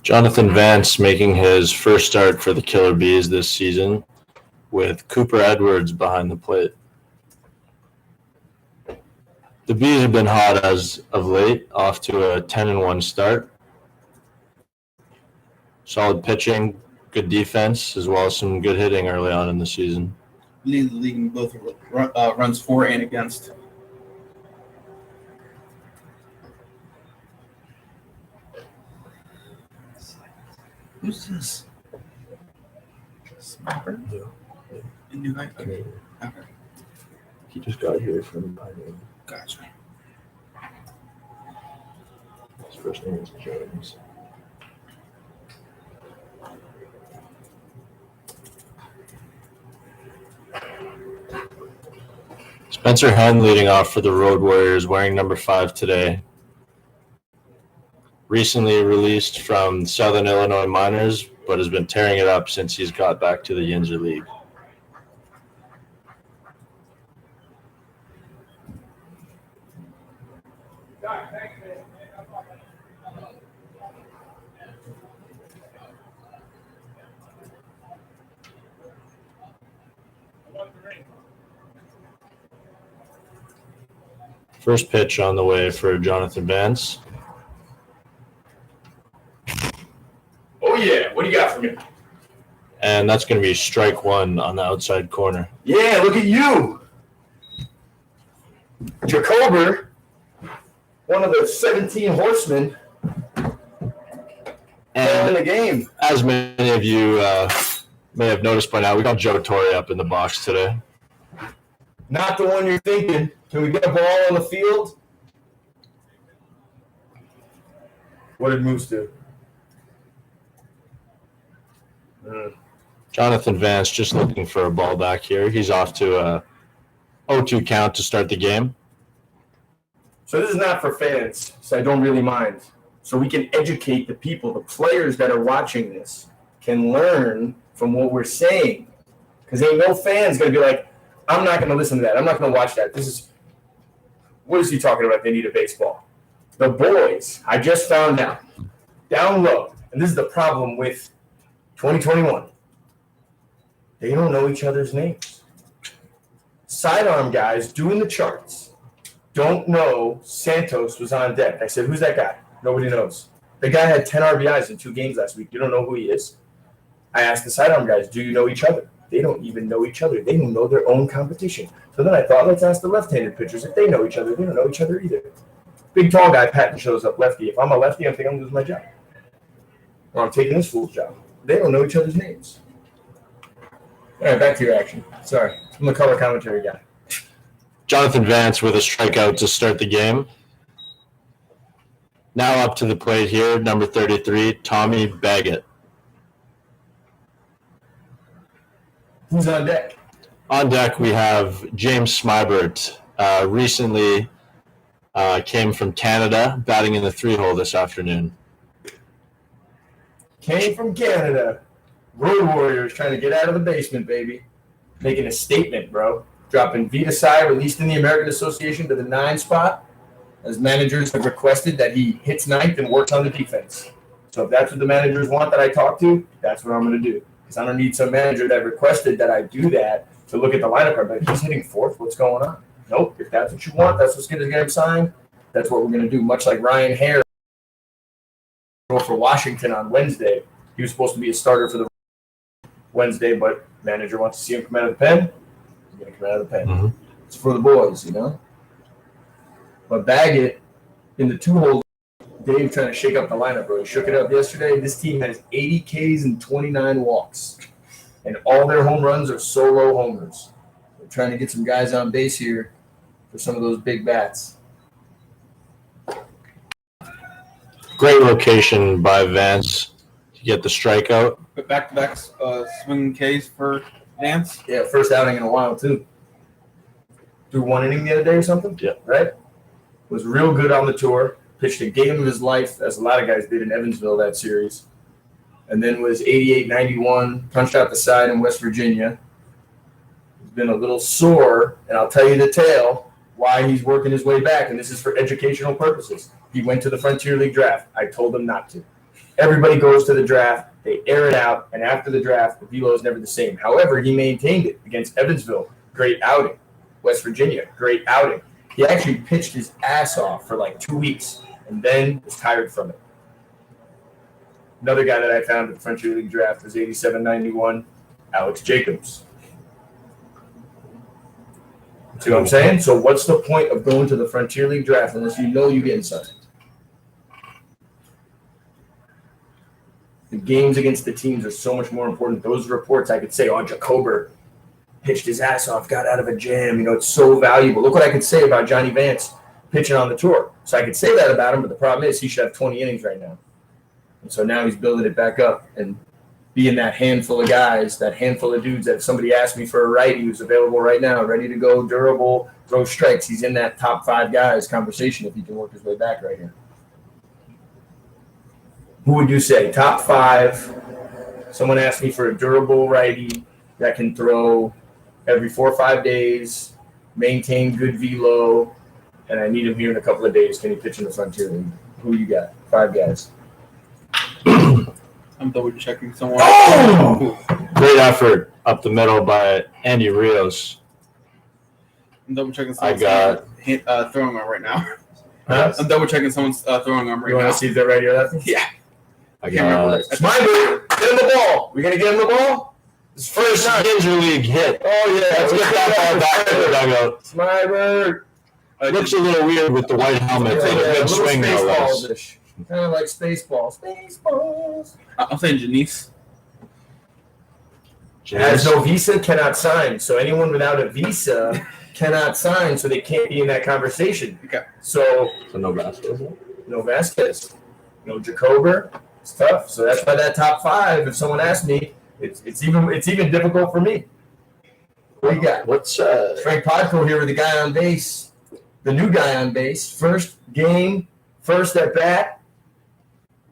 Jonathan Vance making his first start for the Killer Bees this season with Cooper Edwards behind the plate. The Bees have been hot as of late, off to a 10-1 start. Solid pitching, good defense, as well as some good hitting early on in the season. Leading the league in both runs for and against. Who's this? Sniper? A new guy? Okay. He just got here from Pioneer. Gotcha. His first name is James. Spencer Henn leading off for the Road Warriors, wearing number 5 today. Recently released from Southern Illinois Miners, but has been tearing it up since he's got back to the Yinzer League. First pitch on the way for Jonathan Vance. Oh, yeah. What do you got for me? And that's going to be strike 1 on the outside corner. Yeah, look at you. Jacober, one of the 17 horsemen in the game. As many of you may have noticed by now, we got Joe Torre up in the box today. Not the one you're thinking. Can we get a ball on the field? What did Moose do? Jonathan Vance just looking for a ball back here. He's off to a 0-2 count to start the game. So this is not for fans, so I don't really mind. So we can educate the people, the players that are watching this can learn from what we're saying. Because ain't no fans going to be like, I'm not going to listen to that. I'm not going to watch that. What is he talking about? They need a baseball. The boys, I just found out, down low, and this is the problem with 2021. They don't know each other's names. Sidearm guys doing the charts don't know Santos was on deck. I said, who's that guy? Nobody knows. The guy had 10 RBIs in 2 games last week. You don't know who he is. I asked the sidearm guys, do you know each other? They don't even know each other. They don't know their own competition. So then I thought, let's ask the left-handed pitchers if they know each other. They don't know each other either. Big, tall guy, Patton, shows up lefty. If I'm a lefty, I'm thinking I'm losing my job. Or I'm taking this fool's job. They don't know each other's names. All right, back to your action. Sorry. I'm the color commentary guy. Jonathan Vance with a strikeout to start the game. Now up to the plate here, number 33, Tommy Baggett. Who's on deck? On deck, we have James Smybert. Recently came from Canada, batting in the 3-hole this afternoon. Came from Canada. Road Warriors trying to get out of the basement, baby. Making a statement, bro. Dropping Vita Sai, released in the American Association, to the 9 spot, as managers have requested that he hits 9th and works on the defense. So if that's what the managers want that I talk to, that's what I'm going to do. Because I don't need some manager that requested that I do that to look at the lineup card. But he's hitting 4th. What's going on? Nope. If that's what you want, that's what's going to get him signed. That's what we're going to do. Much like Ryan Hare for Washington on Wednesday. He was supposed to be a starter for the Wednesday, but manager wants to see him come out of the pen. He's going to come out of the pen. Mm-hmm. It's for the boys, you know. But Baggett in the 2-hole, Dave trying to shake up the lineup, bro. He shook it up yesterday. This team has 80 Ks and 29 walks. And all their home runs are solo homers. They're trying to get some guys on base here for some of those big bats. Great location by Vance to get the strikeout. But back-to-back swing Ks for Vance. Yeah, first outing in a while, too. Threw 1 inning the other day or something? Yeah. Right? Was real good on the tour. Pitched a game of his life, as a lot of guys did in Evansville that series. And then was 88-91, punched out the side in West Virginia. He's been a little sore, and I'll tell you the tale. why he's working his way back, and this is for educational purposes. He went to the Frontier League draft. I told him not to. Everybody goes to the draft, they air it out, and after the draft, the velo is never the same. However, he maintained it against Evansville. Great outing. West Virginia, great outing. He actually pitched his ass off for like 2 weeks and then was tired from it. Another guy that I found at the Frontier League draft was 87-91, Alex Jacobs. See what I'm saying? So what's the point of going to the Frontier League draft unless you know you're getting signed? The games against the teams are so much more important. Those reports, I could say, oh, Jacober pitched his ass off, got out of a jam. You know, it's so valuable. Look what I could say about Johnny Vance pitching on the tour. So I could say that about him, but the problem is he should have 20 innings right now. And so now he's building it back up and being that handful of guys, that handful of dudes that if somebody asked me for a righty who's available right now, ready to go, durable, throw strikes, he's in that top 5 guys conversation if he can work his way back right here. Who would you say? Top 5. Someone asked me for a durable righty that can throw every 4 or 5 days, maintain good velo, and I need him here in a couple of days. Can he pitch in the Frontier League? Who you got? 5 guys. I'm double checking someone. Oh! Great effort up the middle by Andy Rios. I'm double checking I someone's got throwing arm right now. Huh? I'm double checking someone's throwing arm right You want now. to see if they're right or left? Yeah. I Can't remember. got Smiber, get him the ball. We gonna get him the ball? His first major league hit. Oh yeah, Let's get that ball back to the dugout. Smiber. Looks a little weird with the white helmet. Yeah, But a good little swing nonetheless. Spaceballs-ish. Kind of like Spaceballs. Spaceballs. I'm saying Janice. Has no visa, cannot sign. So anyone without a visa cannot sign, so they can't be in that conversation. Okay. So So no Vasquez. no Vasquez, no Jacober. It's tough. So that's why that top 5. If someone asks me, it's even difficult for me. What do you got? What's Frank Podko here with the guy on base, the new guy on base. First game, first at bat.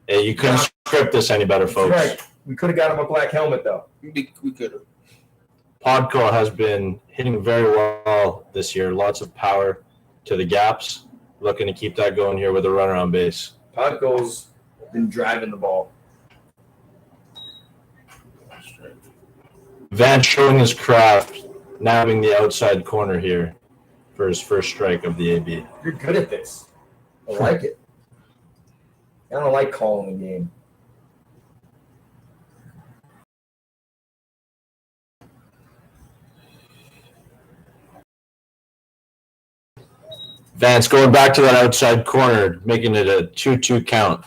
Hey, you couldn't script this any better, That's folks. right. We could have got him a black helmet though. We could have. Podko has been hitting very well this year. Lots of power to the gaps. Looking to keep that going here with a runner on base. Podko's been driving the ball. Vance showing his craft, nabbing the outside corner here for his first strike of the AB. You're good at this. I like it. I don't like calling the game. Vance going back to that outside corner, making it a 2-2 count.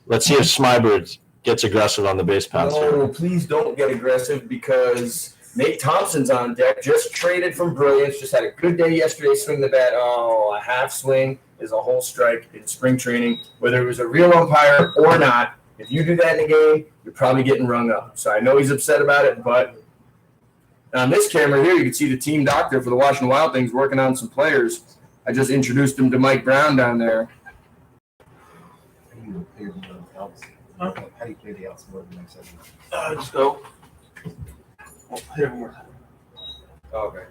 Let's see if Smybert gets aggressive on the base paths here. No, please don't get aggressive because Nate Thompson's on deck. Just traded from Brilliance. Just had a good day yesterday. Swing the bat. Oh, a half swing is a whole strike in spring training. Whether it was a real umpire or not, if you do that in a game, you're probably getting rung up. So I know he's upset about it, but on this camera here, you can see the team doctor for the Washington Wild Things working on some players. I just introduced him to Mike Brown down there. How do you play the outs? How do you play the outs more than next segment? Just go. Oh, hit it one more time. Oh, okay.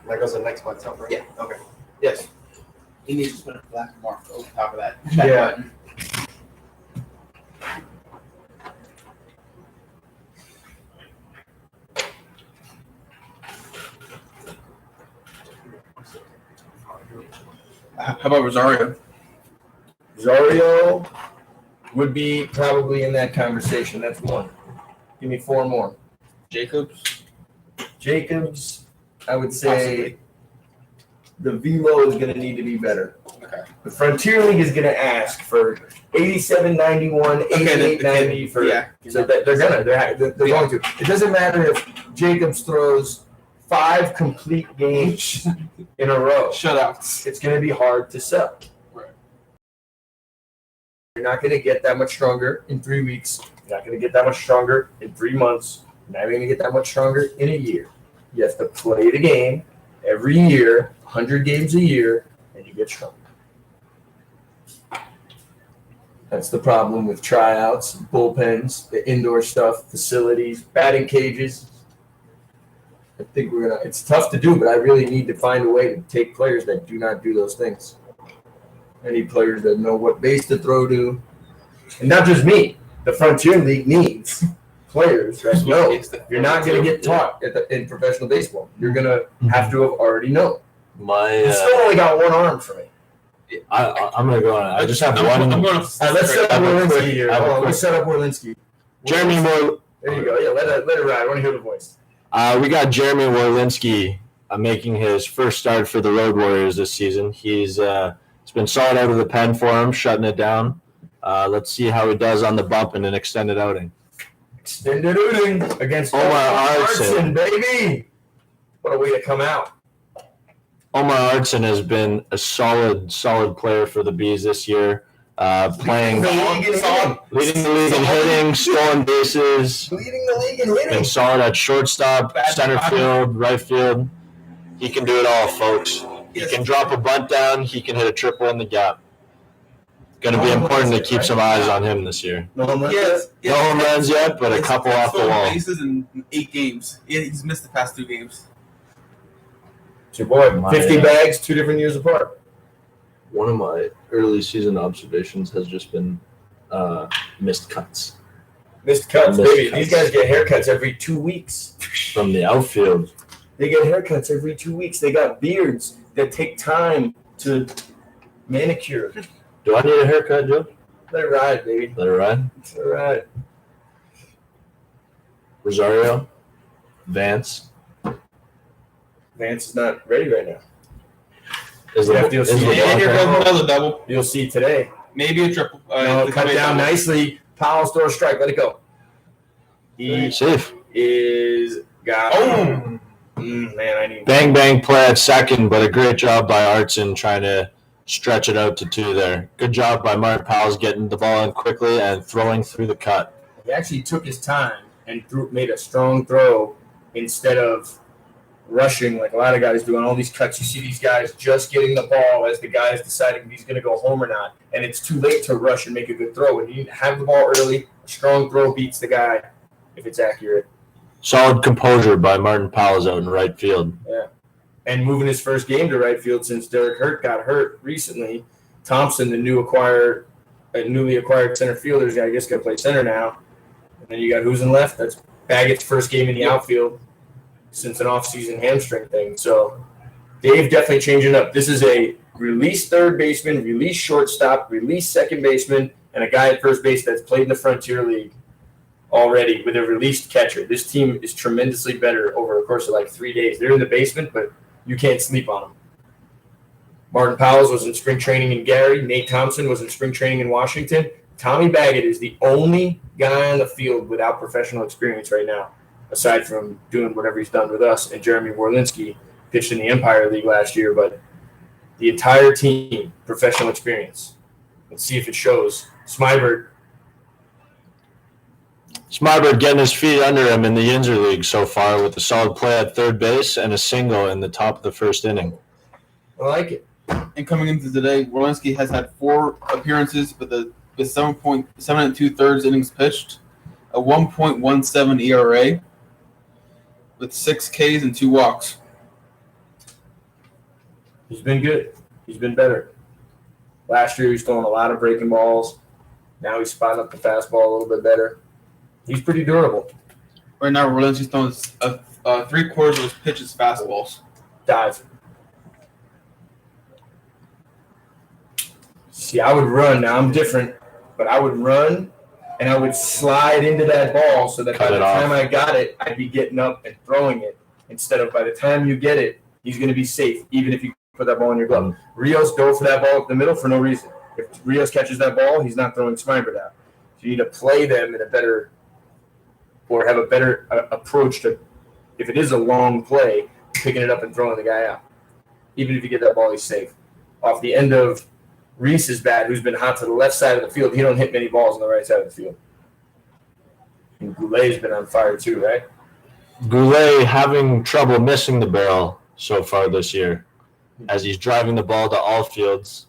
That goes the next button up, right? Yeah. Okay. Yes. He needs to put a black mark over top of that. Yeah. Button. How about Rosario? Zario would be probably in that conversation. That's one. Give me 4 more. Jacobs? Jacobs, I would say Possibly. the velo is going to need to be better. Okay. The Frontier League is going to ask for 87-91, 88-90 for. Yeah. So that they're going to. It doesn't matter if Jacobs throws 5 complete games in a row. Shutouts. It's going to be hard to sell. Right. You're not going to get that much stronger in 3 weeks. You're not going to get that much stronger in 3 months. You're not going to get that much stronger in a year. You have to play the game every year, 100 games a year, and you get stronger. That's the problem with tryouts, bullpens, the indoor stuff, facilities, batting cages. I think we're gonna. It's tough to do, but I really need to find a way to take players that do not do those things. I need players that know what base to throw to, and not just me. The Frontier League needs players that know. You're not going to get taught in professional baseball. You're going to have to have already known. You still only got one arm for me. I'm going to go on. I just have one. I'm going Let's set up Orlinski here. Hold on, let's set up Orlinski. Jeremy Moore. There you go. Yeah, let it ride. I want to hear the voice. We got Jeremy Warlinski making his first start for the Road Warriors this season. It's been solid out of the pen for him, shutting it down. Let's see how he does on the bump in an extended outing. Extended outing against Omar Artson, baby. What a way to come out. Omar Artson has been a solid player for the Bees this year, playing Leading leading the league in hitting, stolen bases. the league in Been hitting. solid at shortstop, center field, right field. He can do it all, folks. He can drop a bunt down. He can hit a triple in the gap. Going to be important to keep some eyes on him this year. No home runs? Yes. No home runs yet, but a couple off the wall. Bases in 8 games. Yeah, he's missed the past 2 games. It's your boy. My, 50 bags, 2 different years apart. One of my early season observations has just been missed cuts Missed cuts, Missed baby. cuts. These guys get haircuts every 2 weeks. from the outfield. They get haircuts every 2 weeks. They got beards that take time to manicure. Do I need a haircut, Joe? Let it ride, baby. Let it ride. Let it ride. Rosario, Vance. Vance is not ready right now. Is Yeah, the, you'll is see. the Yeah, here blocker- goes another double. You'll see today. Maybe a triple. No, cut down nicely. Powell's throw a strike. Let it go. He safe. is got. Oh. Man, I need. Bang bang play at second, but a great job by Artson trying to stretch it out to 2 there. Good job by Martin Powell's getting the ball in quickly and throwing through the cut. He actually took his time and made a strong throw instead of rushing like a lot of guys do on all these cuts. You see these guys just getting the ball as the guy is deciding if he's going to go home or not, and it's too late to rush and make a good throw. When you have the ball early, a strong throw beats the guy if it's accurate. Solid composure by Martin Powell's out in right field. And moving his first game to right field since Derek Hurt got hurt recently. Thompson, the newly acquired center fielder, is I guess going to play center now. And then you got who's in left? That's Baggett's first game in the outfield since an off-season hamstring thing. So Dave definitely changing up. This is a release third baseman, release shortstop, release second baseman, and a guy at first base that's played in the Frontier League already with a released catcher. This team is tremendously better over a course of like 3 days. They're in the basement, but you can't sleep on them. Martin Powell was in spring training in Gary. Nate Thompson was in spring training in Washington. Tommy Baggett is the only guy on the field without professional experience right now, aside from doing whatever he's done with us. And Jeremy Warlinski pitched in the Empire League last year, but the entire team, professional experience. Let's see if it shows. Smybert getting his feet under him in the Yinzer League so far with a solid play at third base and a single in the top of the first inning. I like it. And coming into today, Walensky has had 4 appearances with 7.7 2/3 innings pitched, a 1.17 ERA, with 6 Ks and 2 walks. He's been good. He's been better. Last year, he was throwing a lot of breaking balls. Now he's spotting up the fastball a little bit better. He's pretty durable. Right now, Walensky's throwing 3/4 of his pitches fastballs. Dive. See, I would run. Now I'm different, but I would run and I would slide into that ball so that Cut by it the off. time I got it, I'd be getting up and throwing it instead of by the time you get it, he's going to be safe, even if you put that ball in your glove. Rios dove for that ball up the middle for no reason. If Rios catches that ball, he's not throwing Smybert out. So you need to play them in a better or have a better approach to, if it is a long play, picking it up and throwing the guy out. Even if you get that ball, he's safe. Off the end of Reese's bat, who's been hot to the left side of the field, he don't hit many balls on the right side of the field. And Goulet's been on fire too, right? Goulet having trouble missing the barrel so far this year as he's driving the ball to all fields.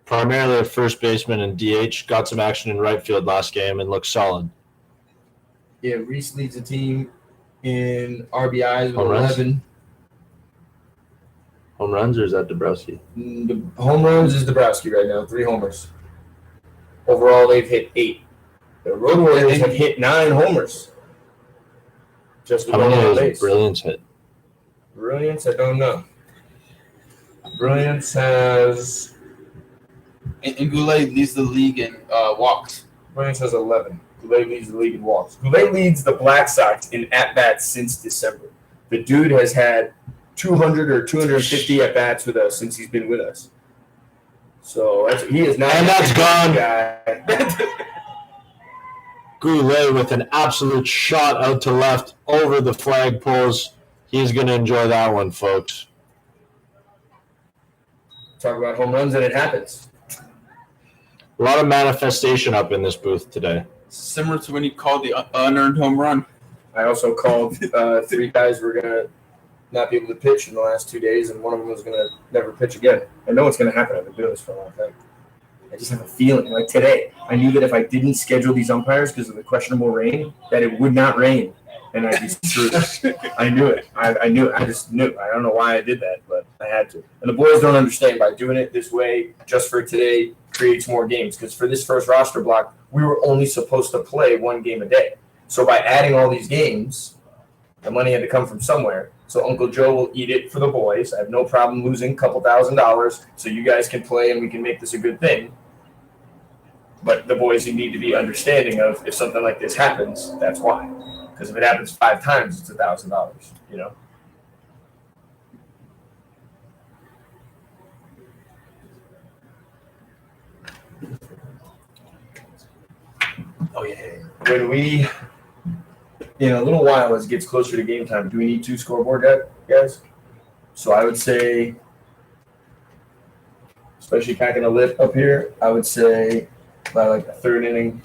Primarily a first baseman and DH. Got some action in right field last game and looks solid. Yeah, Reese leads the team in RBIs with Home runs? 11. Home runs, or is that Dabrowski? The home runs is Dabrowski right now, 3 homers. Overall, they've hit 8. The Road Warriors have hit 9 homers. Just with How many one on of base. those Brilliance hit? Brilliance, I don't know. Brilliance has And Goulet leads the league in walks. Brilliance has 11. Goulet leads the league in walks. Goulet leads the Black Sox in at-bats since December. The dude has had 200 or 250 at-bats with us since he's been with us. So he is not. And that's gone. Guy. Goulet with an absolute shot out to left over the flagpoles. He's going to enjoy that one, folks. Talk about home runs, and it happens. A lot of manifestation up in this booth today. Similar to when you called the unearned home run. I also called 3 guys were going to not be able to pitch in the last 2 days, and one of them was going to never pitch again. I know what's going to happen. I've been doing this for a long time. I just have a feeling. Like today, I knew that if I didn't schedule these umpires because of the questionable rain, that it would not rain, and I'd be screwed. I knew it. I knew it. I just knew. I don't know why I did that, but I had to. And the boys don't understand by doing it this way, just for today, creates more games. Because for this first roster block, we were only supposed to play 1 game a day. So by adding all these games, the money had to come from somewhere. So Uncle Joe will eat it for the boys. I have no problem losing a couple $1,000 so you guys can play and we can make this a good thing. But the boys, you need to be understanding of if something like this happens, that's why. Because if it happens 5 times, it's $1,000, you know? Oh, yeah. When we, in a little while, as it gets closer to game time, do we need 2 scoreboard guys? So I would say, especially packing a lip up here, I would say by like a 3rd inning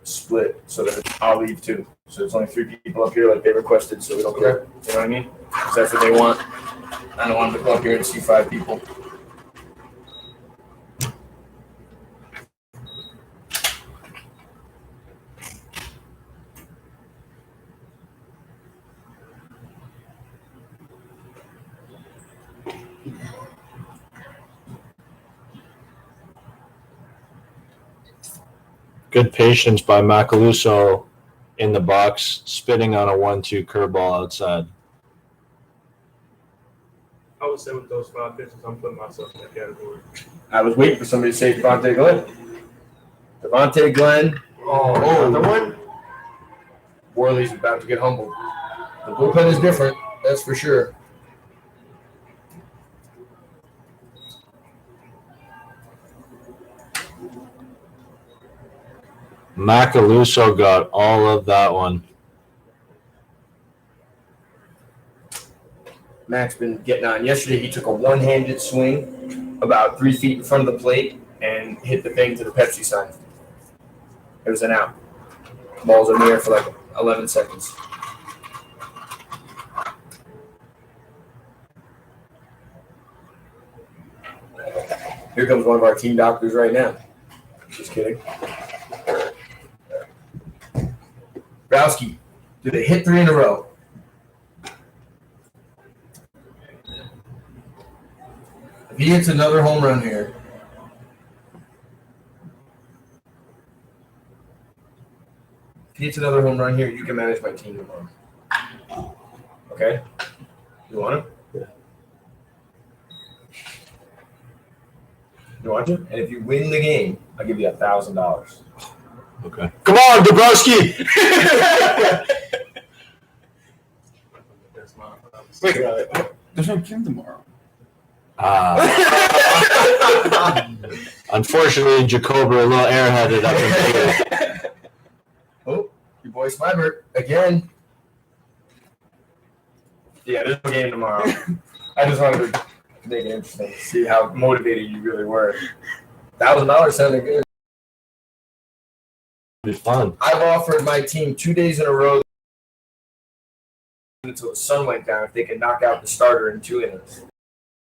split so that I'll leave 2. So there's only 3 people up here like they requested, so we don't care. You know what I mean? Because that's what they want. I don't want them to come up here and see 5 people. Good patience by Macaluso in the box, spitting on a 1-2 curveball outside. I would say with those 5 pitches, I'm putting myself in that category. I was waiting for somebody to say Devontae Glenn. Devontae Glenn. Oh, another one? Worley's about to get humbled. The bullpen is different, that's for sure. Macaluso got all of that one. Mac's been getting on. Yesterday, he took a one-handed swing about 3 feet in front of the plate and hit the thing to the Pepsi sign. It was an out. Balls in the air for like 11 seconds. Here comes one of our team doctors right now. Just kidding. Browski, do they hit 3 in a row? If he hits another home run here, you can manage my team tomorrow. Okay? You want him? Yeah. You want to? And if you win the game, I'll give you $1,000. Okay. Come on, Dabrowski! That's my Wait, there's no game tomorrow. Unfortunately, Jacober a little airheaded up in here. Oh, your boy Smybert again. Yeah, there's no game tomorrow. I just wanted to make it interesting, see how motivated you really were. $1,000 sounded good. It'll be fun. I've offered my team 2 days in a row until the sun went down if they can knock out the starter in 2 innings.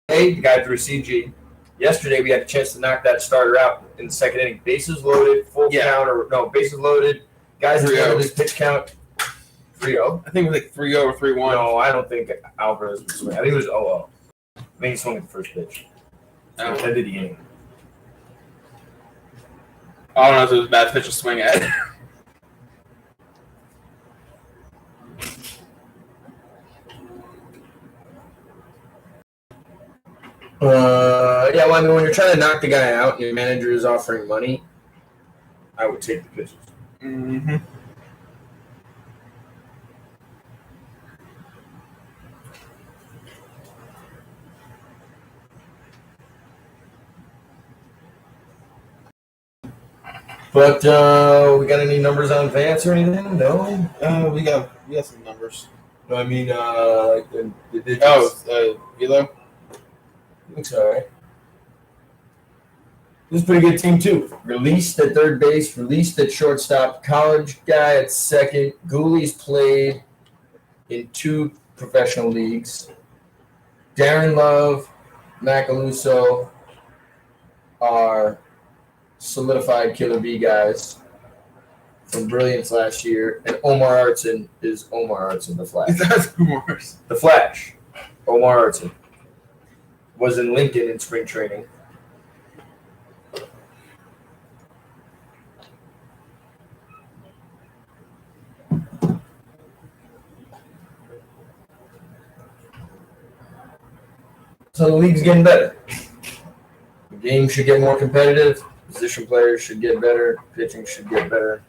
Hey, the guy threw CG. Yesterday we had a chance to knock that starter out in the 2nd inning. Bases loaded, full count, or no, bases loaded. Guys at the end of this pitch count. 3-0? I think it was like 3-0 or 3-1. No, I don't think Alvarez would swing. I think it was 0-0. I think he swung at the first pitch. So Oh. 10 to the inning. I don't know if it was a bad pitch to swing at. Yeah, well, I mean, when you're trying to knock the guy out and your manager is offering money, I would take the pitches. Mm-hmm. But we got any numbers on Vance or anything? No. We got some numbers. No, I mean, like the digits. Oh, Velo. Looks all right. This is a pretty good team, too. Released at third base, released at shortstop, college guy at second. Gooley's played in 2 professional leagues. Darren Love, Macaluso are solidified Killer B guys from Brilliance last year. And Omar Artson is Omar Artson, the Flash. That's worse. The Flash, Omar Artson, was in Lincoln in spring training. So the league's getting better. The game should get more competitive. Position players should get better. Pitching should get better.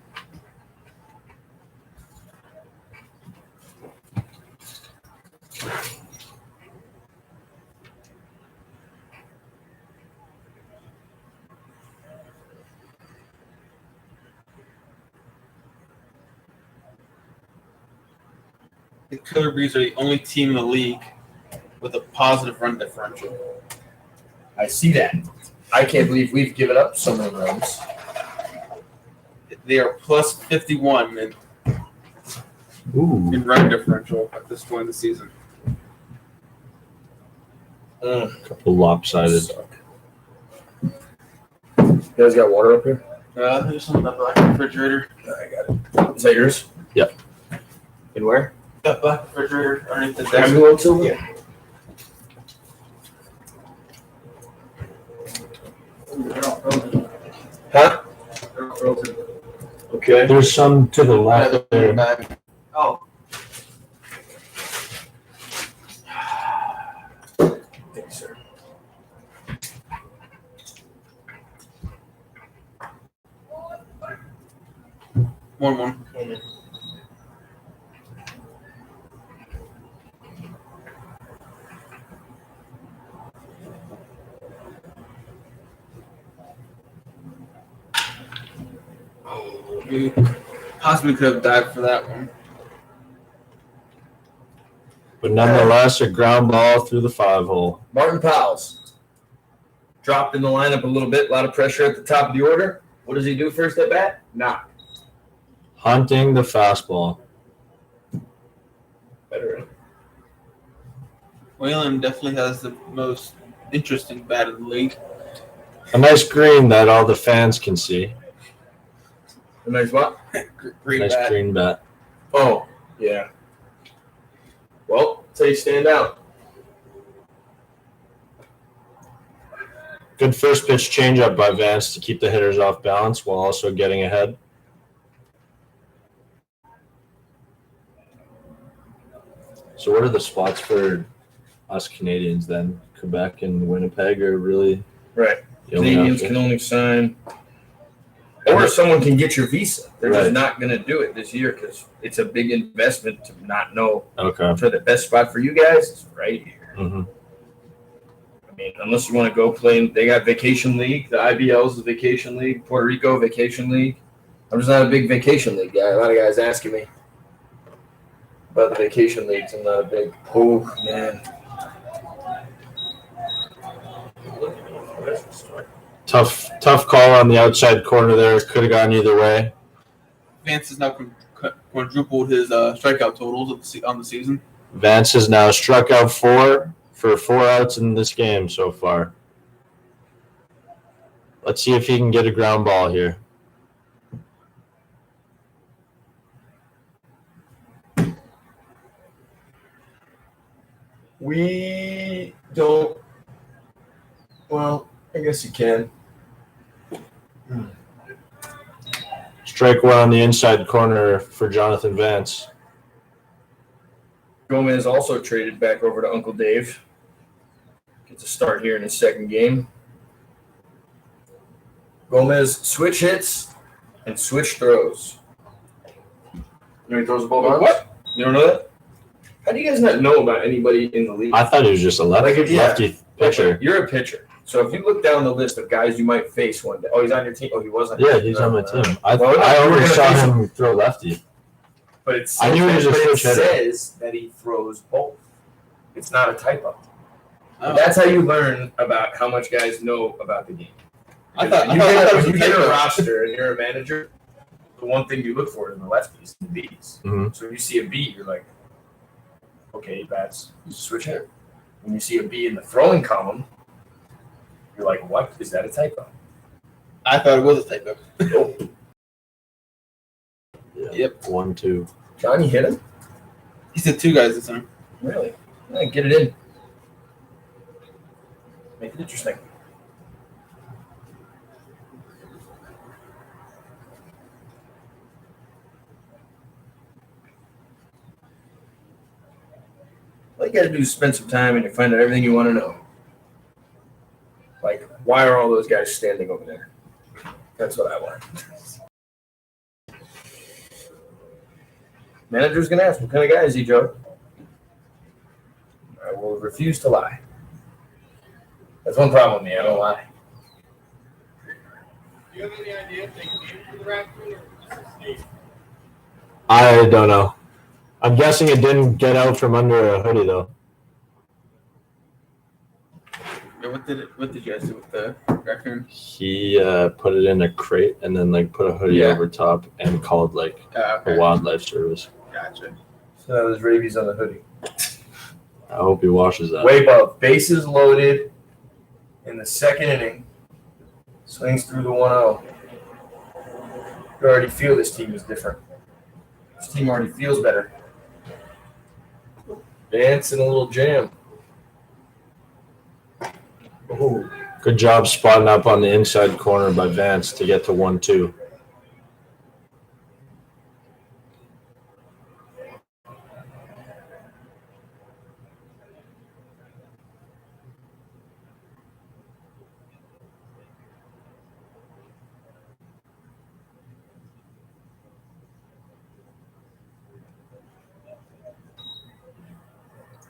The Killer Bees are the only team in the league with a positive run differential. I see that. I can't believe we've given up so many runs. They are plus 51 Ooh. in run differential at this point in the season. Couple lopsided. You guys got water up here? There's some in the black refrigerator. I got it. Is that yours? Yep. In where? That black refrigerator underneath the desk. Ambulance over? Yeah. Huh? Okay. There's some to the left there. Back. Oh. Thanks, sir. One. We possibly could have died for that one. But nonetheless, a ground ball through the 5-hole. Martin Powell's dropped in the lineup a little bit. A lot of pressure at the top of the order. What does he do first at bat? Knock. Hunting the fastball. Better. Whalen definitely has the most interesting bat in the league. A nice green that all the fans can see. A nice what? Green Nice bat. green bat. Oh, yeah. Well, that's how you stand out. Good first pitch changeup by Vance to keep the hitters off balance while also getting ahead. So what are the spots for us Canadians then? Quebec and Winnipeg are really Right. the only Canadians option. can only sign. Or someone can get your visa. They're Right. just not going to do it this year because it's a big investment to not know. Okay. So the best spot for you guys is right here. Mm-hmm. I mean, unless you want to go play, they got Vacation League. The IBL is the Vacation League. Puerto Rico Vacation League. I'm just not a big Vacation League guy. A lot of guys asking me about the Vacation Leagues. I'm not a big. Oh man. Tough call on the outside corner there. Could have gone either way. Vance has now quadrupled his strikeout totals on the season. Vance has now struck out 4 for 4 outs in this game so far. Let's see if he can get a ground ball here. We don't. Well, I guess you can. Strike one on the inside corner for Jonathan Vance. Gomez also traded back over to Uncle Dave. Gets a start here in his second game. Gomez switch hits and switch throws. You know he throws the ball back? What? You don't know that? How do you guys not know about anybody in the league? I thought he was just a Like if- yeah. lefty pitcher. You're a pitcher. So if you look down the list of guys you might face one day. Oh, he's on your team. Oh, he wasn't. Yeah, he's on my team. I Well, I you were always gonna saw face him throw lefty. But it says, I knew he was a but it switch hitter. says that he throws both. It's not a typo. Oh. That's how you learn about how much guys know about the game. I thought you it was when a you get a typo. roster and you're a manager, the one thing you look for in the lefties, the Bs. Mhm. So when you see a B, you're like, okay, he bats. He's a switch hitter. When you see a B in the throwing column, you're like, what? Is that a typo? I thought it was a typo. Nope. Yeah. Yep. 1-2. Johnny hit him? He said two guys this time. Really? Yeah, get it in. Make it interesting. All you gotta do is spend some time and you find out everything you want to know. Like, why are all those guys standing over there? That's what I want. Manager's gonna ask, what kind of guy is he, Joe? I will refuse to lie. That's one problem with me. I don't lie. Do you have any idea if they came for the raccoon or just escaped? I don't know. I'm guessing it didn't get out from under a hoodie though. Wait, what did you guys do with the raccoon? He put it in a crate and then like put a hoodie Yeah. over top and called like Okay. a wildlife service. Gotcha. So there's rabies on the hoodie. I hope he washes that. Way above. Bases loaded in the second inning. Swings through the 1-0. You already feel this team is different. This team already feels better. Vance and a little jam. Oh, Good job spotting up on the inside corner by Vance to get to 1-2.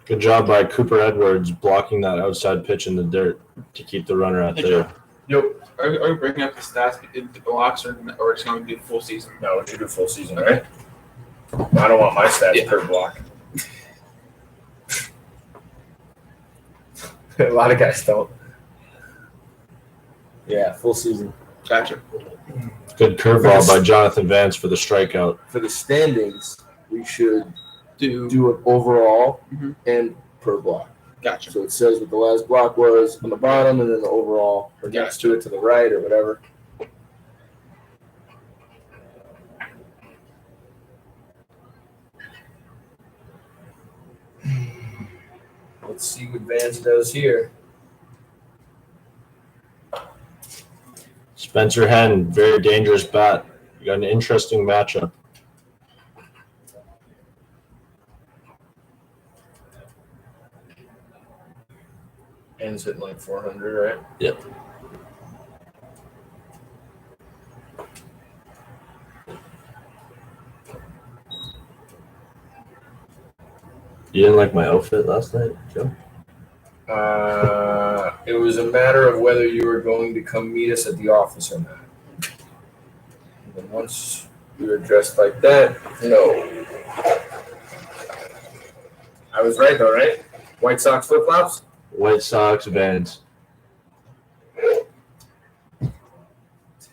Good job by Cooper Edwards blocking that outside pitch in the dirt to keep the runner out Good there. job. yep. Are we breaking up the stats in the blocks or it's going to be full season? No, we should do full season, right? I don't want my stats Yeah. per block. A lot of guys don't. Yeah, full season. Gotcha. Good curveball by Jonathan Vance for the strikeout. For the standings, we should Do do it overall Mhm. and per block. gotcha. So it says what the last block was on the bottom and then the overall or next to it to the right or whatever. Let's see what Vance does here. Spencer Henn, very dangerous bat. You got an interesting matchup. Ends hitting like 400, right? Yep. You didn't like my outfit last night, Joe? It was a matter of whether you were going to come meet us at the office or not. And then once you were dressed like that, no. I was right though, right? White Sox flip-flops? White Sox, Vans.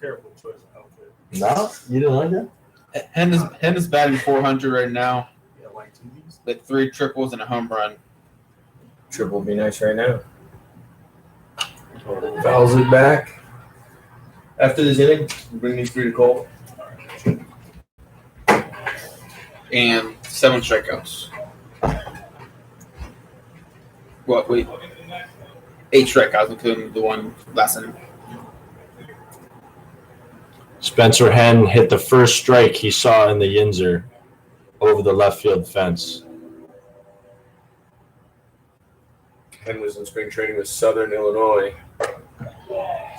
Terrible choice of outfit. No? You didn't like that? Hen is batting 400 right now Yeah, like TVs. with 3 triples and a home run. Triple would be nice right now. Fouls it back. After this inning, bring these 3 to Cole. And 7 strikeouts. What? Wait. 8 strikeouts, including the one last inning. Spencer Henn hit the first strike he saw in the Yinzer over the left field fence. Ken was in spring training with Southern Illinois.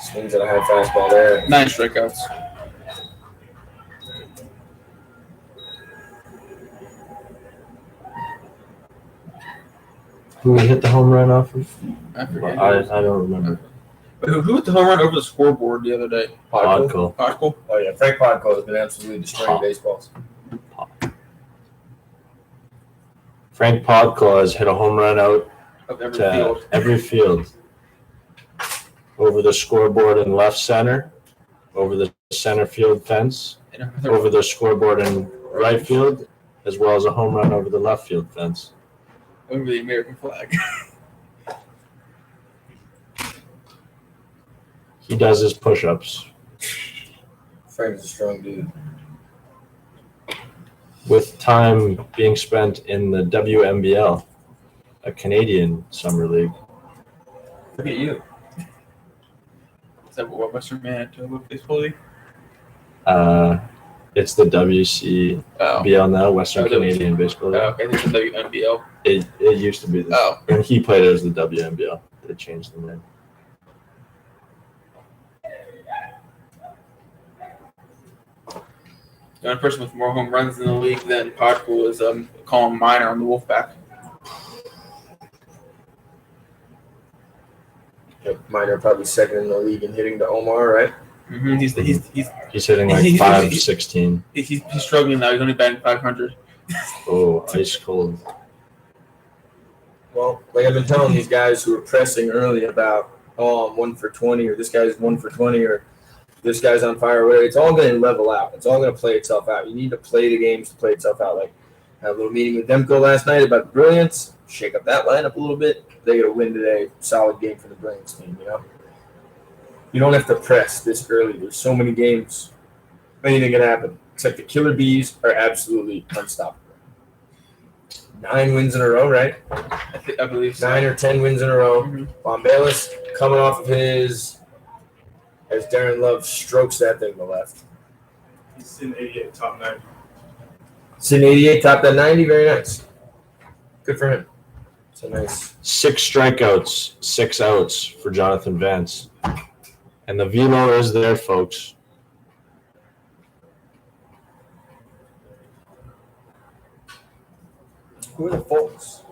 Swings at a high fastball there. 9 strikeouts. Who hit the home run off of? I forget. I don't remember. Who hit the home run over the scoreboard the other day? Podkul. Podkul? Oh yeah, Frank Podkul has been absolutely destroying baseballs. Frank Podkul has hit a home run out Of every to field. every field. Over the scoreboard in left center, over the center field fence, over the scoreboard in right field, as well as a home run over the left field fence. Over the American flag. He does his push-ups. Frank's a strong dude. With time being spent in the WNBL, a Canadian summer league. Look at you. Is that what Western Manitoba Baseball League? It's the WCBL now, Western Oh, Canadian Baseball League. Okay, this is WNBL. It used to be this. Oh. When he played it as the WNBL. They changed the name. The only person with more home runs in the league than Podkul is Colin Miner on the Wolfpack. Yep, Minor probably second in the league in hitting to Omar, right? Mm-hmm. He's hitting like He's- 516. he's struggling now. He's only batting 500. Oh, ice cold. Well, like I've been telling these guys who are pressing early about, oh, I'm 1 for 20, or this guy's 1 for 20, or this guy's on fire, or whatever. It's all going to level out. It's all going to play itself out. You need to play the games to play itself out. Like, I had a little meeting with Demko last night about the Brilliance. Shake up that lineup a little bit. They get a win today. Solid game for the Brilliance team, you know? You don't have to press this early. There's so many games. Anything can happen. Except the Killer Bees are absolutely unstoppable. 9 wins in a row, right? I believe so. 9 or 10 wins in a row. Mhm. Bombalis coming off of his, as Darren Love strokes that thing to left. He's in 88, top 9. It's in 88, top that 90. Very nice. Good for him. It's a nice. 6 strikeouts, 6 outs for Jonathan Vance. And the velo is there, folks. Who are the folks?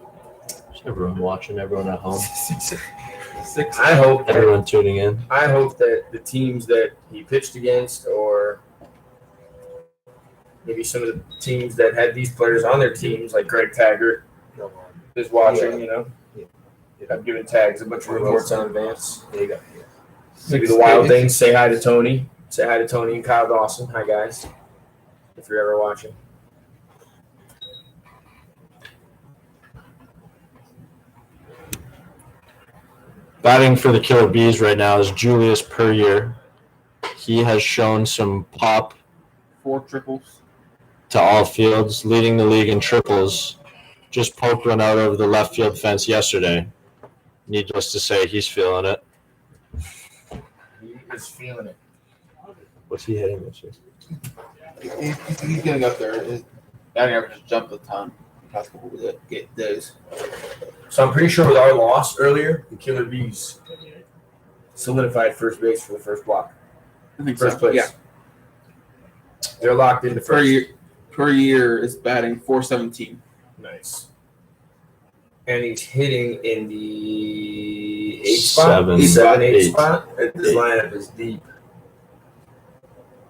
Is everyone watching, everyone at home, 6. I hope that, everyone tuning in. the teams that he pitched against, or maybe some of the teams that had these players on their teams, like Greg Taggart, is watching, you know. I'm giving Tags a bunch of reports on Vance. There you go. Maybe the Wild Things. Say hi to Tony. Say hi to Tony and Kyle Dawson. Hi, guys. If you're ever watching. Batting for the Killer Bees right now is Julius Puryear. He has shown some pop 4 triples. to all fields, leading the league in triples. Just poked one out over the left field fence yesterday. Needless to say, he's feeling it. He is feeling it. What's he hitting this year? He's getting up there. His batting average has jumped a ton the past couple of days. So I'm pretty sure with our loss earlier, the Killer Bees solidified first base for the first block. I think First so. place. Yeah. They're locked into Per first. year is batting 417. Nice. And he's hitting in the 8 spot? 7, 7, 8 8. spot? This lineup is deep.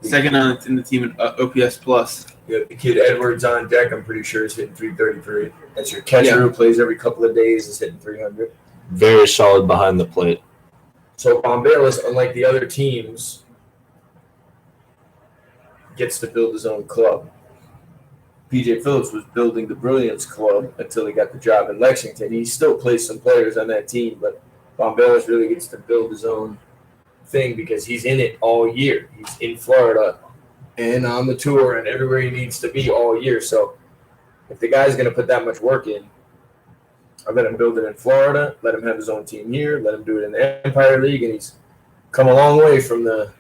Second in the team in OPS plus. You have the kid Edwards on deck, I'm pretty sure is hitting 333. That's your catcher Yeah. who plays every couple of days is hitting 300. Very solid behind the plate. So Bombalis, unlike the other teams, gets to build his own club. PJ Phillips was building the Brilliance Club until he got the job in Lexington. He still plays some players on that team, but Bombalis really gets to build his own thing because he's in it all year. He's in Florida and on the tour and everywhere he needs to be all year. So if the guy's going to put that much work in, I let him build it in Florida, let him have his own team here, let him do it in the Empire League, and he's come a long way from the.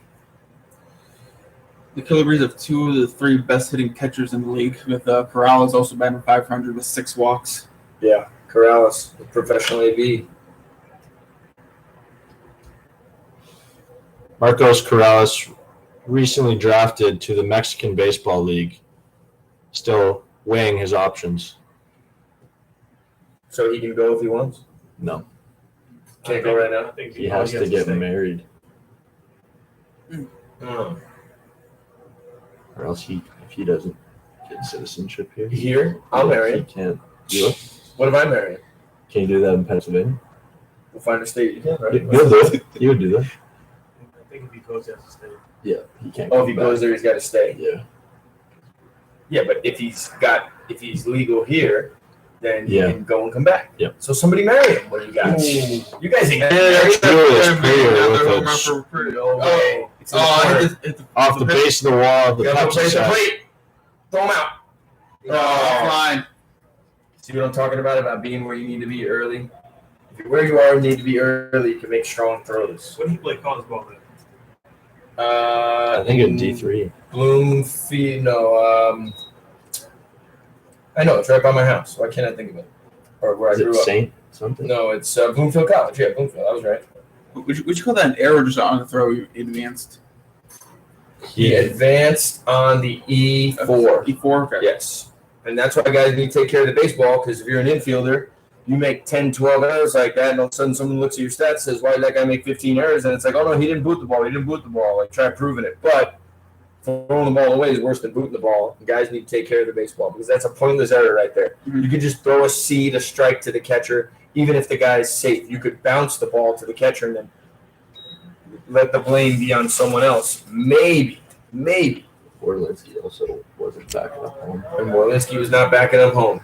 The Killer Bees have 2 of the 3 best hitting catchers in the league, with Corrales also batting .500 with 6 walks. Yeah, Corrales, the professional AB. Marcos Corrales recently drafted to the Mexican Baseball League, still weighing his options. So he can go if he wants. No, Can't go right I now. think he has to get stay. married, Oh. or else if he doesn't get citizenship here, Here, I'll marry he him. can't do it. What if I marry him? Can you do that in Pennsylvania? We'll find a state you can, right? You'll do it. You would do that. I think if he goes, he has to stay. Yeah, he can't. Oh, come if he back. goes there, he's got to stay. Yeah. Yeah, but if he's legal here, then he Yeah. can go and come back. Yep. So somebody marry him. What do you guys? You guys ain't getting married. Julius Prior with No way. It's in the Oh, corner. off the base of the wall, the You gotta go Pepsi place the set. plate. Throw him out. Oh. Offline. See what I'm talking about being where you need to be early? If you're where you are and need to be early, you can make strong throws. When he played college ball, then. I think in D3. Bloomfield, no. I know, it's right by my house. Why can't I think of it? Or where Is I it grew up. Saint something? No, it's Bloomfield College. Yeah, Bloomfield. I was right. Would you call that an error just on the throw you advanced? He advanced on the E4. E4? Okay. Yes. And that's why guys need to take care of the baseball, because if you're an infielder, you make 10, 12 errors like that, and all of a sudden someone looks at your stats and says, why did that guy make 15 errors? And it's like, oh, no, he didn't boot the ball. He didn't boot the ball. Like, try proving it. But throwing the ball away is worse than booting the ball. And guys need to take care of the baseball, because that's a pointless error right there. Mhm. You could just throw a seed, a strike to the catcher, even if the guy's safe. You could bounce the ball to the catcher and then let the blame be on someone else. Maybe. Orlinsky also wasn't backing up home. And Morlinski was not backing up home.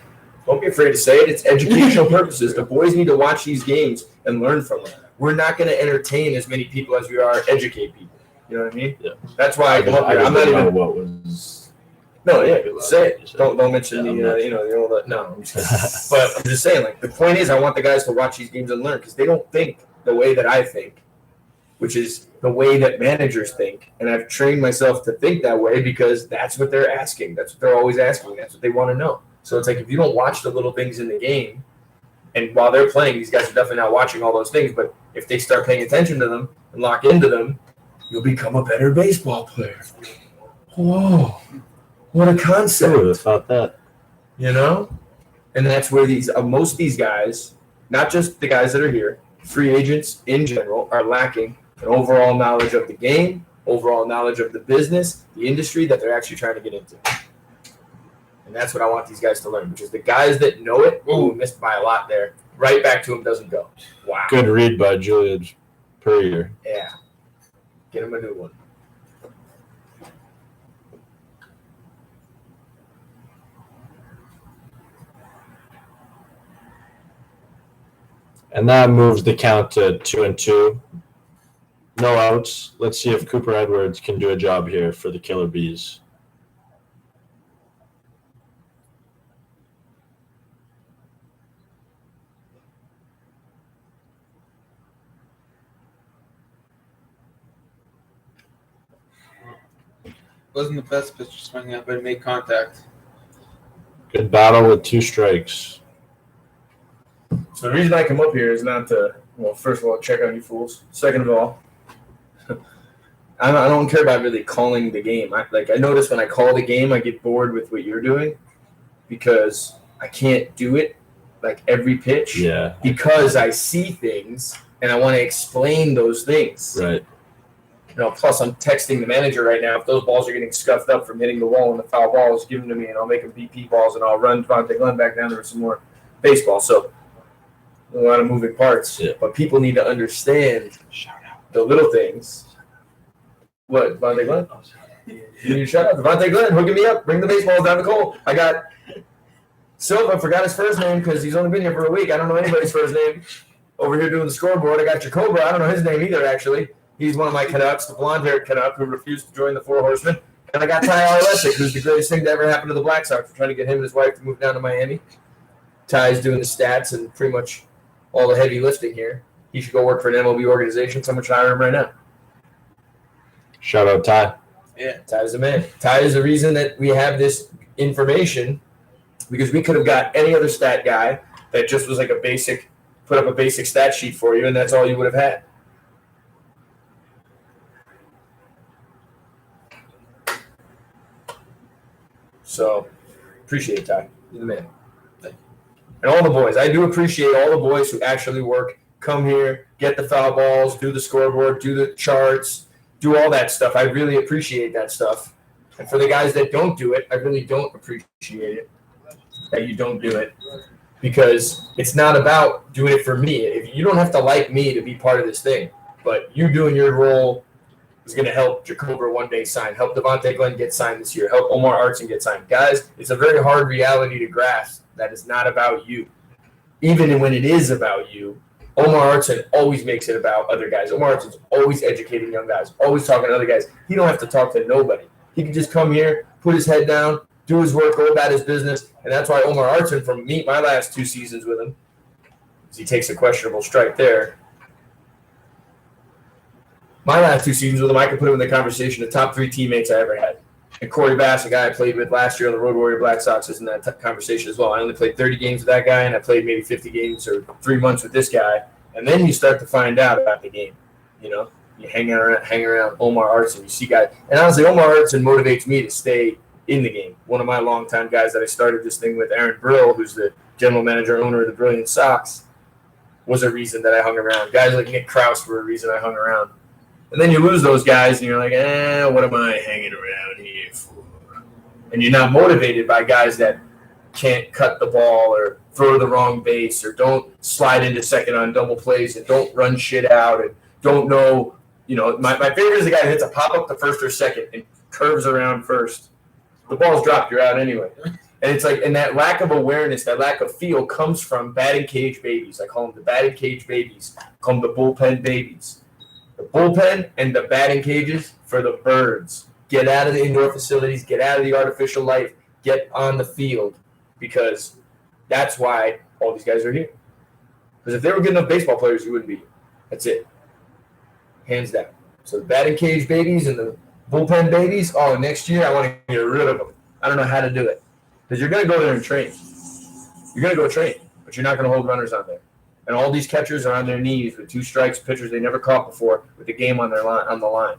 Don't be afraid to say it. It's educational purposes. The boys need to watch these games and learn from them. We're not going to entertain as many people as we are educate people. You know what I mean? Yeah. That's why I come up I here. I'm not didn't know even. what was. No, yeah, say it. Don't mention Yeah, the I'm not the old. No, I'm just, but I'm just saying. Like the point is, I want the guys to watch these games and learn, because they don't think the way that I think, which is the way that managers think. And I've trained myself to think that way because that's what they're asking. That's what they're always asking. That's what they want to know. So it's like, if you don't watch the little things in the game, and while they're playing, these guys are definitely not watching all those things, but if they start paying attention to them and lock into them, you'll become a better baseball player. Whoa, what a I concept. would have thought that. You know? And that's where these most of these guys, not just the guys that are here, free agents in general, are lacking an overall knowledge of the game, overall knowledge of the business, the industry that they're actually trying to get into. And that's what I want these guys to learn, because the guys that know it, missed by a lot there. Right back to him doesn't go. Wow. Good read by Julius Prior. Yeah. Get him a new one. And that moves the count to 2-2. No outs. Let's see if Cooper Edwards can do a job here for the Killer Bees. Wasn't the best pitch swinging up, but it made contact. Good battle with 2 strikes. So the reason I come up here is not to, well, first of all, check on you fools. Second of all, I don't care about really calling the game. I notice when I call the game, I get bored with what you're doing because I can't do it like every pitch. Yeah. Because I see things and I want to explain those things. Right. Plus I'm texting the manager right now. If those balls are getting scuffed up from hitting the wall and the foul ball is given to me, and I'll make them BP balls and I'll run Devontae Glenn back down there with some more baseball. So a lot of moving parts. Yeah. But people need to understand the little things. What, Devontae Glenn? You need a shout out. Devontae Glenn, hooking me up. Bring the baseballs down the cold. I got Silva, forgot his first name because he's only been here for a week. I don't know anybody's first name. Over here doing the scoreboard, I got Jacoba. I don't know his name either, actually. He's one of my Canucks, the blonde-haired Canuck who refused to join the Four Horsemen. And I got Ty Arlesic, who's the greatest thing to ever happen to the Black Sox. We're trying to get him and his wife to move down to Miami. Ty's doing the stats and pretty much all the heavy lifting here. He should go work for an MLB organization. Someone should hire him right now. Shout out Ty. Yeah. Ty's the man. Ty is the reason that we have this information, because we could have got any other stat guy that just was like put up a basic stat sheet for you, and that's all you would have had. So, appreciate it, Ty. You're the man. And all the boys. I do appreciate all the boys who actually work, come here, get the foul balls, do the scoreboard, do the charts, do all that stuff. I really appreciate that stuff. And for the guys that don't do it, I really don't appreciate it that you don't do it, because it's not about doing it for me. If you don't have to like me to be part of this thing, but you doing your role is going to help Jacober one day sign, help Devontae Glenn get signed this year, help Omar Artson get signed. Guys, it's a very hard reality to grasp that it's not about you. Even when it is about you, Omar Artson always makes it about other guys. Omar Artson's always educating young guys, always talking to other guys. He don't have to talk to nobody. He can just come here, put his head down, do his work, go about his business. And that's why Omar Artson, from my last 2 seasons with him, he takes a questionable strike there. My last 2 seasons with him, I could put him in the conversation, the top 3 teammates I ever had. And Corey Bass, a guy I played with last year on the Road Warrior Black Sox, is in that conversation as well. I only played 30 games with that guy, and I played maybe 50 games or 3 months with this guy. And then you start to find out about the game. You know, you hang around Omar Artson. You see guys. And honestly, Omar Artson motivates me to stay in the game. One of my longtime guys that I started this thing with, Aaron Brill, who's the general manager, owner of the Brilliant Sox, was a reason that I hung around. Guys like Nick Krause were a reason I hung around. And then you lose those guys, and you're like, what am I hanging around here for? And you're not motivated by guys that can't cut the ball or throw the wrong base or don't slide into second on double plays and don't run shit out and don't know. You know, my favorite is the guy that hits a pop-up to first or second and curves around first. The ball's dropped, you're out anyway. And it's like, and that lack of awareness, that lack of feel comes from batting cage babies. I call them the batting cage babies. I call them the bullpen babies. The bullpen and the batting cages for the birds. Get out of the indoor facilities. Get out of the artificial light. Get on the field, because that's why all these guys are here. Because if they were good enough baseball players, you wouldn't be here. That's it. Hands down. So the batting cage babies and the bullpen babies, next year I want to get rid of them. I don't know how to do it. Because you're going to go there and train. You're going to go train, but you're not going to hold runners on there. And all these catchers are on their knees with 2 strikes, pitchers they never caught before, with the game on the line.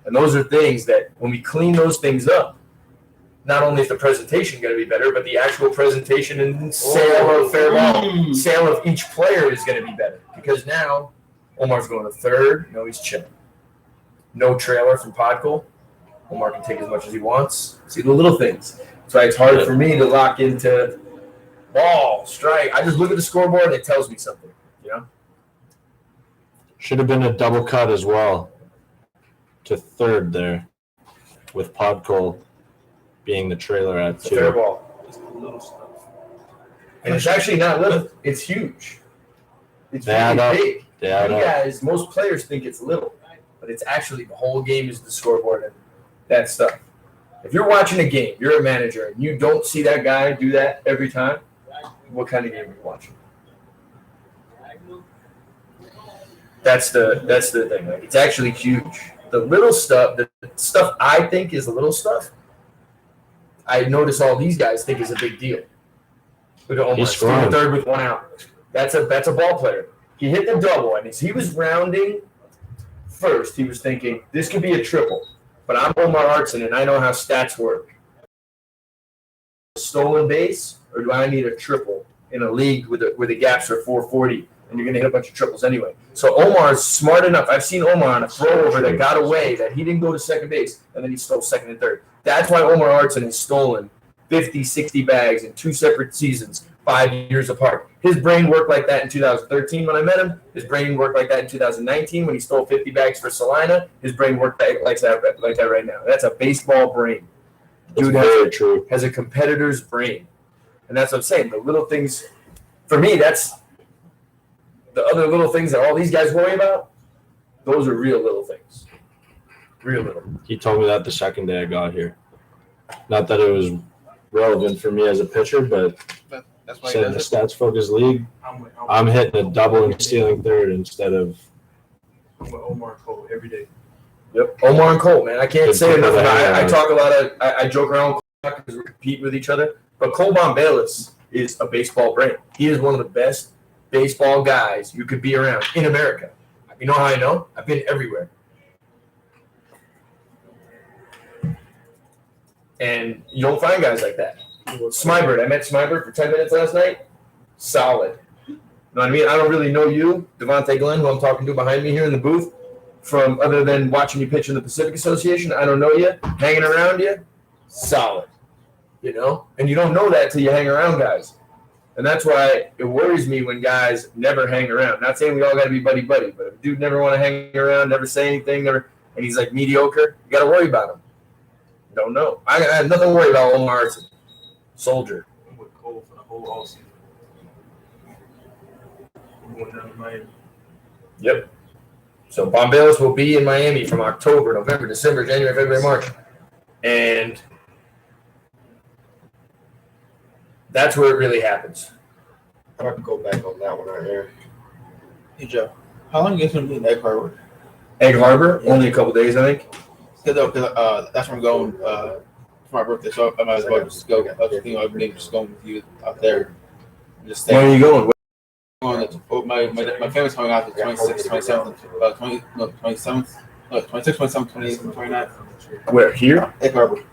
And those are things that, when we clean those things up, not only is the presentation going to be better, but the actual presentation and sale of each player is going to be better. Because now Omar's going to third. No, he's chilling. No trailer from Podkul. Omar can take as much as he wants. See the little things. That's why it's hard for me to lock into ball, strike. I just look at the scoreboard and it tells me something, you know? Should have been a double cut as well to third there, with Podkul being the trailer at It's a fair 2. ball. It's the little stuff. And it's actually not little. It's huge. It's They add up. really big. They add You up. guys, most players think it's little, but it's actually the whole game is the scoreboard and that stuff. If you're watching a game, you're a manager, and you don't see that guy do that every time, what kind of game are you watching? That's the thing. Like, it's actually huge. The little stuff, the stuff I think is the little stuff, I notice all these guys think is a big deal. Look at Omar, He's still scoring. third with 1 out. That's a ball player. He hit the double, and as he was rounding first, he was thinking, this could be a triple. But I'm Omar Artson, and I know how stats work. Stolen base, or do I need a triple in a league where the gaps are 440, and you're going to hit a bunch of triples anyway? So Omar's smart enough. I've seen Omar on a throw-over that got away, that he didn't go to second base, and then he stole second and third. That's why Omar Artson has stolen 50, 60 bags in 2 separate seasons, 5 years apart. His brain worked like that in 2013 when I met him. His brain worked like that in 2019 when he stole 50 bags for Salina. His brain worked like that right now. That's a baseball brain. It's Dude very true. has a competitor's brain. And that's what I'm saying. The little things, for me, that's the other little things that all these guys worry about. Those are real little things. Real little. He told me that the second day I got here. Not that it was relevant for me as a pitcher, but That's why he said in the does it. Stats Focus League, I'm I'm hitting a double and stealing third instead of. with Omar Cole every day. Yep. Omar and Cole, man. I can't Good say people enough. to hang I around. talk a lot of, I joke around because we compete with each other. But Cole Bayless is a baseball brain. He is one of the best baseball guys you could be around in America. You know how I know? I've been everywhere. And you don't find guys like that. Smybird, I met Smybird for 10 minutes last night. Solid. You know what I mean? I don't really know you, Devontae Glenn, who I'm talking to behind me here in the booth, from other than watching you pitch in the Pacific Association. I don't know you. Hanging around you, solid. You know? And you don't know that till you hang around guys. And that's why it worries me when guys never hang around. Not saying we all got to be buddy-buddy, but if a dude never want to hang around, never say anything, and he's like mediocre, you got to worry about him. Don't know. I have nothing to worry about Omar. Soldier. I'm with Cole for the whole all season. I'm going down to Miami. Yep. So Bomberos will be in Miami from October, November, December, January, February, March. And that's where it really happens. I'm going to go back on that one right here. Hey Joe, how long are you guys gonna be in Egg Harbor? Egg Harbor, only a couple days, I think. Because that's where I'm going for my birthday, so I might as well just go. I was thinking of maybe just going with you out there. And just When are staying. you going? My family's coming out the 26th, 27th, 27th, 26th, 27th, 28th, and 29th. Where? Here? Egg Harbor.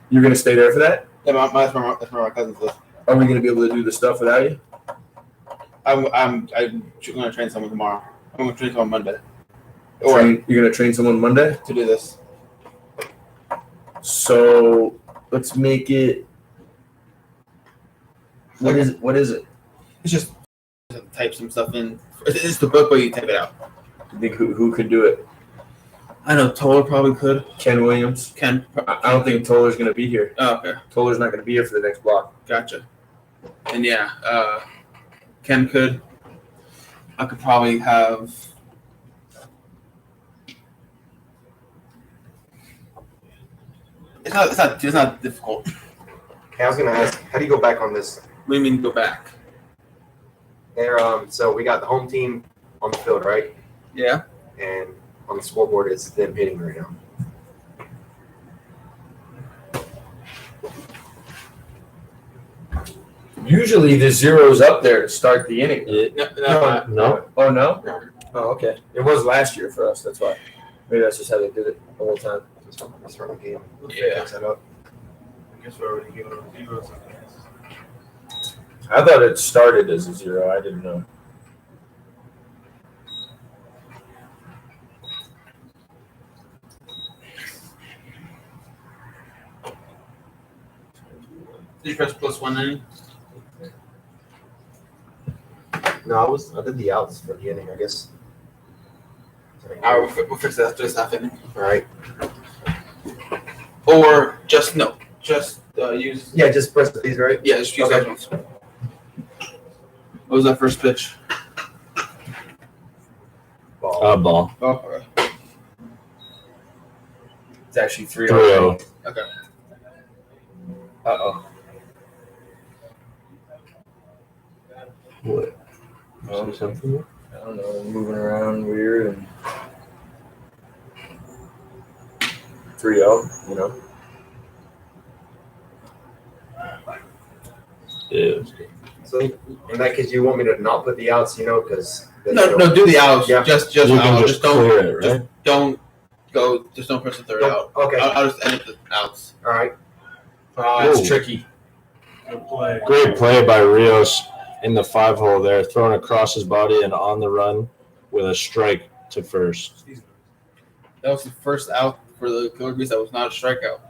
You're going to stay there for that? Yeah, that's where my cousins live. Are we going to be able to do the stuff without you? I'm gonna train someone tomorrow. I'm gonna train someone Monday. You're going to train someone Monday? To do this. So let's make it. What is it? What is it? It's just type some stuff in. It's the book, but you type it out. You think who could do it? I know Toller probably could. Ken Williams. Ken. I don't think Toller's going to be here. Oh, okay, Toller's not going to be here for the next block. gotcha. And yeah, Ken could. I could probably have. It's not difficult. Hey, I was going to ask, how do you go back on this? What do you mean go back? There, so we got the home team on the field, right? Yeah. And on the scoreboard, it's them hitting right now. Usually the zero's up there to start the inning. No. Oh, no? Oh, okay. It was last year for us. That's why. Maybe that's just how they did it the whole time. That's from the game. Yeah. Set up. I guess we're already giving them zeros. I thought it started as a zero. I didn't know. Did you press +1 inning? No, I did the outs for the inning, I guess. All right, we'll fix that after this half inning. All right. Or just use. Yeah, just press these, right? Yeah, just use Okay. that one. What was that first pitch? Ball. Ball. Oh, okay. It's actually 3-0. 3-0. Okay. Uh-oh. What? Um, Something? I don't know. Moving around weird and 3-0, you know. Yeah. So in that case, you want me to not put the outs, because No, do the outs. Yeah. Just You can out. just Just don't. clear it, right? Just don't go. Just don't press the third out. Okay. I'll just edit the outs. All right. Oh, it's Ooh. tricky. Good play. Great play by Rios in the 5-hole there, throwing across his body and on the run with a strike to first. That was the first out for the Killer Bees. That was not a strikeout.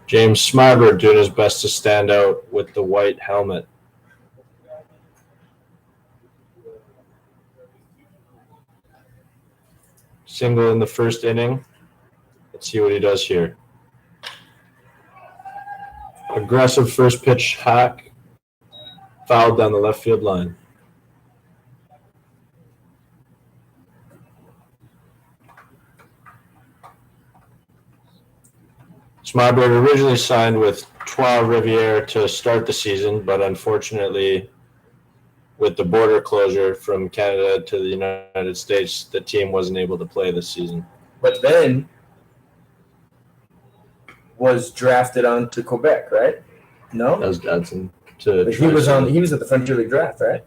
James Smybird doing his best to stand out with the white helmet. Single in the first inning. Let's see what he does here. Aggressive first pitch hack. Fouled down the left field line. Smarbird originally signed with Trois Rivières to start the season, but unfortunately, with the border closure from Canada to the United States, the team wasn't able to play this season. But then was drafted on to Quebec, right? No, That was Dodson. To but he was at the Frontier League draft, right?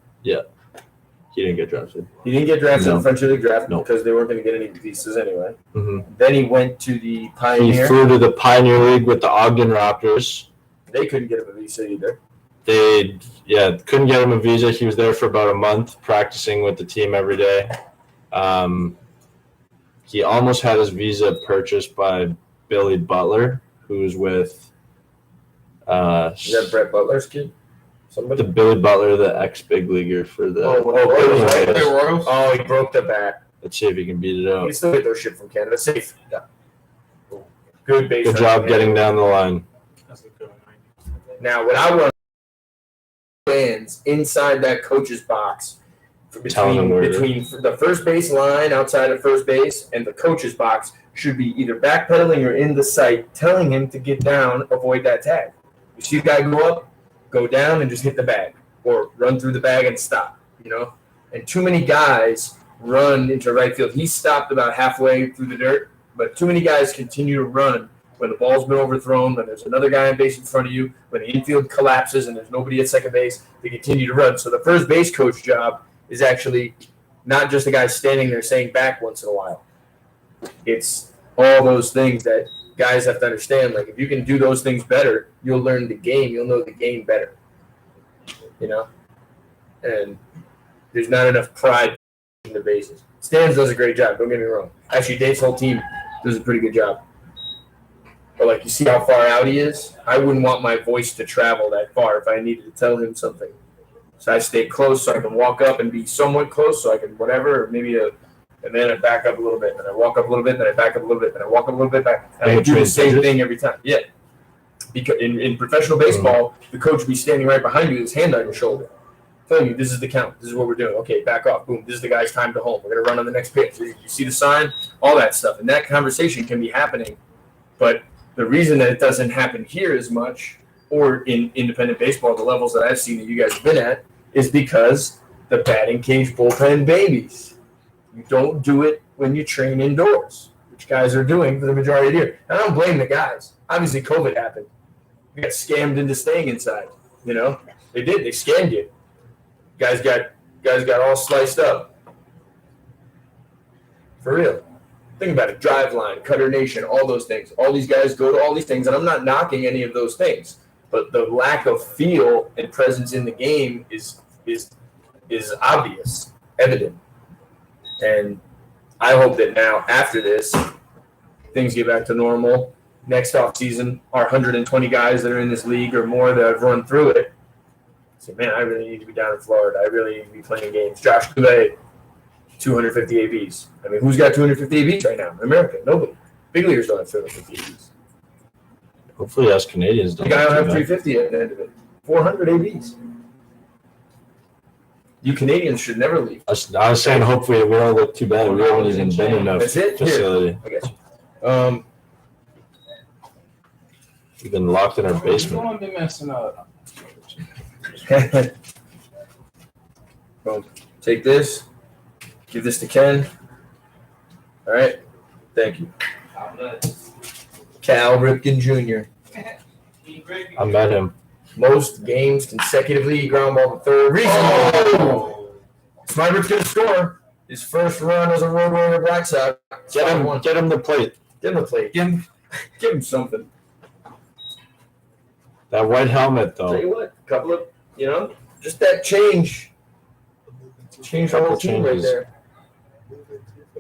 He didn't get drafted. He didn't get drafted in No. the Frontier League draft No. because they weren't going to get any visas anyway. Mm-hmm. Then he went to the He Pioneer. flew to the Pioneer League with the Ogden Raptors. They couldn't get him a visa either. They couldn't get him a visa. He was there for about a month practicing with the team every day. He almost had his visa purchased by Billy Butler, who's with Is that Brett Butler's kid? Somebody? the Billy Butler, the ex-big leaguer for the. Royals, right? Hey, Royals. Oh, he broke the bat. Let's see if he can beat it He out. can still get those shit from Canada. Safe. Yeah. Good base. Good running, job man. getting down the line. That's a good one. Now, what I want fans inside that coach's box Telling them where it is. between the first base line outside of first base and the coach's box should be either backpedaling or in the sight, telling him to get down, avoid that tag. You see the guy go up, go down, and just hit the bag, or run through the bag and stop. You know, and too many guys run into right field. He stopped about halfway through the dirt, but too many guys continue to run when the ball's been overthrown, when there's another guy on base in front of you, when the infield collapses and there's nobody at second base, they continue to run. So the first base coach job is actually not just a guy standing there saying back once in a while. It's all those things that guys have to understand. Like, if you can do those things better, you'll learn the game. You'll know the game better. You know? And there's not enough pride in the bases. Stans does a great job. Don't get me wrong. Actually, Dave's whole team does a pretty good job. But, like, you see how far out he is? I wouldn't want my voice to travel that far if I needed to tell him something. So I stay close so I can walk up and be somewhat close so I can whatever, or maybe and then I back up a little bit, and I walk up a little bit, and then I back up a little bit, and I walk up a little bit back. And I do the same thing every time. Yeah. Because in professional baseball, the coach will be standing right behind you with his hand on your shoulder, telling you this is the count. This is what we're doing. Okay, back off. Boom. This is the guy's time to home. We're going to run on the next pitch. You see the sign? All that stuff. And that conversation can be happening. But the reason that it doesn't happen here as much, or in independent baseball, the levels that I've seen that you guys have been at, is because the batting cage bullpen babies. You don't do it when you train indoors, which guys are doing for the majority of the year. I don't blame the guys. Obviously, COVID happened. We got scammed into staying inside. You know, they did. They scammed you. Guys got all sliced up. For real. Think about it. Driveline, Cutter Nation, all those things. All these guys go to all these things, and I'm not knocking any of those things. But the lack of feel and presence in the game is obvious, evident. And I hope that now, after this, things get back to normal. Next offseason, our 120 guys that are in this league or more that have run through it say, man, I really need to be down in Florida. I really need to be playing games. Josh Goulet, 250 ABs. I mean, who's got 250 ABs right now in America? Nobody. Big leaguers don't have 250 ABs. Hopefully, us Canadians The don't. guy will have too bad. 350 at the end of it. 400 ABs. You Canadians should never leave. I was saying, hopefully, we don't look too bad. We haven't even been in a That's it? Here. facility. I guess. Um, We've been locked in our basement. Don't be messing up. Boom. Take this. Give this to Ken. All right. Thank you. Cal Ripken Jr. I met him. Most games consecutively, ground ball to third. Smibert's going to score his first run as a Road Warrior Black Sox. Get him the plate. Get him a plate. Give him something. That white helmet, Tell though. you what, a couple of, just that change. Change the whole Couple team right changes. there.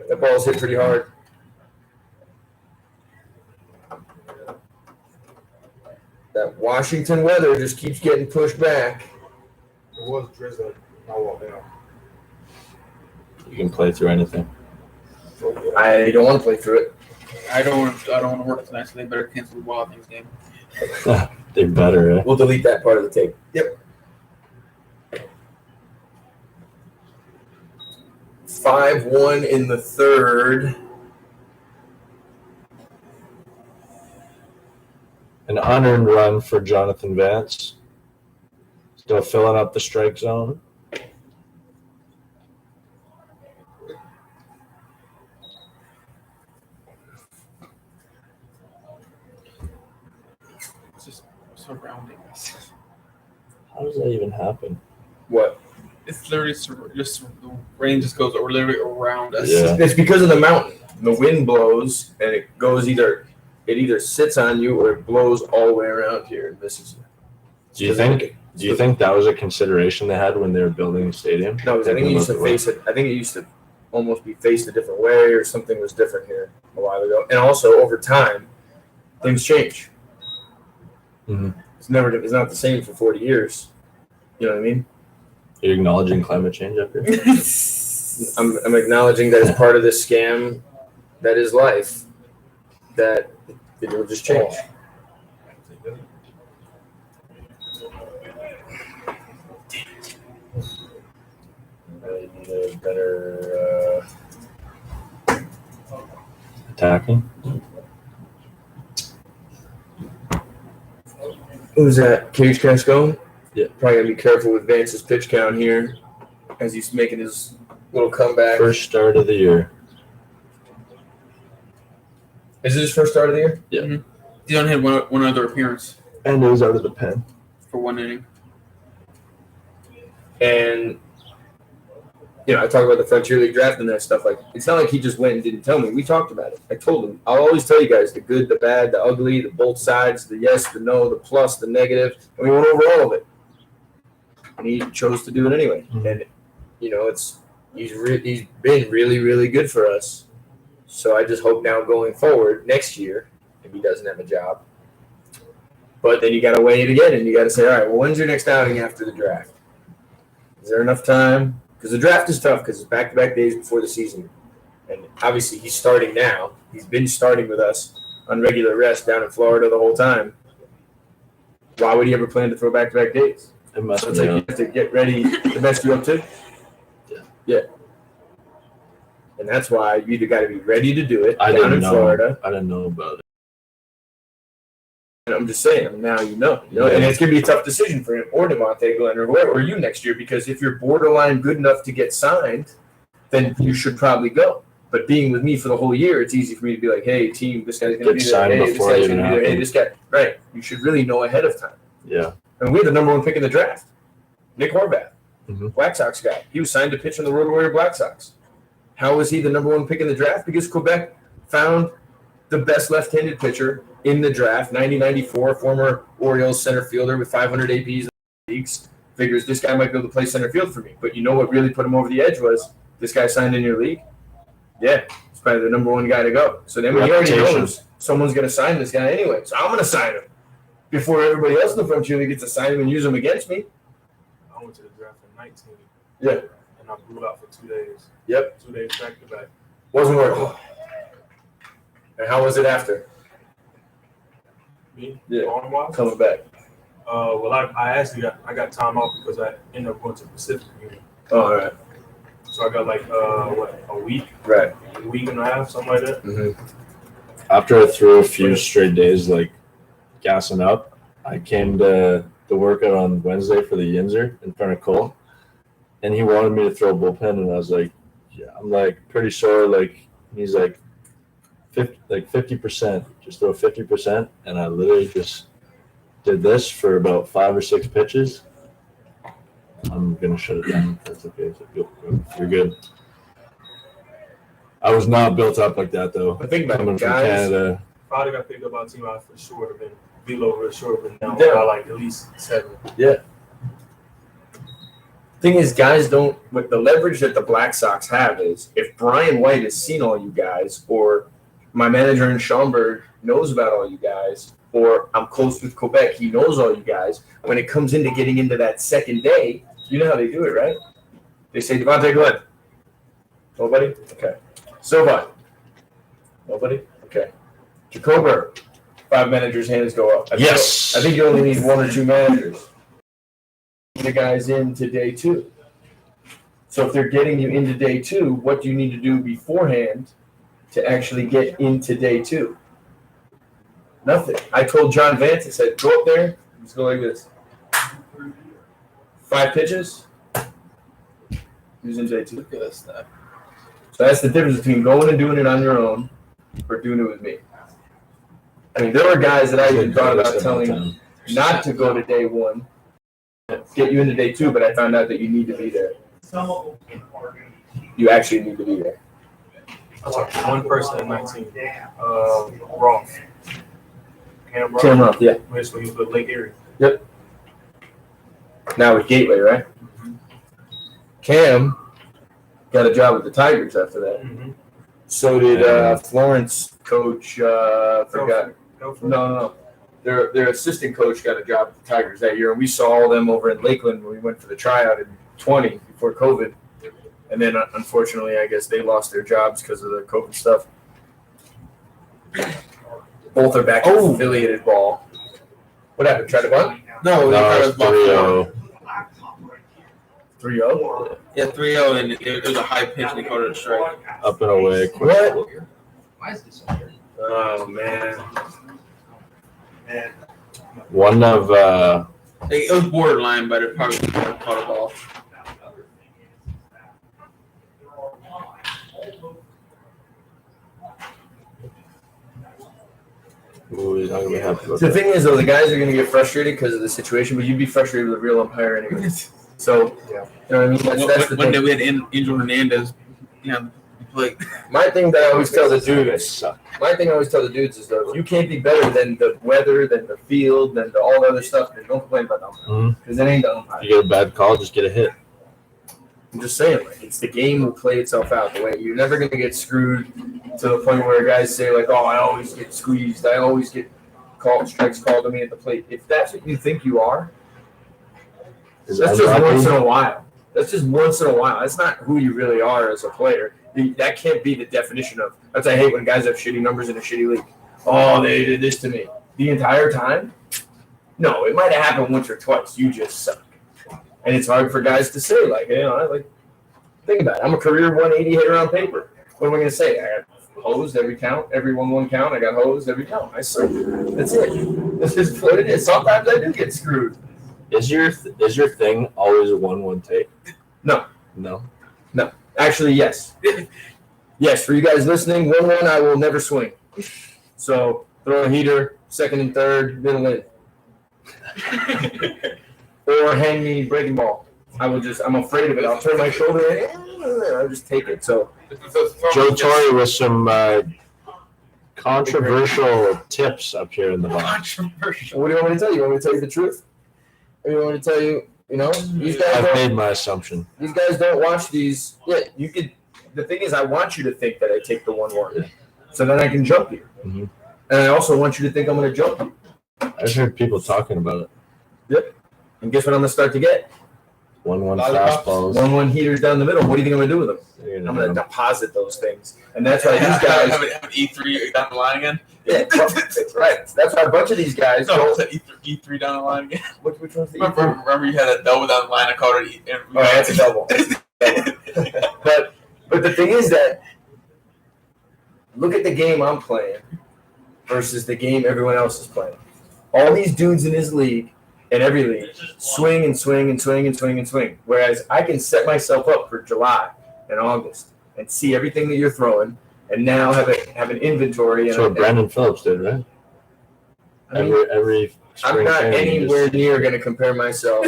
That ball's hit pretty hard. That Washington weather just keeps getting pushed back. It was drizzling. I walked out. You can play through anything. I don't want to play through it. I don't want to work tonight, so they better cancel the Wild Things game. They're better, eh? We'll delete that part of the tape. Yep. 5-1 in the third. An unearned run for Jonathan Vance. Still filling up the strike zone. It's just surrounding us. How does that even happen? What? It's literally just the rain just goes literally around us. Yeah. It's because of the mountain. The wind blows and it goes either sits on you or it blows all the way around here and misses you. Do you think that was a consideration they had when they were building the stadium? No, because I think it used to face it. I think it used to almost be faced a different way, or something was different here a while ago. And also, over time, things change. Mhm. It's not the same for 40 years. You know what I mean? Are you acknowledging climate change up here? I'm acknowledging that it's part of this scam that is life. That it will just change. I need a better. Attacking? Who's that? Cage Cascone? Yeah. Probably gotta be careful with Vance's pitch count here as he's making his little comeback. First start of the year. Is it his first start of the year? Yeah. He only had one other appearance And it was out of the pen. for 1 inning. And I talk about the Frontier League draft and that stuff. Like, it's not like he just went and didn't tell me. We talked about it. I told him. I'll always tell you guys the good, the bad, the ugly, the both sides, the yes, the no, the plus, the negative. And we went over all of it. And he chose to do it anyway. Mhm. And he's been really, really good for us. So I just hope now going forward next year, if he doesn't have a job. But then you got to weigh it again, and you got to say, all right, well, when's your next outing after the draft? Is there enough time? Because the draft is tough because it's back-to-back days before the season. And obviously he's starting now. He's been starting with us on regular rest down in Florida the whole time. Why would he ever plan to throw back-to-back days? It must So it's be. like you have to get ready the best you up to. Yeah. And that's why you either got to be ready to do it I down didn't in know. Florida. I didn't know about it. And I'm just saying, now you know. And it's going to be a tough decision for him or DeMonte Glenn or you next year, because if you're borderline good enough to get signed, then you should probably go. But being with me for the whole year, it's easy for me to be like, hey, team, this guy's going to Get be there. signed Hey, this before it guy's even going to be there. Hey, happens. this guy. Right. You should really know ahead of time. Yeah. And we had the number one pick in the draft, Nick Horvath, Mhm. Black Sox guy. He was signed to pitch on the Road Warrior Black Sox. How was he the number one pick in the draft? Because Quebec found the best left-handed pitcher in the draft, 1994, former Orioles center fielder with 500 APs in the leagues. Figures this guy might be able to play center field for me. But you know what really put him over the edge was this guy signed in your league? Yeah, he's probably the number one guy to go. So then when he already Reputation. knows someone's going to sign this guy anyway. So I'm going to sign him before everybody else in the Frontier League gets to sign him and use him against me. I went to the draft in 19. Yeah. And I blew out for 2 days. Yep. 2 days back to back. Wasn't working. And how was it after Me? Yeah. Arm-wise? coming back? Well, I actually got time off because I ended up going to the Pacific Union. Oh, all right. So I got like, a week Right. a week and a half, something like that. Mm-hmm. After I threw a few straight days like gassing up, I came to the workout on Wednesday for the Yinzer in front of Cole, and he wanted me to throw a bullpen, and I was like, "Yeah, I'm like pretty sore." Like he's like 50%, just throw 50%, and I literally just did this for about 5 or 6 pitches. I'm gonna shut it down. That's okay. So you're good. I was not built up like that though. But think about Coming it, from guys. Canada. Probably got picked up by a team I for sure have been Velo for sure have been down Yeah. by like at least 7. Thing is, guys don't. What the leverage that the Black Sox have is, if Brian White has seen all you guys, or my manager in Schaumburg knows about all you guys, or I'm close with Quebec, he knows all you guys. When it comes into getting into that second day, you know how they do it, right? They say, Devontae Glenn. Nobody? Okay. Silva. Nobody? Okay. Jacober. 5 managers' hands go up. Yes. I think you only need 1 or 2 managers. The guys into day 2. So if they're getting you into day 2, what do you need to do beforehand to actually get into day 2? Nothing. I told John Vance, I said, go up there, just go like this. 5 pitches. He was in J2. Look at that stuff. So that's the difference between going and doing it on your own or doing it with me. I mean, there were guys that I even thought about telling not to go to day 1, get you into day 2, but I found out that you need to be there. You actually need to be there. I talked to one person at 19. Roth. Cam Roth. Cam Roth, yeah. That's when he was with Lake Erie. Now with Gateway, right? Cam got a job with the Tigers after that. Mm-hmm. So did Florence coach. Forgot. No. Their assistant coach got a job with the Tigers that year, and we saw them over in Lakeland when we went for the tryout in 20 before COVID. And then, unfortunately, I guess they lost their jobs because of the COVID stuff. Both are back in affiliated ball. What happened? Tried to bunt? No, No, it's 3-0. 3-0? Yeah, 3-0, and it was a high pitch, and they called it a strike. Up and away. What? Why is this here? Oh, man. One of It was borderline, but it probably caught a ball. The thing is, though, the guys are going to get frustrated because of the situation, but you'd be frustrated with a real umpire anyway. So, you know what I mean? That's the When thing. we had Angel Hernandez, play. My thing that I always tell the dudes, suck. is, though, if you can't be better than the weather, than the field, than all the other stuff, then don't complain about the umpire. Because it ain't the umpire. If you get a bad call, just get a hit. I'm just saying, like, it's the game will play itself out the way. You're never going to get screwed to the point where guys say, like, oh, I always get squeezed. I always get strikes called to me at the plate. If that's what you think you are, Is that's it just unlucky? once in a while. That's just once in a while. That's not who you really are as a player. That can't be the definition of. That's why I hate when guys have shitty numbers in a shitty league. Oh, they did this to me. The entire time? No, it might have happened once or twice. You just suck. And it's hard for guys to say, like, think about it. I'm a career 180 hitter on paper. What am I going to say? I got hosed every count, every 1-1 count. I got hosed every count. I suck. That's it. This is what it is. Sometimes I do get screwed. Is your thing always a 1-1 take? No. No. Actually, yes. Yes, for you guys listening, 1-1, I will never swing. So throw a heater, second and third, middle in. Or hang me breaking ball. I'm afraid of it. I'll turn my shoulder in, I'll just take it. So Joe Torre with some controversial tips up here in the box. Controversial. what do you want me to tell you? You want me to tell you the truth? Or you want me to tell you, these guys I've don't, made my assumption. these guys don't watch these. Yeah, you could. The thing is, I want you to think that I take the 1-1. So then I can jump you. Mhm. And I also want you to think I'm going to jump you. I've heard people talking about it. And guess what I'm going to start to get? 1-1 Lollipops. fastballs. 1-1 heaters down the middle. What do you think I'm going to do with them? You're I'm gonna going to know. deposit those things. And that's why these Have guys. an E3 down the line again. Yeah, right. That's why a bunch of these guys. No, it's an E3 down the line again. Which one's the Remember you had a double down the line. I called it. Oh, that's a double. But the thing is that look at the game I'm playing versus the game everyone else is playing. All these dudes in this league, in every league, swing and swing and swing and swing and swing. Whereas I can set myself up for July and August and see everything that you're throwing, and now have an inventory. That's And what Brandon Phillips did, right? I mean, Every I'm spring not training, he anywhere just- near going to compare myself,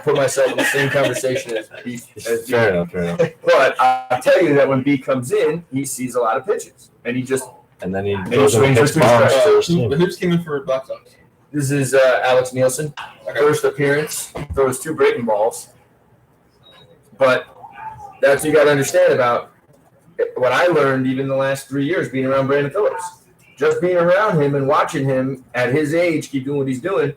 put myself in the same conversation as B. Fair enough. But I'll tell you that when B comes in, he sees a lot of pitches, and he just. And then he he goes and swings hits for two bombs strikes. for his team. Who just came in for Black Sox? This is Alex Nielsen. First appearance, throws 2 breaking balls. But that's what you got to understand about what I learned even the last 3 years being around Brandon Phillips. Just being around him and watching him at his age keep doing what he's doing,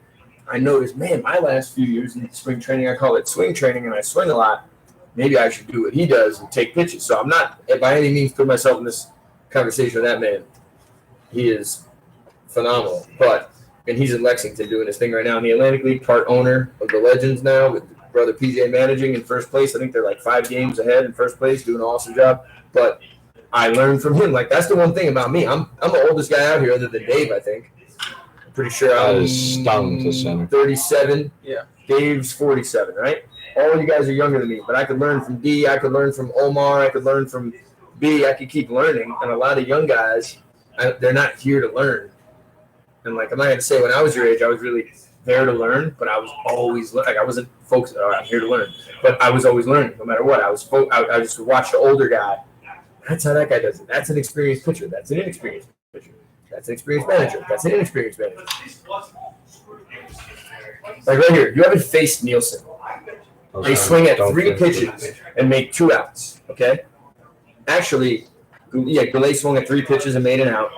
I noticed, man, my last few years in spring training, I call it swing training, and I swing a lot. Maybe I should do what he does and take pitches. So I'm not by any means putting myself in this conversation with that man. He is phenomenal. And he's in Lexington doing his thing right now in the Atlantic League, part owner of the Legends now, with brother PJ managing in first place. I think they're like 5 games ahead in first place, doing an awesome job. But I learned from him. Like, that's the one thing about me. I'm the oldest guy out here other than Dave, I think. Pretty sure That I'm is stung to center. 37. Yeah. Dave's 47, right? All you guys are younger than me, but I could learn from D. I could learn from Omar. I could learn from B. I could keep learning. And a lot of young guys, they're not here to learn. And like I'm not gonna say when I was your age, I was really there to learn, but I was always like I wasn't focused. Oh, I'm here to learn, but I was always learning, no matter what. I just watched the older guy. That's how that guy does it. That's an experienced pitcher. That's an inexperienced pitcher. That's an experienced manager. That's an inexperienced manager. Like right here, you haven't faced Nielsen. They swing at Don't 3 face it. pitches and make 2 outs. Okay. Actually, yeah, Goulet swung at 3 pitches and made an out.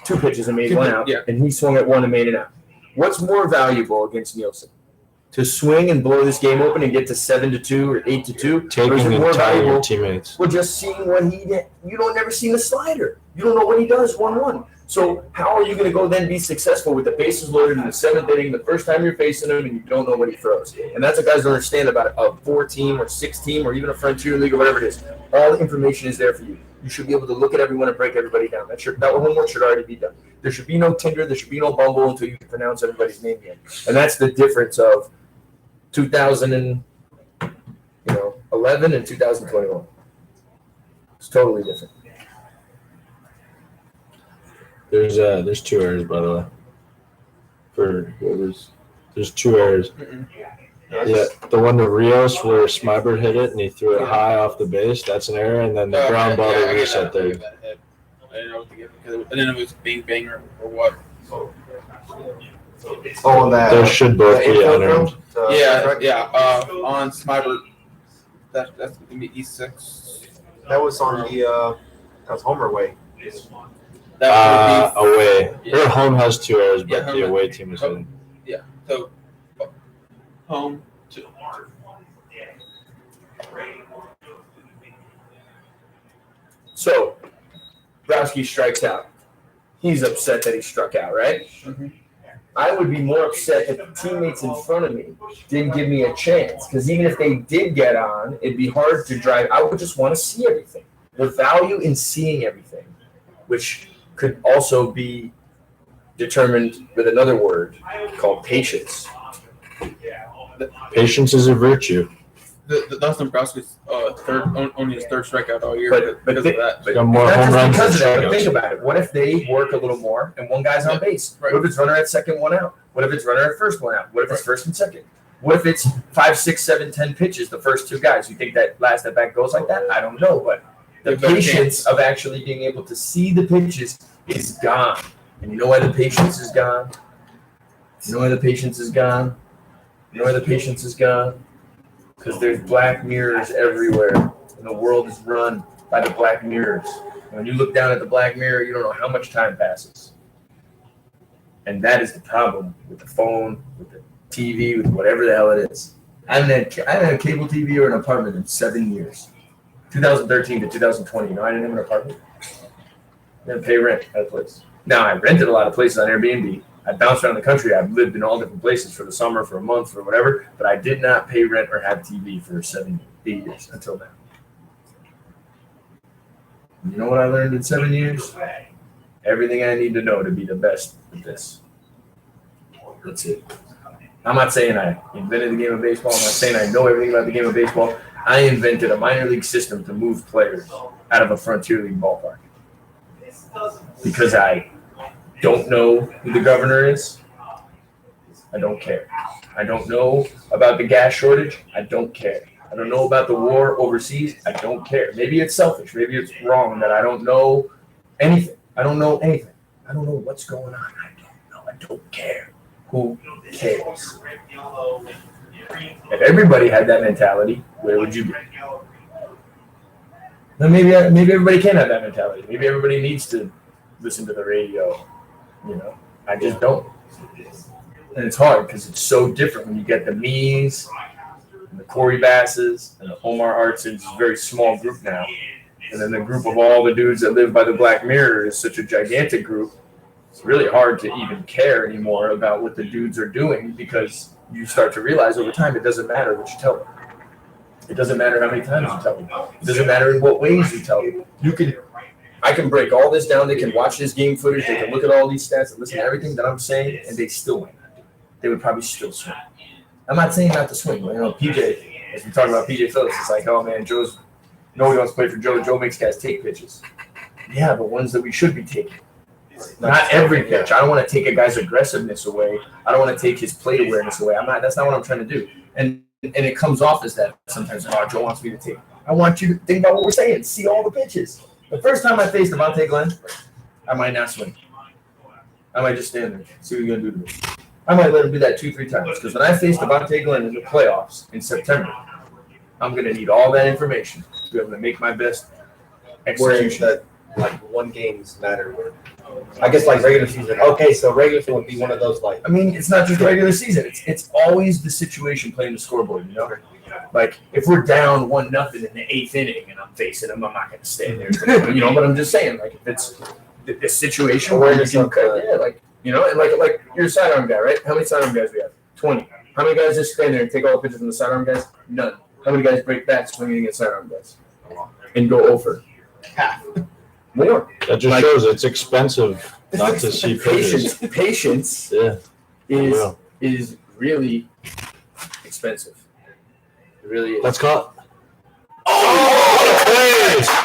2 pitches and made 1 out. Yeah. And he swung at 1 and made an out. What's more valuable against Nielsen? To swing and blow this game open and get to 7-2 or 8-2? Or is Taking it and more telling your valuable? teammates. Well, just seeing what he did. You don't never seen the slider. You don't know what he does 1-1. So how are you going to go then be successful with the bases loaded in the 7th inning, the first time you're facing him, and you don't know what he throws? And that's what guys don't understand about a 4-team or 6-team or even a Frontier League or whatever it is. All the information is there for you. You should be able to look at everyone and break everybody down. That homework should already be done. There should be no Tinder. There should be no Bumble until you can pronounce everybody's name again. And that's the difference of 2011 and 2021. It's totally different. There's 2 errors, by the way. For whoever's, there's 2 errors. Yeah, the one to Rios where Smybert hit it and he threw it high off the base. That's an error, and then the ground ball to Rios at third. I didn't know what to get because I didn't know if it was Bing Bang or what. Oh, that. Those should both the be infield unearned. throw? Yeah. On Smybert, that's gonna be E6. That was on the. That was Homer way. That would Away. Yeah. Their home has 2 errors, but Yeah, the home- away team is hitting. be so home to. So, Browski strikes out. He's upset that he struck out, right? Mhm. I would be more upset if the teammates in front of me didn't give me a chance. Because even if they did get on, it'd be hard to drive. I would just want to see everything. The value in seeing everything, which could also be determined with another word called patience. Patience is a virtue. The Dustin Browski's only his 3rd strikeout all year But because of that. Got more Not home just runs because of that, than but think strikeouts. about it. What if they work a little more and one guy's on base? Right. What if it's runner at second, 1 out? What if it's runner at first, 1 out? What if it's first and second? What if it's 5, 6, 7, 10 pitches, the first 2 guys? You think that last at bat goes like that? I don't know, but the There's better patience chance. of actually being able to see the pitches is gone. And you know why the patience is gone? You know why the patience is gone? You know why the patience is gone? Because there's black mirrors everywhere, and the world is run by the black mirrors. And when you look down at the black mirror, you don't know how much time passes. And that is the problem with the phone, with the TV, with whatever the hell it is. I haven't had cable TV or an apartment in 7 years. 2013 to 2020. You know, I didn't have an apartment. I didn't pay rent at a place. Now, I rented a lot of places on Airbnb. I bounced around the country. I've lived in all different places for the summer, for a month, for whatever. But I did not pay rent or have TV for 7, 8 years until now. You know what I learned in 7 years? Everything I need to know to be the best at this. That's it. I'm not saying I invented the game of baseball. I'm not saying I know everything about the game of baseball. I invented a minor league system to move players out of a Frontier League ballpark. Because I don't know who the governor is. I don't care. I don't know about the gas shortage. I don't care. I don't know about the war overseas. I don't care. Maybe it's selfish. Maybe it's wrong that I don't know anything. I don't know anything. I don't know what's going on. I don't know. I don't care. Who cares? If everybody had that mentality, where would you be? Then maybe everybody can have that mentality. Maybe everybody needs to listen to the radio. You know, I just don't. And it's hard because it's so different when you get the me's and the Corey Basses and the Omar Artsons. It's a very small group now. And then the group of all the dudes that live by the Black Mirror is such a gigantic group. It's really hard to even care anymore about what the dudes are doing because you start to realize over time it doesn't matter what you tell them. It doesn't matter how many times you tell them. It doesn't matter in what ways you tell them. You can I can break all this down. They can watch this game footage. They can look at all these stats and listen to everything that I'm saying, and they still win. They would probably still swing. I'm not saying not to swing. But, PJ, as we talk about PJ Phillips, it's like, oh man, nobody wants to play for Joe. Joe makes guys take pitches. Yeah, but ones that we should be taking. Not every pitch. I don't want to take a guy's aggressiveness away. I don't want to take his plate awareness away. That's not what I'm trying to do. And it comes off as that sometimes. Oh, Joe wants me to take. I want you to think about what we're saying. See all the pitches. The first time I faced Devontae Glenn, I might not swing. I might just stand there, see what you're gonna do to me. I might let him do that 2-3 times because when I faced Devontae Glenn in the playoffs in September, I'm gonna need all that information to be able to make my best Where execution. that like one games matter. I guess like regular season. Okay, so regular season would be one of those like. I mean, it's not just the regular season. It's always the situation playing the scoreboard, you know? Like, if we're down 1-0 in the 8th inning and I'm facing them, I'm not going to stay there. You know, but I'm just saying, like, if it's the situation where you can cut, yeah, like, you know, and like you're a sidearm guy, right? How many sidearm guys we have? 20. How many guys just stand there and take all the pitches from the sidearm guys? None. How many guys break bats swinging against sidearm guys? And go over? Half. More. That just shows it's expensive not to see pitches. Patience Yeah. is really expensive. It really is. Let's call it. Oh,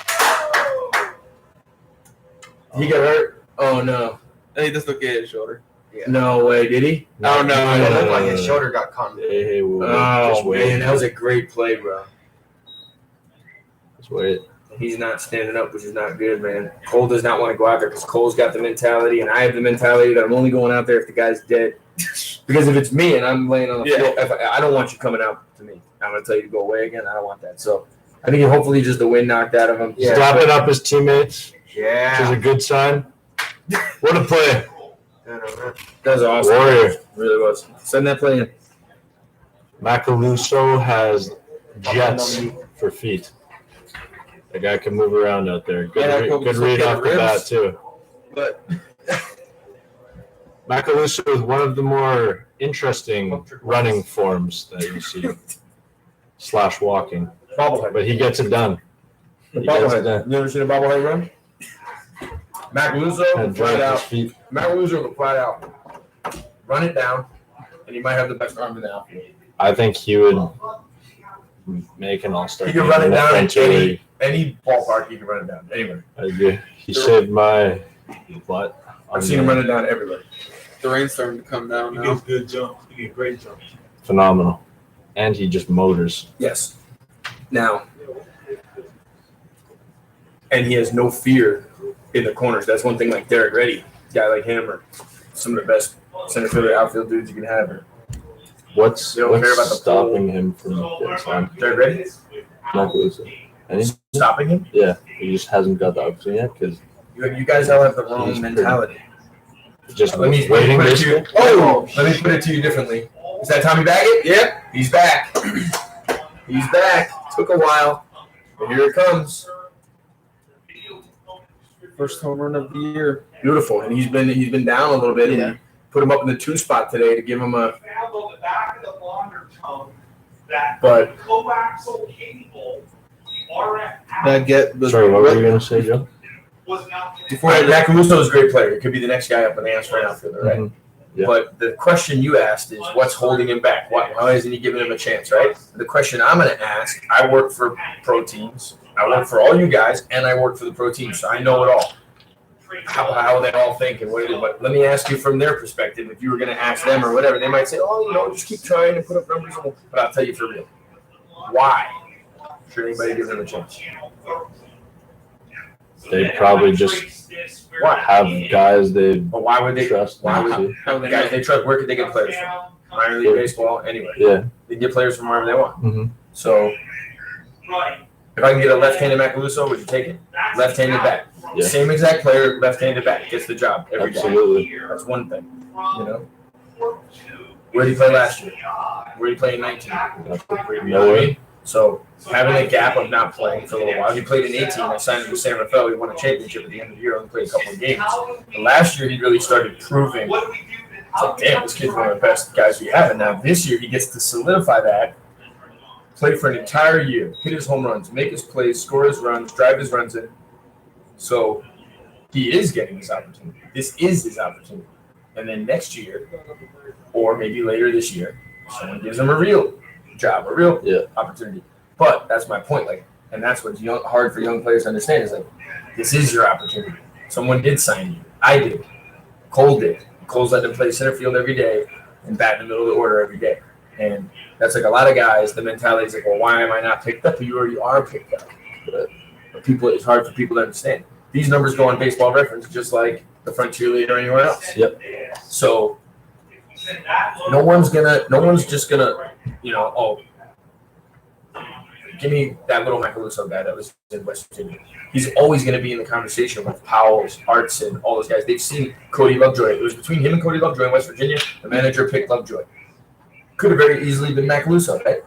He got hurt? Oh, no. He dislocated his shoulder. No way. Did he? Oh, no. It looked like his shoulder got caught. Hey, Oh, just wait. man. That was a great play, bro. Just wait. He's not standing up, which is not good, man. Cole does not want to go out there because Cole's got the mentality, and I have the mentality that I'm only going out there if the guy's dead. Because if it's me and I'm laying on the field, I don't want you coming out to me. I'm going to tell you to go away again. I don't want that. So I think hopefully just the wind knocked out of him. Yeah. Slapping up his teammates, which is Yeah. a good sign. What a play. That was awesome. Warrior. It really was. Send that play in. Macaluso has jets for feet. The guy can move around out there. Good, Yeah, good read off the bat, too. But Macaluso is one of the more interesting running forms that you see. / walking. Bobblehead. But he gets it done. The He gets it bobblehead. done. You ever seen a bobblehead run? Macaluso And will flat drag his out. feet. Macaluso will flat out. Run it down, and he might have the best arm in the outfield. I think he would make an all-star. He can run it down in eventually. any ballpark. He can run it down anywhere. I agree. He saved my butt. I've seen him run it down everywhere. the rain's starting to come down He now. gets good jumps. He gets great jumps. Phenomenal. And he just motors. Yes. Now, and he has no fear in the corners. That's one thing. Like Derek Reddy, a guy like him, or some of the best center fielder outfield dudes you can have. What's You don't care about the stopping him from this time? Derek Reddy Macaluso. Anything? stopping him. Yeah, he just hasn't got the opportunity yet because You guys all have the wrong He's pretty- mentality. just Let me waiting. put it This to you. Oh, let me put it to you differently. Is that Tommy Baggett? Yep, he's back. He's back. Took a while, but here it comes. First home run of the year. Beautiful, and he's been down a little bit. And we put him up in the 2 spot today to give him a. But That get the Sorry, what were you gonna say, Joe? before Macaluso is a great player. He could be the next guy up in the answer right outfielder, right? Mhm. Yeah. But the question you asked is what's holding him back? Why isn't he giving him a chance, right? The question I'm going to ask, I work for pro teams. I work for all you guys, and I work for the pro teams, so I know it all. How they all think and what it is. But let me ask you from their perspective, if you were going to ask them or whatever, they might say, just keep trying to put up numbers. But I'll tell you for real. Why should anybody give them a chance? They probably just have guys they But why would they trust. Why not would to. how they guys they trust? Where could they get players from? Minor league baseball, anywhere. Yeah. They can get players from wherever they want. hmm So if I can get a left-handed Macaluso, would you take it? Left-handed bat. Yeah. Same exact player, left-handed bat. Gets the job every day. Absolutely. That's one thing. You know? Where did he play last year? Where did he play in 19? You know what I Nowhere. mean? So having a gap of not playing for a little while. He played in 18. I signed him with San Rafael. He won a championship at the end of the year. Only played a couple of games. But last year, he really started proving, it's like, damn, this kid's one of the best guys we have. And now this year, he gets to solidify that, play for an entire year, hit his home runs, make his plays, score his runs, drive his runs in. So he is getting this opportunity. This is his opportunity. And then next year, or maybe later this year, someone gives him a real job, a real opportunity. But that's my point. Like, and that's what's hard for young players to understand is like, this is your opportunity. Someone did sign you. I did. Cole did. Cole's let him play center field every day and bat in the middle of the order every day. And that's like a lot of guys, the mentality is like, well, why am I not picked up? You already are picked up. But people, it's hard for people to understand. These numbers go on Baseball Reference just like the Frontier League or anywhere else. Yep. So no one's just gonna, give me that little Macaluso guy that was in West Virginia. He's always going to be in the conversation with Powell's, Hartson, all those guys. They've seen Cody Lovejoy. It was between him and Cody Lovejoy in West Virginia. The manager picked Lovejoy. Could have very easily been Macaluso, right?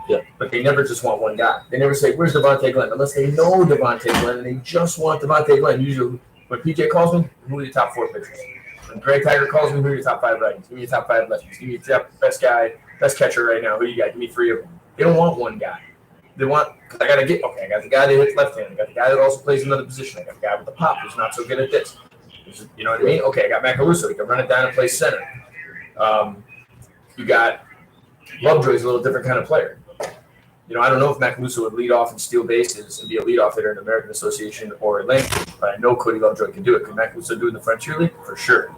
Yeah. But they never just want one guy. They never say, where's Devontae Glenn? Unless they know Devontae Glenn and they just want Devontae Glenn. Usually when PJ calls me, who are your top 4 pitchers? When Greg Tiger calls me, who are your top 5 righties? Give me your top 5 lefties. Give me your top best guy, best catcher right now. Who you got? Give me 3 of them. They don't want one guy. They want, because I got the guy that hits left hand. I got the guy that also plays another position. I got the guy with the pop who's not so good at this. You know what I mean? Okay, I got Macaluso. He can run it down and play center. You got Lovejoy's a little different kind of player. I don't know if Macaluso would lead off and steal bases and be a leadoff hitter in the American Association or Atlantic, but I know Cody Lovejoy can do it. Could Macaluso do it in the Frontier League? For sure.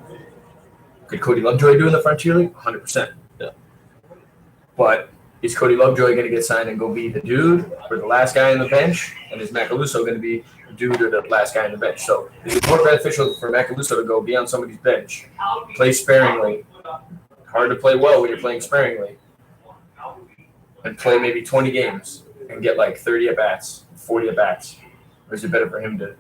Could Cody Lovejoy do it in the Frontier League? 100%. Yeah. But is Cody Lovejoy going to get signed and go be the dude or the last guy on the bench? And is Macaluso going to be the dude or the last guy on the bench? So is it more beneficial for Macaluso to go be on somebody's bench, play sparingly, hard to play well when you're playing sparingly, and play maybe 20 games and get like 30 at-bats, 40 at-bats? Or is it better for him to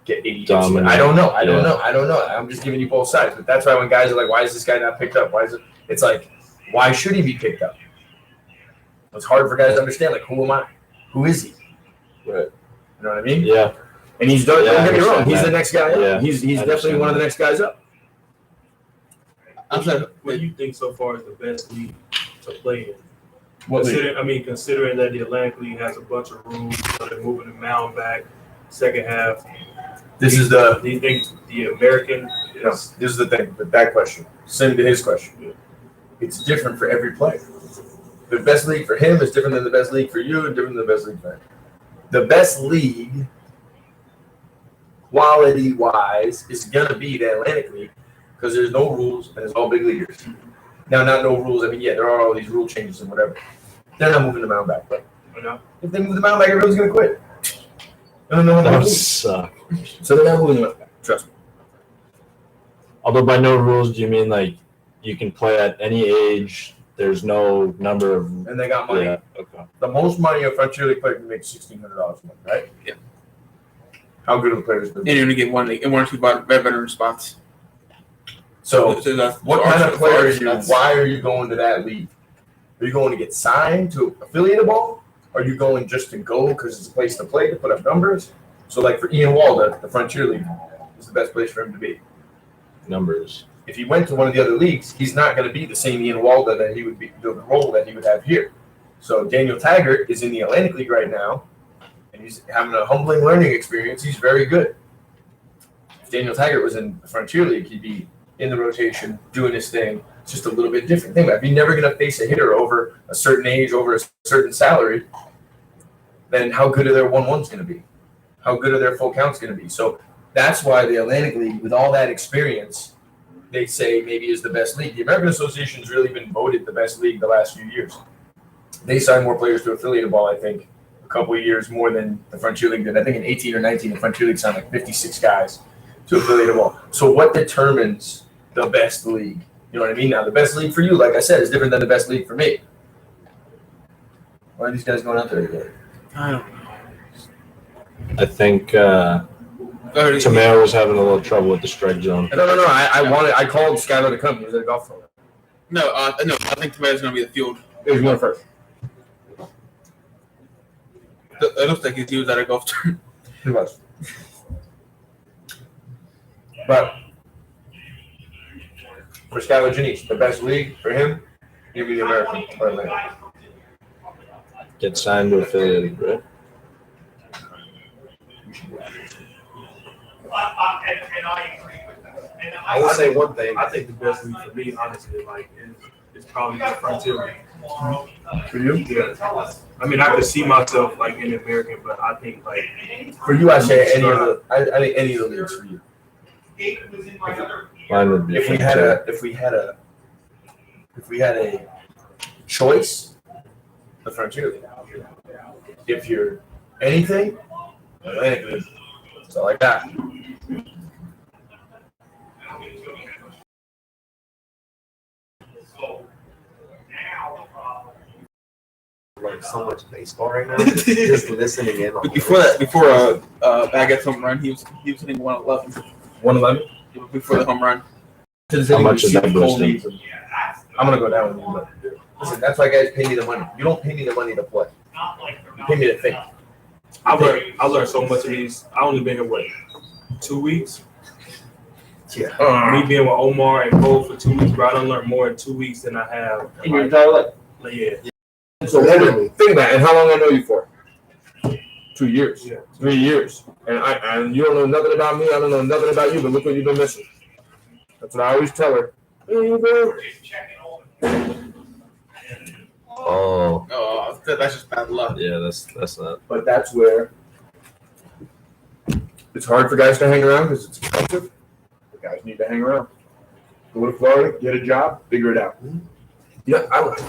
get 80 hits? I don't know. I don't know. I'm just giving you both sides. But that's why when guys are like, why is this guy not picked up? Why is it? It's like, why should he be picked up? It's hard for guys to understand, like, who am I? Who is he? Right. You know what I mean? Yeah. And he's done. Yeah, Don't get me wrong. He's that. the next guy up. Yeah, He's definitely one of the next guys up. What do you think so far is the best league to play in? What league? Considering that the Atlantic League has a bunch of rules, so they're moving the mound back, second half. This is the. Do you think the American No, this is the thing. But that question, same to his question. It's different for every player. The best league for him is different than the best league for you, and different than the best league for him. The best league, quality-wise, is gonna be the Atlantic League because there's no rules and it's all big leaguers. Now, not no rules. I mean, yeah, there are all these rule changes and whatever. They're not moving the mound back, but if they move the mound back, everyone's gonna quit. I don't know how That to would move. suck. So they're not moving the mound back. Trust me. Although by no rules, do you mean like you can play at any age? There's no number of. And they got money. Yeah. Okay. The most money a Frontier League player can make $1,600 a month, right? Yeah. How good are the players been? And you're going to get one or two veteran spots. So, that's what kind of player are you? that's- Why are you going to that league? Are you going to get signed to affiliated ball? Are you going just to go because it's a place to play to put up numbers? So, like for Ian Walda, the Frontier League is the best place for him to be. Numbers. If he went to one of the other leagues, he's not going to be the same Ian Walda that he would be, the role that he would have here. So Daniel Taggart is in the Atlantic League right now, and he's having a humbling learning experience. He's very good. If Daniel Taggart was in the Frontier League, he'd be in the rotation, doing his thing. It's just a little bit different. Think about it. If you're never going to face a hitter over a certain age, over a certain salary, then how good are their 1-1s going to be? How good are their full counts going to be? So that's why the Atlantic League, with all that experience, they say maybe is the best league. The American Association's really been voted the best league the last few years. They signed more players to affiliated ball, I think, a couple of years more than the Frontier League did. I think in 18 or 19, the Frontier League signed like 56 guys to affiliated ball. So what determines the best league? You know what I mean? Now, the best league for you, like I said, is different than the best league for me. Why are these guys going out there together? I don't know. I think Tameo was having a little trouble with the strike zone. No. I called Skyler to come. He was at a golf tournament. No, I think Tomato's going to be the field. He was going first. It looks like he was at a golf tournament. He was. But for Skylar Janice, the best league for him, give me the American or Atlantic. Get signed to affiliated, right? I will say one thing. I think the best league for me, honestly, like is probably the Frontier League. For you? Yeah. I mean, I could see myself like in the American, but I think like For you, I say any of the. I think any of the leagues for you. Mine would be If we had a choice, the Frontier League. If you're anything, Atlantic League. So like that. Like so much baseball right now. Just listening in on But before Baggett's home run, he was hitting 111. 111. Before the home run. How much is that boosting? I'm gonna go down with you, but listen, that's why guys pay me the money. You don't pay me the money to play. You pay me to think. I learned so much of these. I only been here what 2 weeks. Me being with Omar and Cole for 2 weeks, bro. I done learned more in 2 weeks than I have In your entire life. like, yeah. So think about it. And how long I know you for? 2 years. Yeah. 3 years. And you don't know nothing about me. I don't know nothing about you. But look what you've been missing. That's what I always tell her. There you go. Oh, That's just bad luck. yeah, that's not. But that's where it's hard for guys to hang around because it's expensive. The guys need to hang around. Go to Florida, get a job, figure it out. Yeah,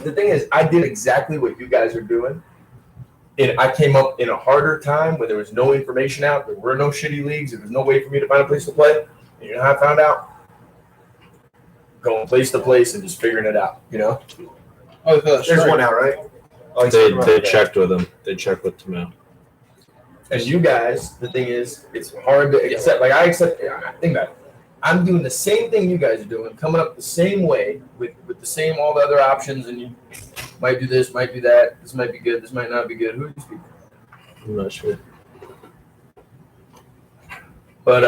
the thing is, I did exactly what you guys are doing. And I came up in a harder time when there was no information out. There were no shitty leagues. There was no way for me to find a place to play. And you know how I found out? Going place to place and just figuring it out, you know? Oh, There's one out, right? Oh, They checked with him. They checked with Tamil. And you guys, the thing is, it's hard to accept. Like I accept. Think about it. I'm doing the same thing you guys are doing, coming up the same way with the same all the other options, and you might do this, might do that. This might be good. This might not be good. Who are these people? I'm not sure. But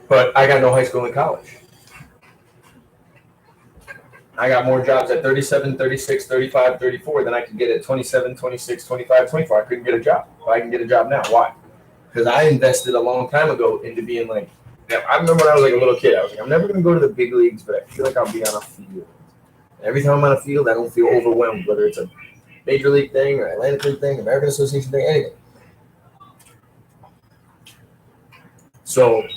I got no high school and college. I got more jobs at 37, 36, 35, 34 than I could get at 27, 26, 25, 24. I couldn't get a job. But I can get a job now. Why? Because I invested a long time ago into being like, I remember when I was like a little kid, I was like, I'm never going to go to the big leagues, but I feel like I'll be on a field. Every time I'm on a field, I don't feel overwhelmed, whether it's a major league thing or Atlantic League thing, American Association thing, anything. So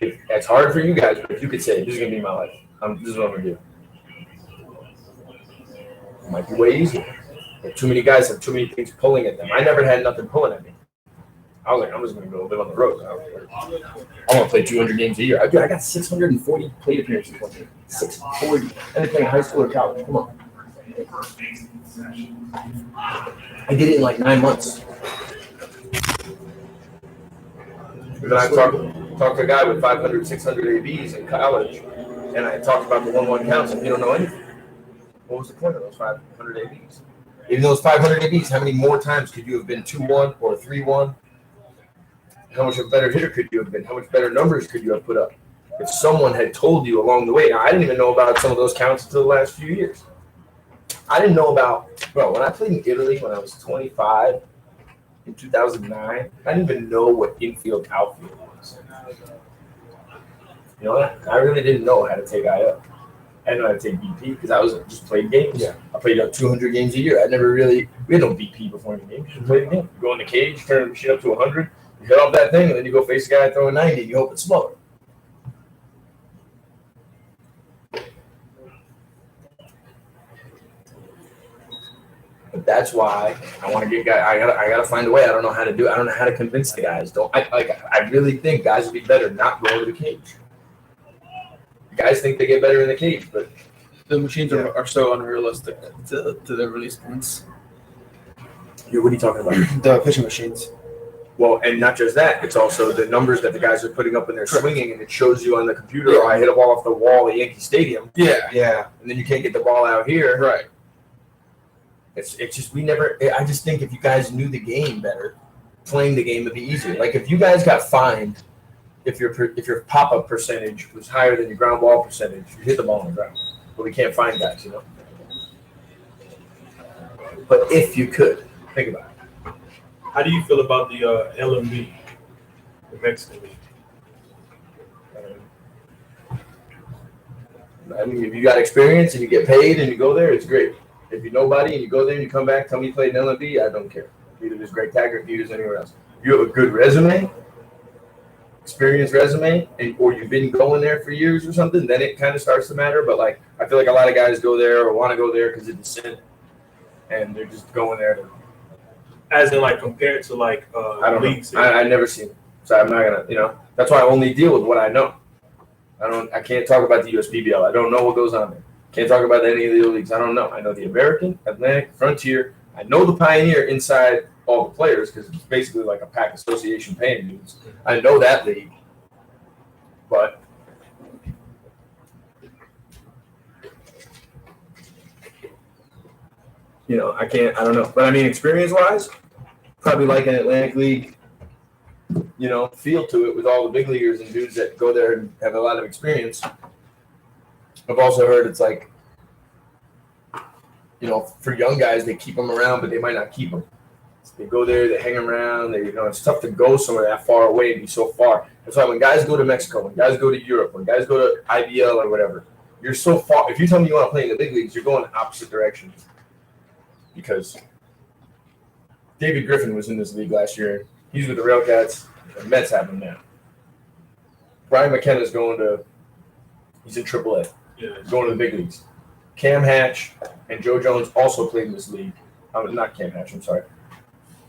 it's hard for you guys, but if you could say, this is going to be my life, this is what I'm going to do. It might be way easier. But too many guys have too many things pulling at them. I never had nothing pulling at me. I was like, I'm just going to go live on the road. I want to play 200 games a year. I got 640 plate appearances one year. 640. Anything in high school or college. Come on. I did it in like 9 months. Then I talked to a guy with 500, 600 ABs in college, and I talked about the 1-1 counts, and he don't know anything. What was the point of those 500 ABs? In those 500 ABs, how many more times could you have been 2-1 or 3-1? How much of a better hitter could you have been? How much better numbers could you have put up? If someone had told you along the way. Now, I didn't even know about some of those counts until the last few years. I didn't know about, when I played in Italy when I was 25 in 2009, I didn't even know what infield outfield was. You know, I really didn't know how to take IL. I didn't know how to take BP because I was just playing games. Yeah. I played 200 games a year. We had no BP before the game. You played the game. You go in the cage, turn the machine up to 100, you hit off that thing, and then you go face a guy throwing 90, and you hope it's slower. But that's why I want to get guys. I gotta find a way. I don't know how to do it. I don't know how to convince the guys. I really think guys would be better not going to the cage. Guys think they get better in the cage, but the machines are so unrealistic to their release points. What are you talking about? The pitching machines. Well, and not just that, it's also the numbers that the guys are putting up when they're swinging, and it shows you on the computer, oh, I hit a ball off the wall at Yankee Stadium. Yeah. And then you can't get the ball out here. Right. It's just I just think if you guys knew the game better, playing the game would be easier. Like if you guys got fined, if your pop-up percentage was higher than your ground ball percentage, you hit the ball on the ground. But we can't find guys, you know. But if you could, think about it. How do you feel about the LMB? The Mexican League. I mean, if you got experience and you get paid and you go there, it's great. If you're nobody and you go there and you come back, tell me you played in LMB, I don't care. Either there's Greg Taggart, either there's anywhere else. If you have a good resume, experienced resume, or you've been going there for years or something, then it kind of starts to matter. But like, I feel like a lot of guys go there or want to go there because it's a sin, and they're just going there to. As in, like, compared to, like, I don't leagues. know. I never seen it, so I'm not gonna. That's why I only deal with what I know. I can't talk about the USPBL. I don't know what goes on there. Can't talk about any of the leagues. I don't know. I know the American, Atlantic, Frontier. I know the Pioneer inside all the players because it's basically like a pack association paying dudes. I know that league, but I can't. I don't know. But I mean, experience-wise, probably like an Atlantic League. Feel to it with all the big leaguers and dudes that go there and have a lot of experience. I've also heard it's like, for young guys, they keep them around, but they might not keep them. So they go there, they hang around. It's tough to go somewhere that far away and be so far. That's why when guys go to Mexico, when guys go to Europe, when guys go to IBL or whatever, you're so far. If you tell me you want to play in the big leagues, you're going in opposite directions. Because David Griffin was in this league last year. He's with the Railcats. The Mets have him now. Brian McKenna's he's in AAA. Yeah. He's going to the big leagues. Cam Hatch and Joe Jones also played in this league. Not Cam Hatch, I'm sorry.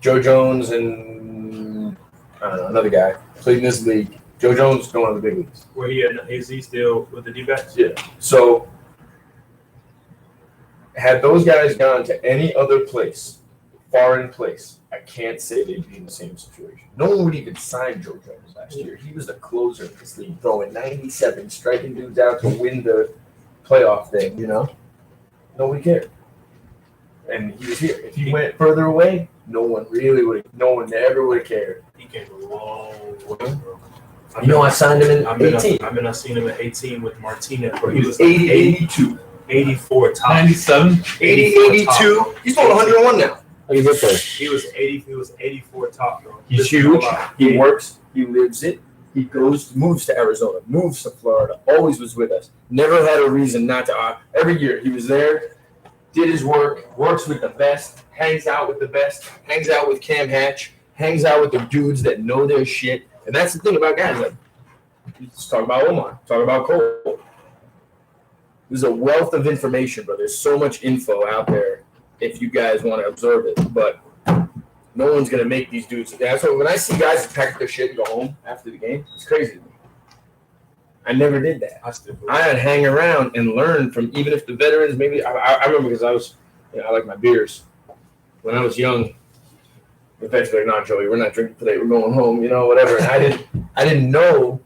Joe Jones and I don't know, another guy played in this league. Joe Jones going to the big leagues. Where is he still with the D-backs? Yeah. So had those guys gone to any other place, foreign place, I can't say they'd be in the same situation. No one would even sign Joe Jones last year. He was the closer in this league, throwing 97, striking dudes out to win the playoff thing, Nobody cared. And he was here. If he went further away, no one ever would have cared. He came a long way, bro. I signed him in 18. I seen him at 18 with Martinez, bro. He was 80, 82. 84 top. 97. 80, 82. He's going 101 now. He's a good player. He was 84 top, bro. He's huge. He works. He lives it. He moves to Arizona, moves to Florida, always was with us. Never had a reason not to. Every year he was there, did his work, works with the best, hangs out with the best, hangs out with Cam Hatch, hangs out with the dudes that know their shit. And that's the thing about guys. Like, let's talk about Omar, talk about Cole. There's a wealth of information, bro. There's so much info out there if you guys want to absorb it. But no one's going to make these dudes. That's why when I see guys pack their shit and go home after the game, it's crazy to me. I never did that. I'd hang around and learn from, even if the veterans, maybe I remember because I was, I like my beers. When I was young, the vets were like, "No, Joey, we're not drinking today. We're going home," whatever. And I didn't know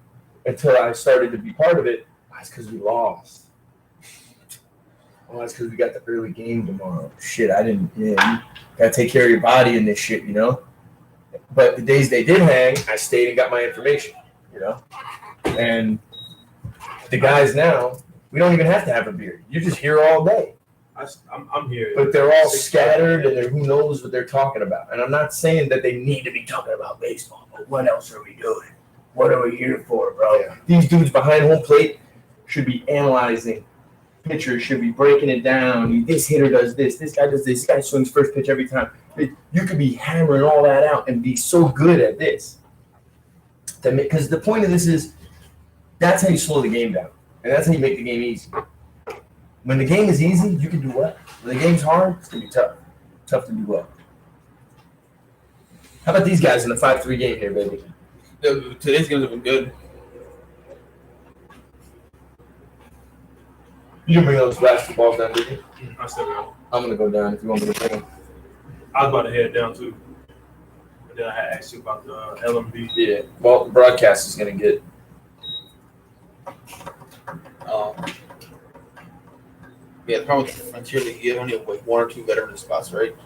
until I started to be part of it. That's because we lost. Oh, that's because we got the early game tomorrow. Shit, I didn't. Yeah, you gotta take care of your body in this shit, But the days they did hang, I stayed and got my information, And the guys now, we don't even have to have a beer. You're just here all day. I'm here. But they're all scattered, and who knows what they're talking about. And I'm not saying that they need to be talking about baseball, but what else are we doing? What are we here for, bro? Yeah. These dudes behind home plate should be analyzing pitchers, should be breaking it down. This hitter does this. This guy does this. This guy swings first pitch every time. You could be hammering all that out and be so good at this. Because the point of this is, that's how you slow the game down. And that's how you make the game easy. When the game is easy, you can do well. When the game's hard, it's going to be tough. Tough to do well. How about these guys in the 5-3 game here, baby? Today's games have been good. You didn't bring those basketballs down, did you? I still go. I'm going to go down if you want me to bring them. I was about to head down, too. But then I had asked you about the LMB. Yeah. Well, the broadcast is going to get... Yeah, the problem with Frontier League, you only have like one or two veteran spots, right?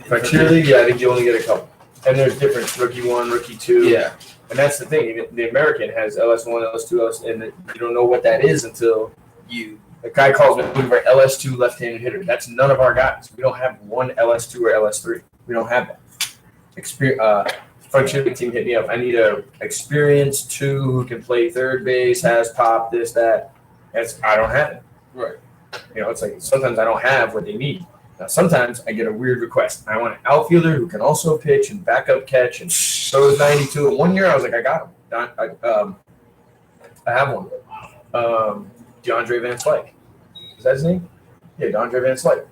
Frontier League, yeah, I think you only get a couple. And there's different rookie 1, rookie 2. Yeah. And that's the thing. The American has LS1, LS2, LS, and you don't know what that is until the guy calls me for LS2 left-handed hitter. That's none of our guys. We don't have one LS2 or LS3. We don't have that. front cheerleading team hit me up. I need a experienced 2 who can play third base, has pop, this, that. I don't have it. Right. You know, it's like sometimes I don't have what they need. Now, sometimes I get a weird request. I want an outfielder who can also pitch and back up catch and throws 92. And one year I was like, I got him. I have one. DeAndre Van Slyke. Is that his name? Yeah, DeAndre Van Slyke.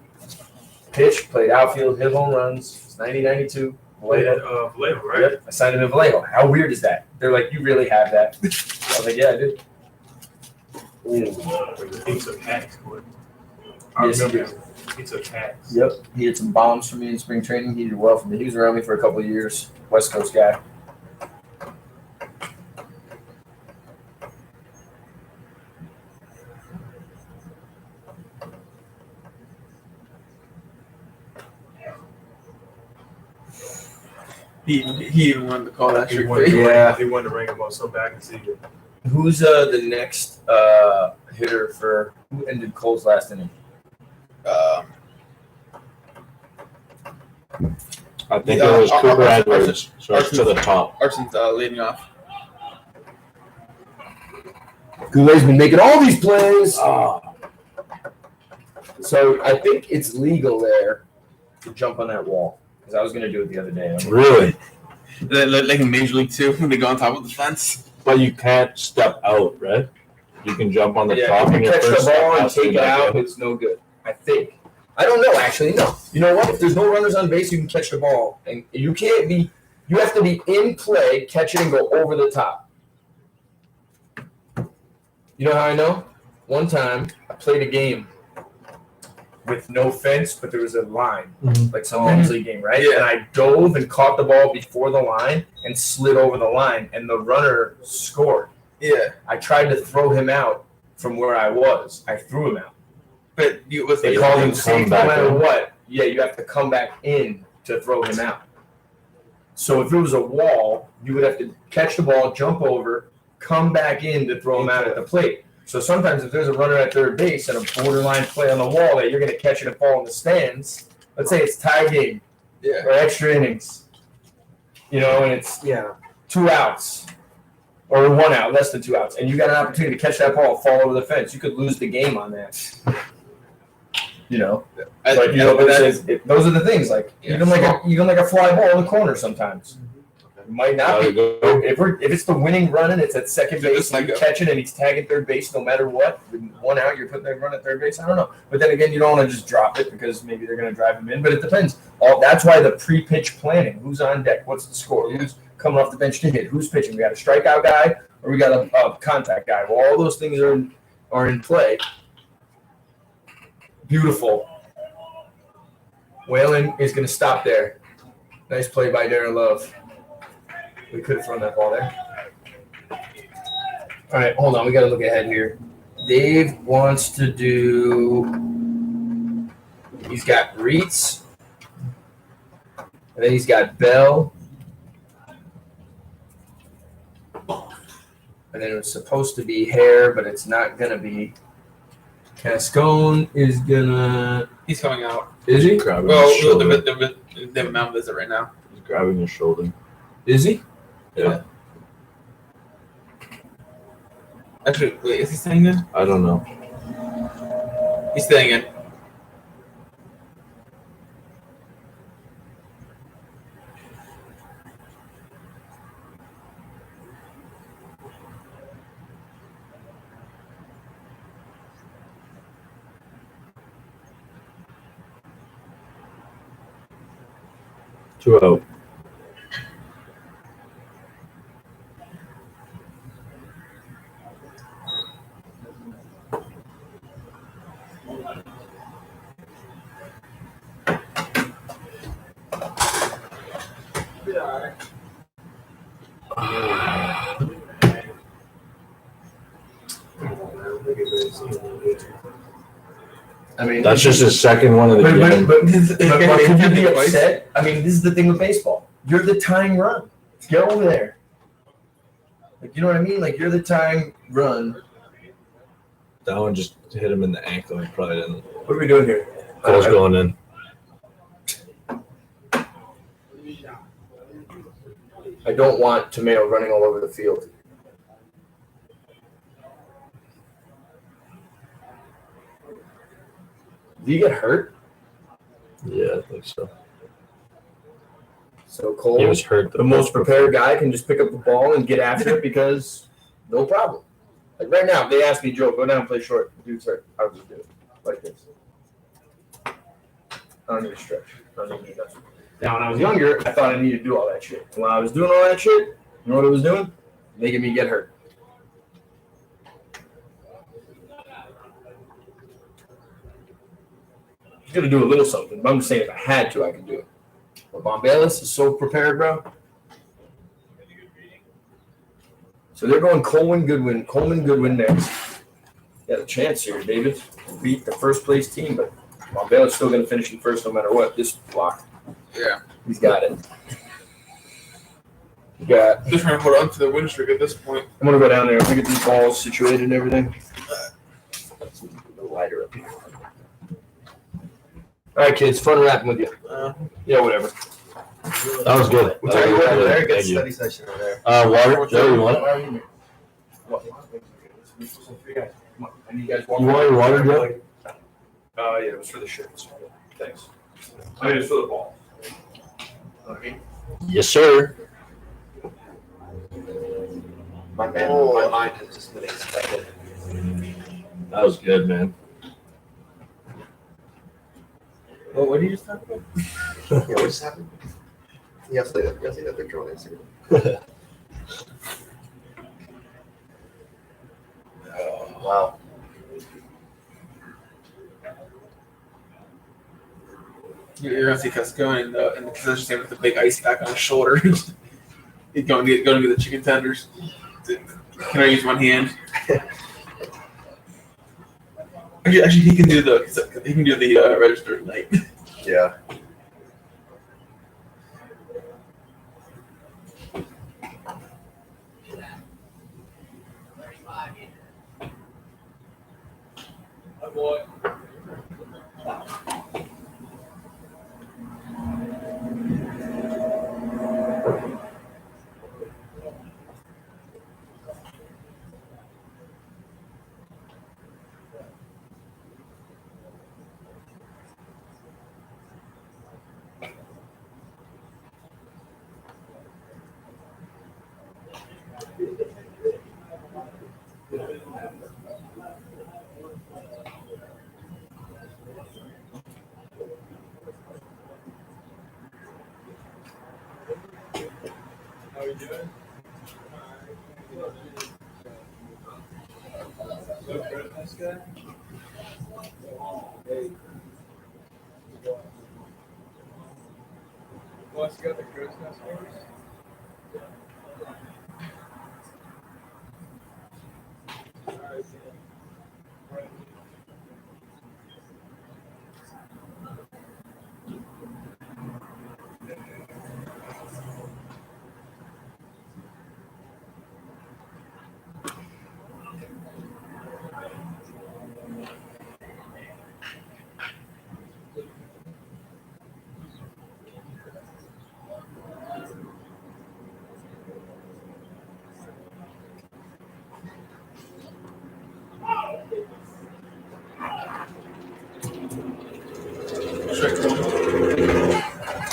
Pitched, played outfield, hit home runs. It's 90-92. Vallejo, right? Yep, I signed him in Vallejo. How weird is that? They're like, you really have that? I was like, yeah, I do. He took hacks, boy. I Yes, he remember he took hacks. Yep. He had some bombs for me in spring training. He did well for me. He was around me for a couple of years. West Coast guy. He even wanted to call that He shit wanted, crazy. Yeah. he wanted to ring him up so bad I can see it. Who's the next hitter for who ended Cole's last inning? I think it was Cooper Edwards. So it's to the top. Arson's leading off. Goulet's been making all these plays. Oh, So I think it's legal there to jump on that wall. Because I was going to do it the other day. really? Like in Major League 2 when they go on top of the fence. But you can't step out, right? You can jump on the Yeah, top if and you your catch the first step ball and has to take be it back out, in. it's no good. I think. I don't know, actually. No. You know what? If there's no runners on base, you can catch the ball. And you can't be – you have to be in play, catch it, and go over the top. You know how I know? One time, I played a game with no fence, but there was a line, like some men's league game, right? Yeah. And I dove and caught the ball before the line and slid over the line, and the runner scored. Yeah. I tried to throw him out from where I was. I threw him out. But you was They you called have him to safe come no back matter in. what. Yeah, you have to come back in to throw him out. So if it was a wall, you would have to catch the ball, jump over, come back in to throw him out at the plate. So sometimes if there's a runner at third base and a borderline play on the wall that you're going to catch it and fall in the stands, let's say it's tie game Yeah. or extra innings, you know, and it's 2 outs or 1 out, less than 2 outs, and you got an opportunity to catch that ball, fall over the fence. You could lose the game on that. You know, but you know, but those are the things. Like Yeah. even like a fly ball in the corner sometimes. It might not There be. you go. If it's the winning run and it's at second Just base and you like catch it and he's tagging third base no matter what, with 1 out you're putting the run at third base. I don't know, but then again you don't want to just drop it because maybe they're going to drive him in. But it depends. That's why the pre-pitch planning. Who's on deck? What's the score? Yeah. Who's coming off the bench to hit? Who's pitching? We got a strikeout guy or we got a contact guy. Well, all those things are in play. Beautiful. Whalen is going to stop there. Nice play by Darren Love. We could have thrown that ball there. All right, hold on. We got to look ahead here. Dave wants to do. He's got Reitz. And then he's got Bell. And then it was supposed to be Hare, but it's not going to be. Cascone is going to. He's coming out. Is he? Grabbing Well, his shoulder. they have a mound visit right now. He's grabbing his shoulder. Is he? Yeah. Actually, wait, is he staying in? I don't know. He's staying in. Two out. I mean, That's just his second one of the But, game. but, but, but could you be Twice. upset? I mean, this is the thing with baseball. You're the tying run. Get over there. Like, you know what I mean? Like, you're the tying run. That one just hit him in the ankle. He probably didn't. What are we doing here? Goal's going in. I don't want Tomeo running all over the field. Did he get hurt? Yeah, I think so. So Cole, He was hurt. the most prepared guy, can just pick up the ball and get after it because no problem. Like right now, if they ask me, Joe, go down and play short. Dude's hurt. I would just do it like this. I don't need to stretch. I don't need nothing. Now, when I was younger, I thought I needed to do all that shit. And while I was doing all that shit, you know what it was doing? Making me get hurt. He's gonna do a little something, but I'm just saying if I had to, I could do it. But Bombalis is so prepared, bro. So they're going Coleman Goodwin next. Got a chance here, David. Beat the first place team, but Bombalis still gonna finish in first no matter what. This block. Yeah. He's got it. You got. Just trying to hold on to the win streak at this point. I'm gonna go down there and get these balls situated and everything. A little lighter up here. All right, kids. Fun rapping with you. Yeah, whatever. That was good. We'll tell you what, very good Thank you. study session over there. Water? Joe, you want it? What? I need you guys You want your water, Joe? Yeah, it was for the shirts. Thanks. I mean, it's for the ball. Okay. Yes, sir. My mind has just been expected. That was good, man. Well, what did you just talk about? Yeah, what just happened? Yes, they that picture on Instagram. Wow. You're gonna see Cusco in the concession stand with the big ice pack on his shoulder. He's going to get the chicken tenders. Can I use one hand? Actually, he can do the register tonight. Yeah.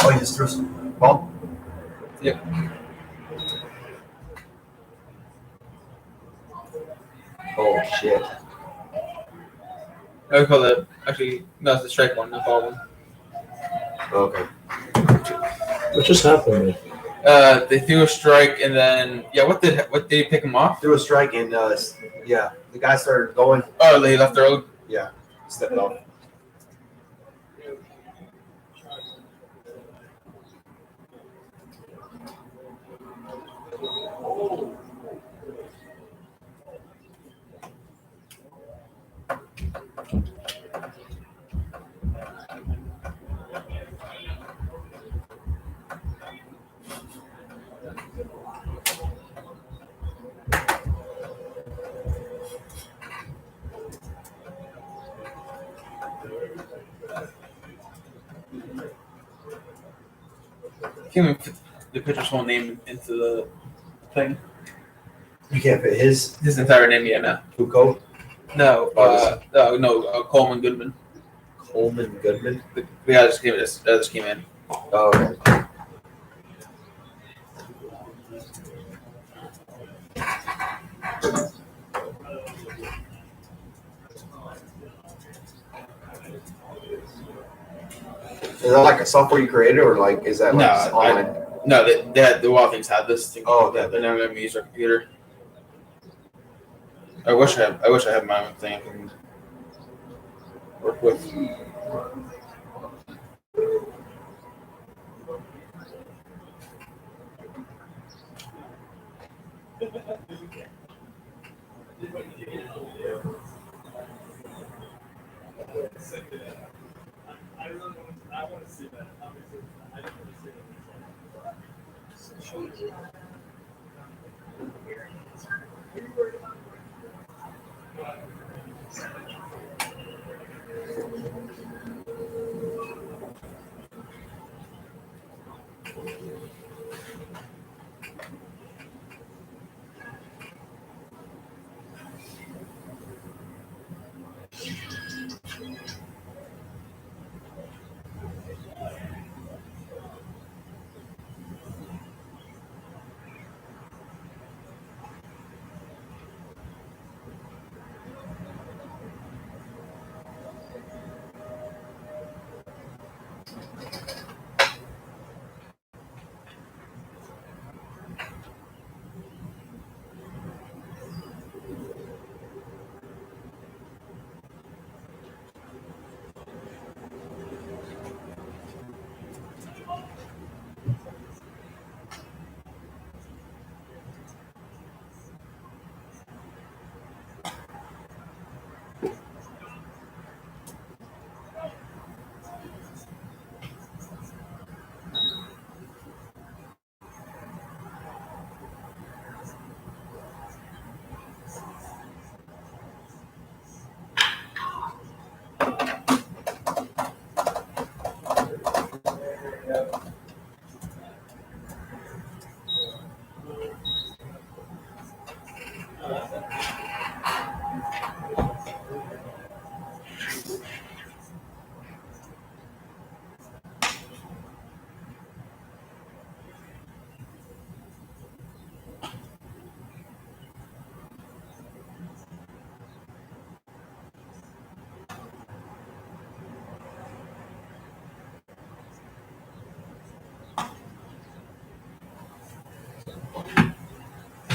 Oh, you just threw some ball? Yep. Oh, shit. I would call that actually no, it's the strike one, not ball one. Okay. What just happened, man? They threw a strike and then what did he pick him off? Threw a strike and the guy started going. Oh, they left the road. Stepped off. Came in the pitcher's whole name into the thing. You can't fit his His entire name yet now. Foucault, No, Coleman Goodman. Coleman Goodman. The guy just came in. Oh, okay. Is that like a software you created, or like is that like No, online? No, they had the Wild Things had this thing. Oh, okay. They never let me use their computer. I wish I had my own thing I can work with.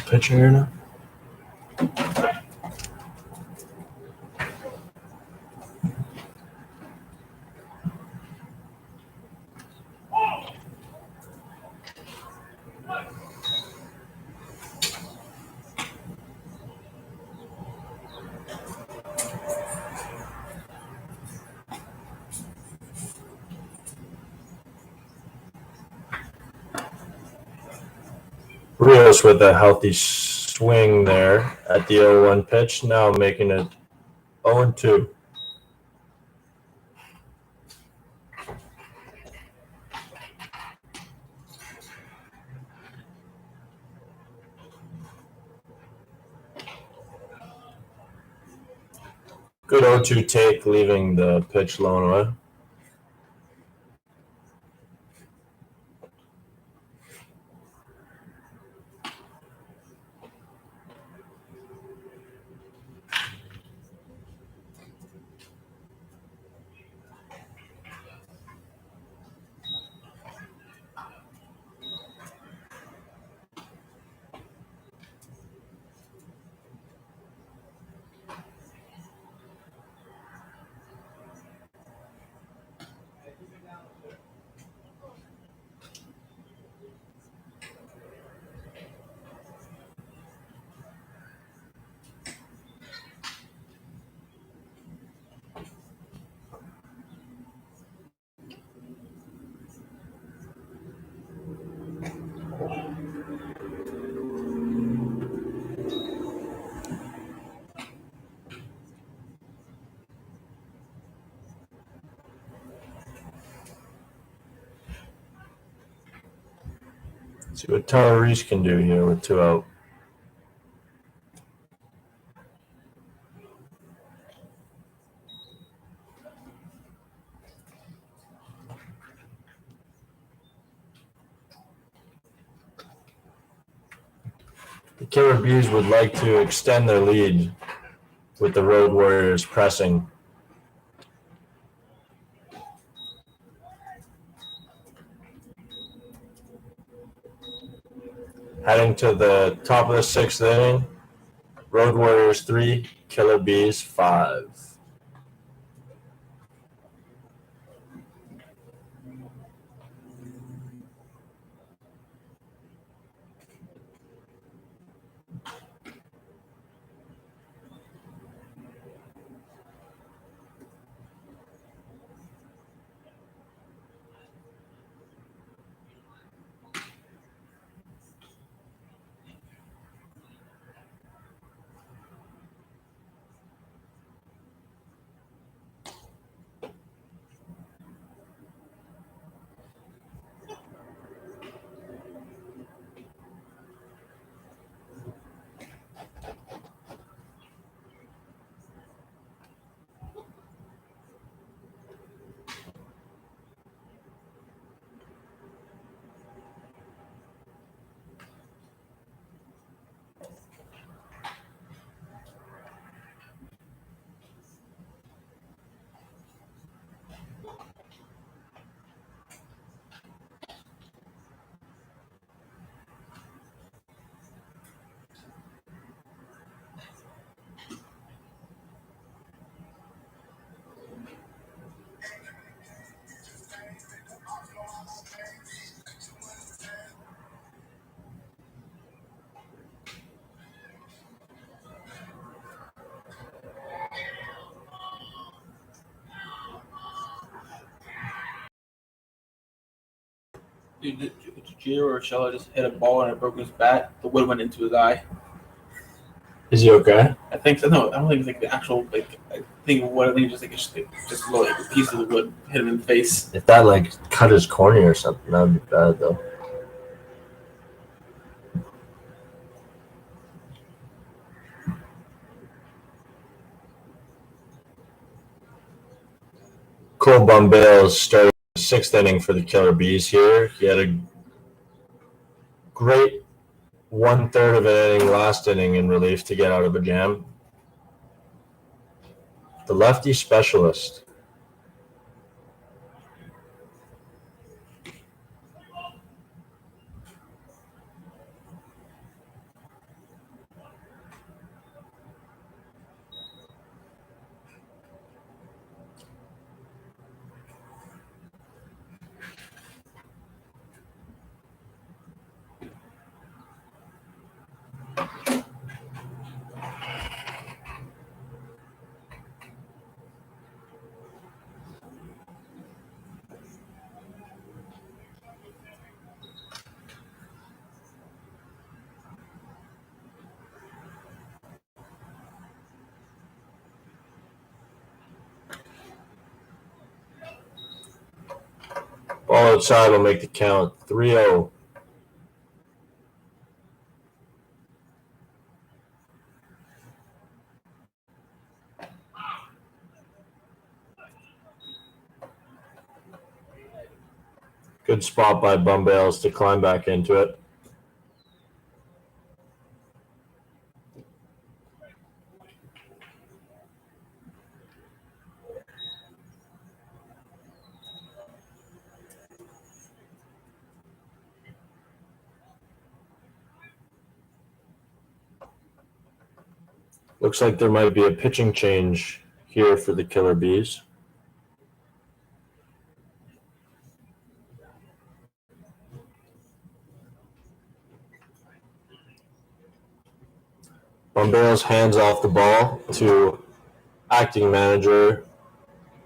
Pitcher here now. Rios with a healthy swing there at the 0-1 pitch, now making it 0-2. Good 0-2 take, leaving the pitch low and away. See what Tyler Reese can do here with 2 out. The Killer Bees would like to extend their lead with the Road Warriors pressing. Heading to the top of the 6th inning, Road Warriors 3, Killer Bees 5. Dude, Gio Urshela just hit a ball and it broke his bat. The wood went into his eye. Is he okay? I think so. No, I don't think it's like the actual like. I think just like just a little like, piece of the wood hit him in the face. If that like cut his cornea or something, that would be bad though. Cole Bales started the 6th inning for the Killer Bees here. He had a great 1/3 of an inning last inning in relief to get out of a jam. The lefty specialist. Ball outside will make the count 3-0. Good spot by Bales to climb back into it. Looks like there might be a pitching change here for the Killer Bees. Bales hands off the ball to acting manager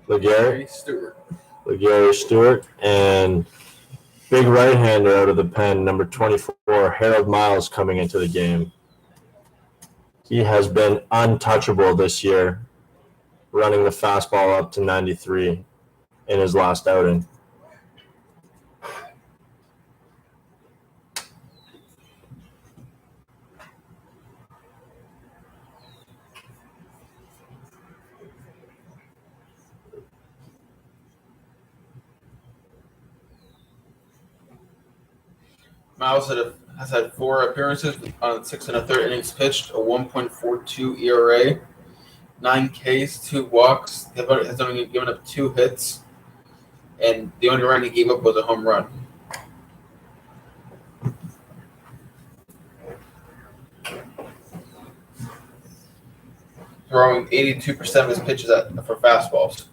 Legary Stewart, and big right-hander out of the pen, number 24, Harold Miles, coming into the game. He has been untouchable this year, running the fastball up to 93 in his last outing. Miles has had 4 appearances on 6 1/3 innings pitched, a 1.42 ERA, 9 Ks, 2 walks. Has only given up 2 hits, and the only run he gave up was a home run. Throwing 82% of his pitches for fastballs.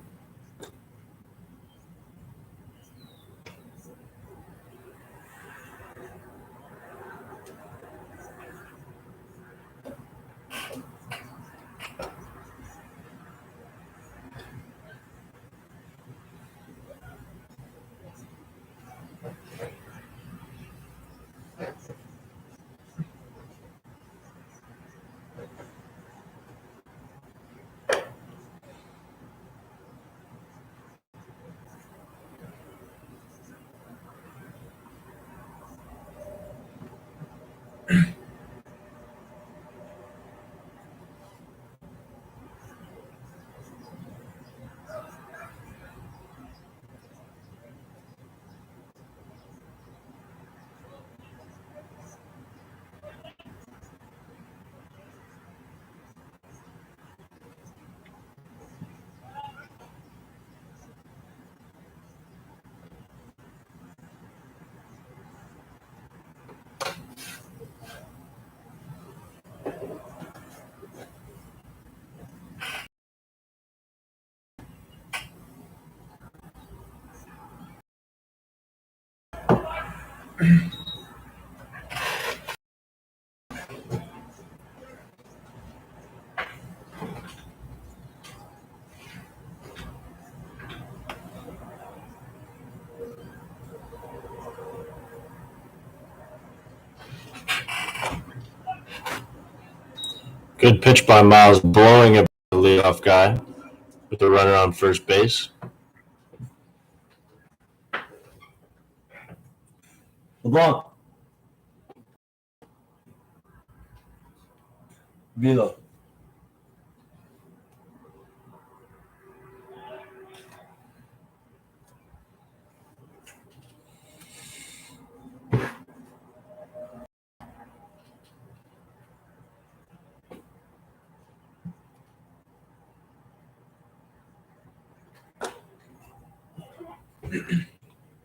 Good pitch by Miles, blowing up the leadoff guy with the runner on first base. LeBlanc. Vila.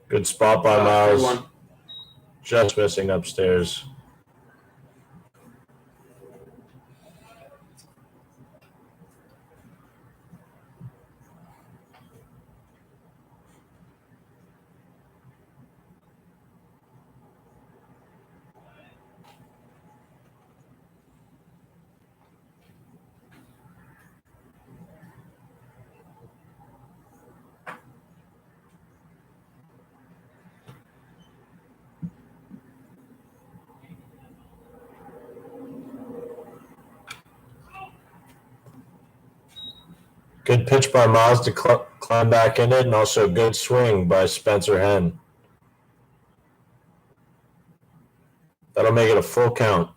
Good spot by Miles. 3-1. Just missing upstairs. Good pitch by Miles to climb back in it, and also a good swing by Spencer Henn. That'll make it a full count.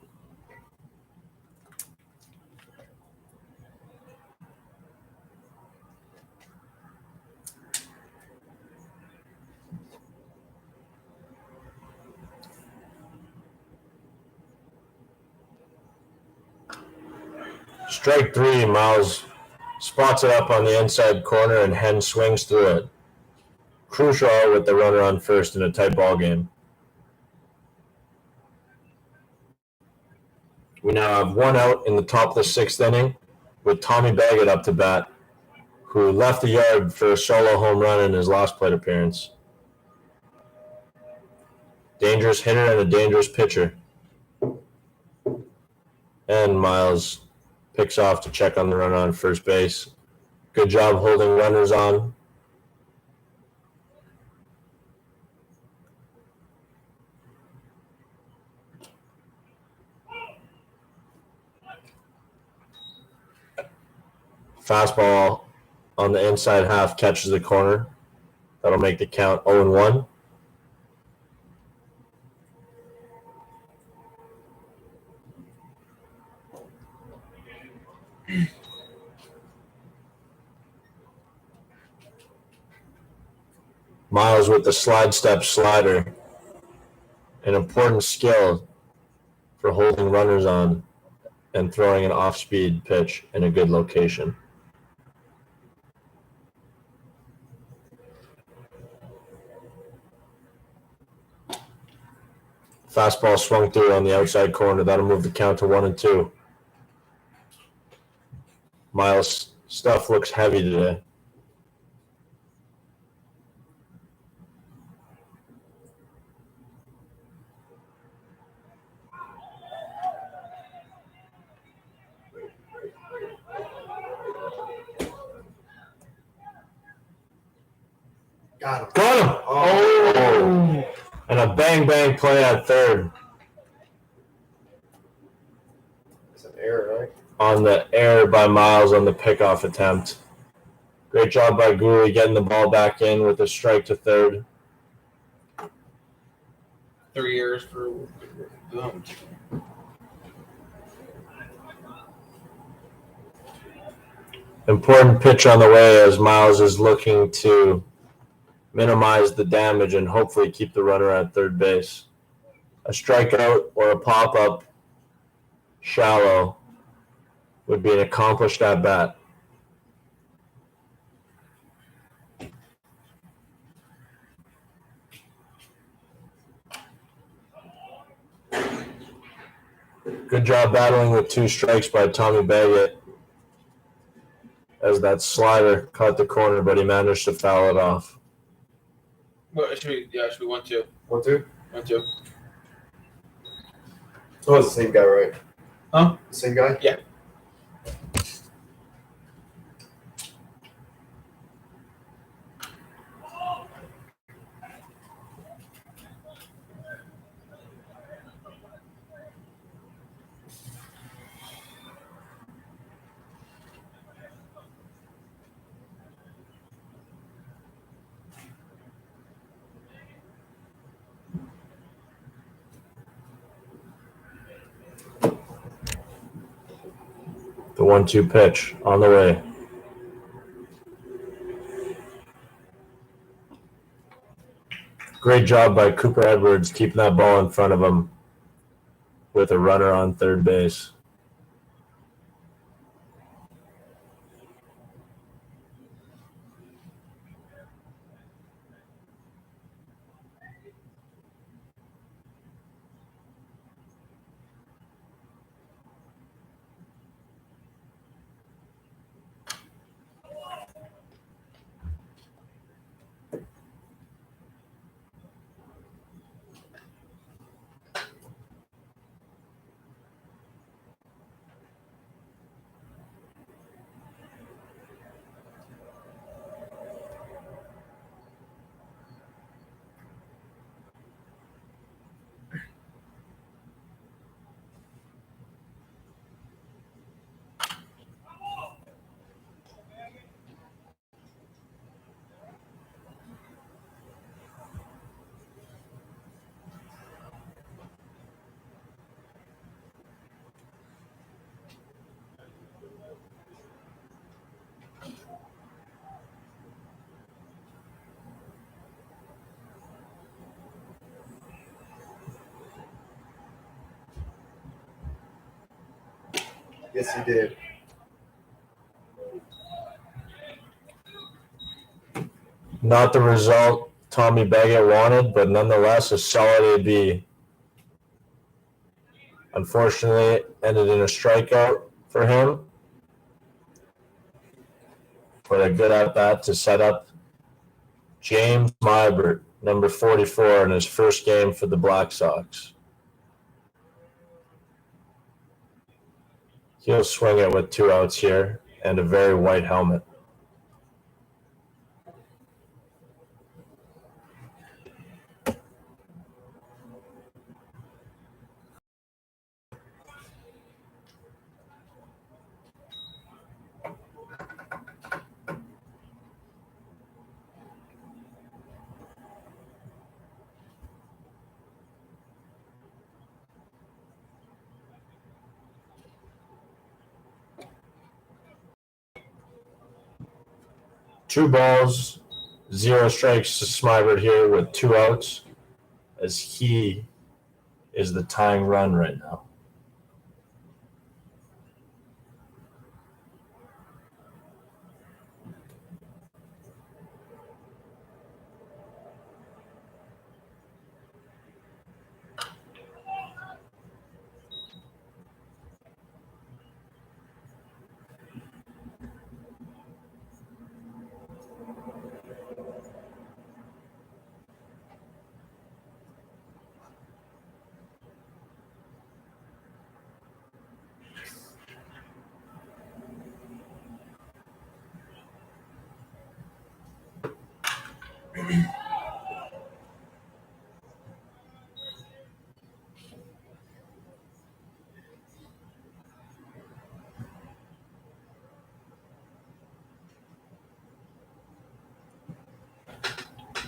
Strike 3, Miles spots it up on the inside corner, and Henn swings through it. Crucial with the runner on first in a tight ball game. We now have 1 out in the top of the 6th inning with Tommy Baggett up to bat, who left the yard for a solo home run in his last plate appearance. Dangerous hitter and a dangerous pitcher. And Miles picks off to check on the runner on first base. Good job holding runners on. Fastball on the inside half catches the corner. That'll make the count 0-1. Miles with the slide step slider. an important skill for holding runners on and throwing an off-speed pitch in a good location. Fastball swung through on the outside corner. That'll move the count to 1-2. Miles' stuff looks heavy today. Got him. Got him! Oh! And a bang play at third It's an error, right? on the error by Miles on the pickoff attempt. Great job by Guri getting the ball back in with a strike to third. 3 years for boom. Important pitch on the way as Miles is looking to minimize the damage and hopefully keep the runner at third base. A strikeout or a pop-up shallow would be an accomplished at-bat. Good job battling with 2 strikes by Tommy Baggett as that slider caught the corner, but he managed to foul it off. What should we 1-2? 1-2. 1-2. Oh, it's the same guy, right? Huh? The same guy? Yeah. The 1-2 pitch on the way. Great job by Cooper Edwards keeping that ball in front of him with a runner on third base. Yes, he did. Not the result Tommy Baggett wanted, but nonetheless a solid AB. Unfortunately, ended in a strikeout for him, but a good at-bat to set up James Mybert, number 44, in his first game for the Black Sox. He'll swing it with 2 outs here and a very white helmet. Two balls, 0 strikes to Smybert here with 2 outs as he is the tying run right now.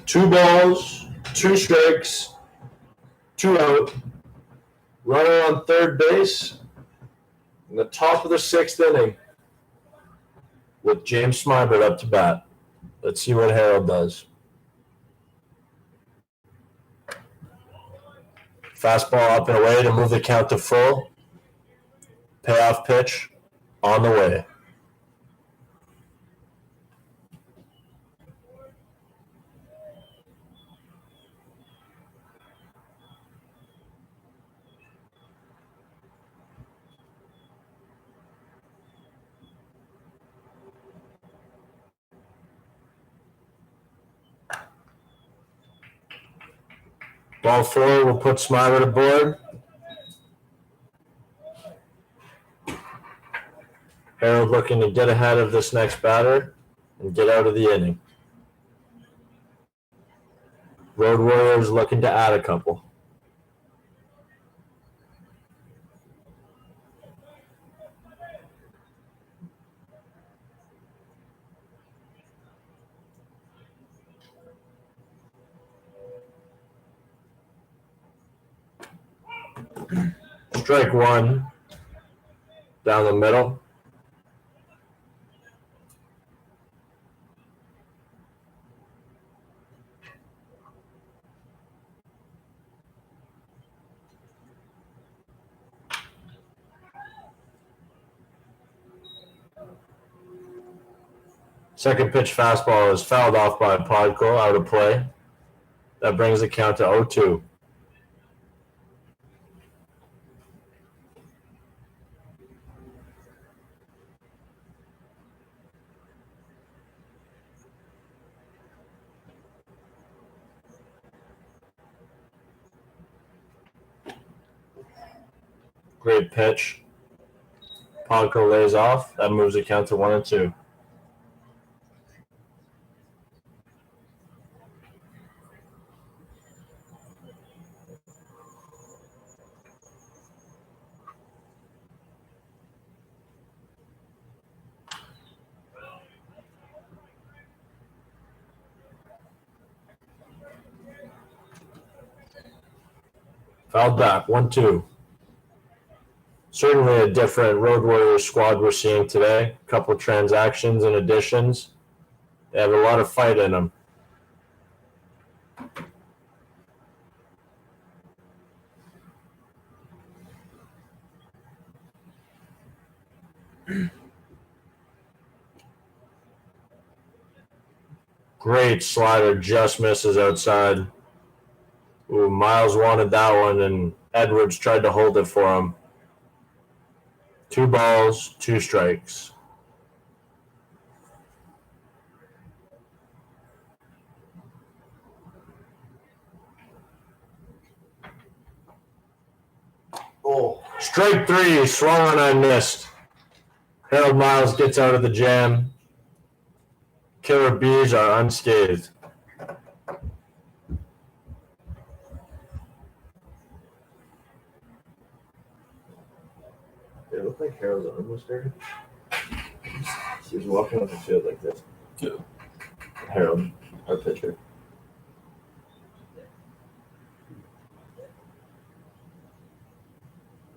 Two balls, two strikes, two out. Runner on third base in the top of the sixth inning with James Smybert up to bat. Let's see what Harold does. Fastball up and away to move the count to full. Payoff pitch on the way. Ball four will put Smybert aboard. Harold looking to get ahead of this next batter and get out of the inning. Road Warriors looking to add a couple. Strike one down the middle. Second pitch fastball is fouled off by Podko, out of play. That brings the count to 0-2. Great pitch. Podko lays off. That moves the count to 1-2. Fouled back, 1-2. Certainly a different Road Warriors squad we're seeing today. A couple transactions and additions. They have a lot of fight in them. Great slider, just misses outside. Ooh, Miles wanted that one, and Edwards tried to hold it for him. 2 balls, 2 strikes. Oh, strike 3, swung on and missed. Harold Miles gets out of the jam. Killer Bees are unscathed. It looked like Harold's arm was dirty. He was walking on the field like this. Who? Harold, our pitcher.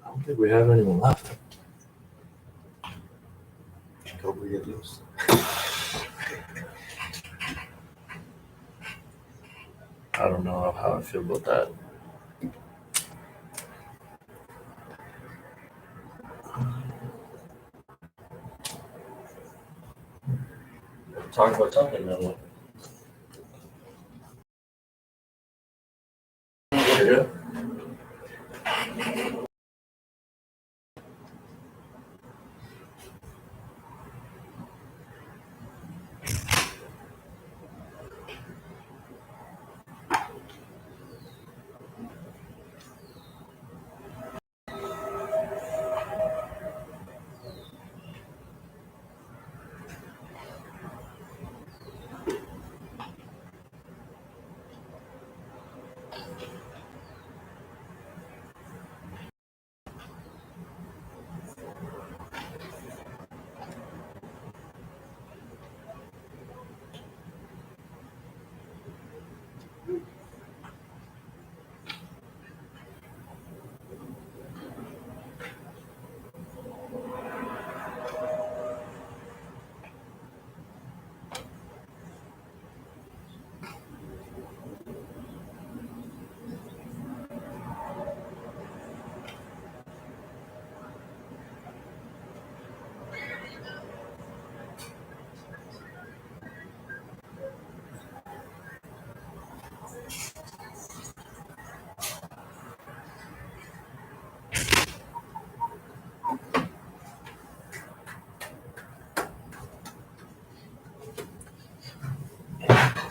I don't think we have anyone left. Jacoby get loose. I don't know how I feel about that. talk about talking now. Yeah.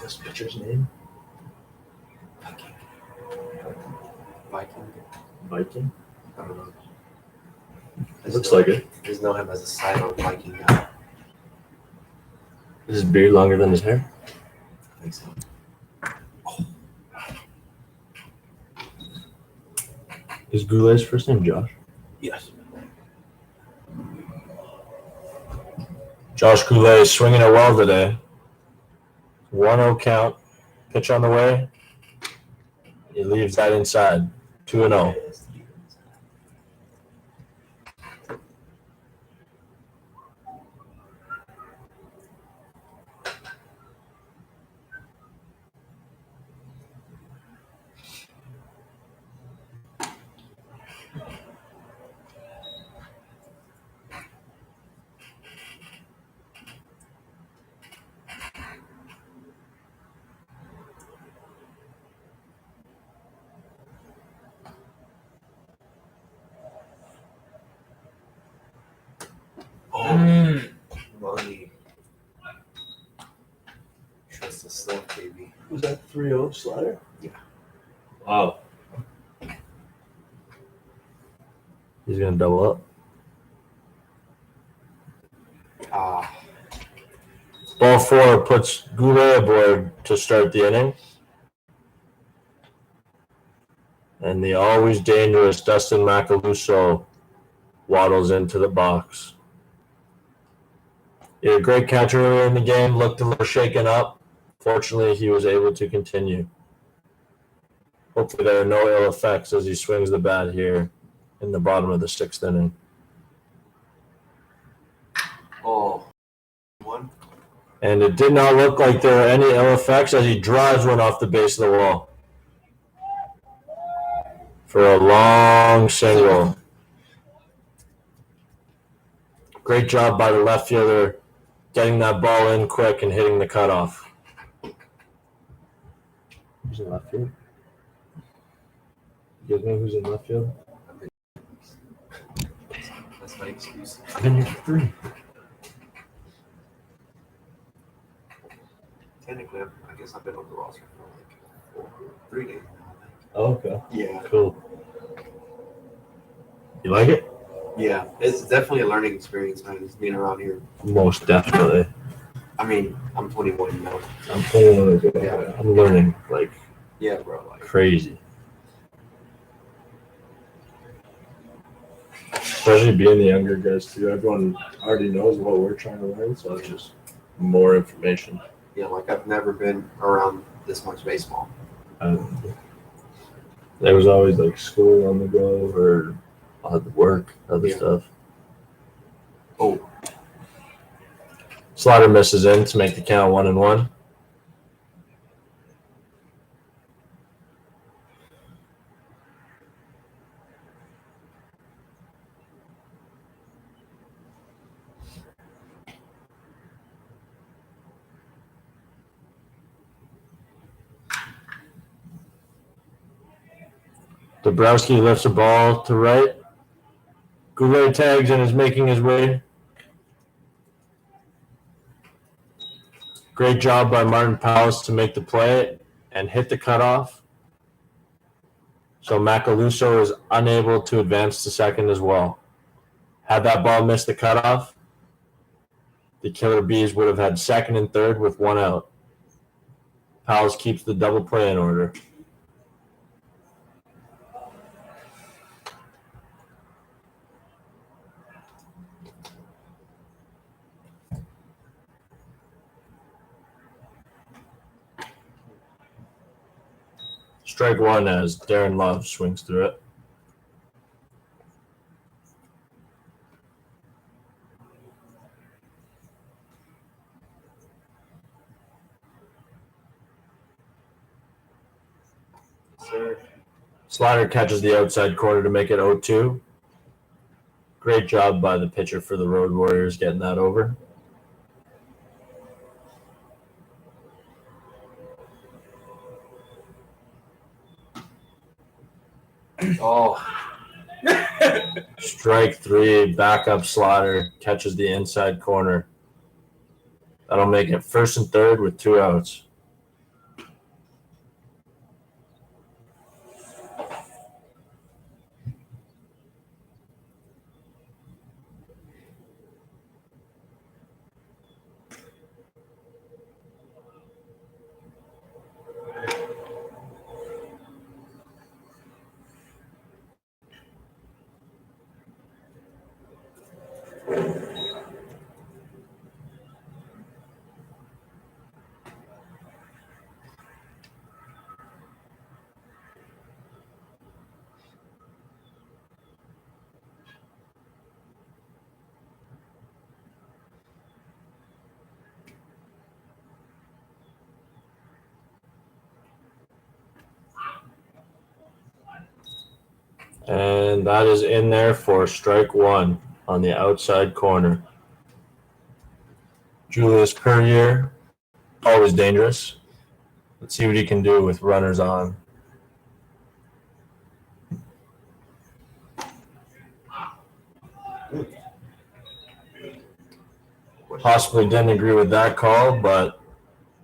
This pitcher's name? Viking. Viking? I don't know. It looks like it. Just know him as a sidearm Viking guy. Is his beard longer than his hair? I think so. Is Goulet's first name Josh? Yes. Josh Goulet is swinging it well today. 1-0 count. Pitch on the way. He leaves that inside. 2-0. Money. Trust the slip, baby. Was that 3-0 slider? Yeah. Wow. He's going to double up. Ah. Ball 4 puts Goulet aboard to start the inning. And the always dangerous Dustin Macaluso waddles into the box. He had a great catch earlier in the game, looked a little shaken up. Fortunately, he was able to continue. Hopefully there are no ill effects as he swings the bat here in the bottom of the 6th inning. Oh. One. And it did not look like there were any ill effects as he drives one off the base of the wall for a long single. Great job by the left fielder getting that ball in quick and hitting the cutoff. Who's in left field? You guys know who's in left field? That's my excuse. I've been here for 3. Technically, I guess I've been on the roster for like 3 days now. I think. Oh, okay. Yeah. Cool. You like it? Yeah. It's definitely a learning experience, man. Just being around here. Most definitely. I mean, I'm 21 now. I'm playing with it. Yeah. I'm learning like Yeah, bro. Like, crazy. Especially being the younger guys too. Everyone already knows what we're trying to learn, so it's just more information. yeah, like I've never been around this much baseball. There was always like school on the go or work, other Yeah. stuff. Oh, Slider misses in to make the count 1-1. Dabrowski lifts the ball to right. Goulet tags and is making his way. Great job by Martin Powell to make the play and hit the cutoff. So Macaluso is unable to advance to second as well. Had that ball missed the cutoff, the Killer Bees would have had second and third with one out. Powell keeps the double play in order. Strike one as Darren Love swings through it. Slider catches the outside corner to make it 0-2. Great job by the pitcher for the Road Warriors getting that over. Oh. Strike three, backup Slider catches the inside corner. That'll make it first and third with two outs. And that is in there for strike one on the outside corner. Julius Puryear, always dangerous. Let's see what he can do with runners on. Possibly didn't agree with that call, but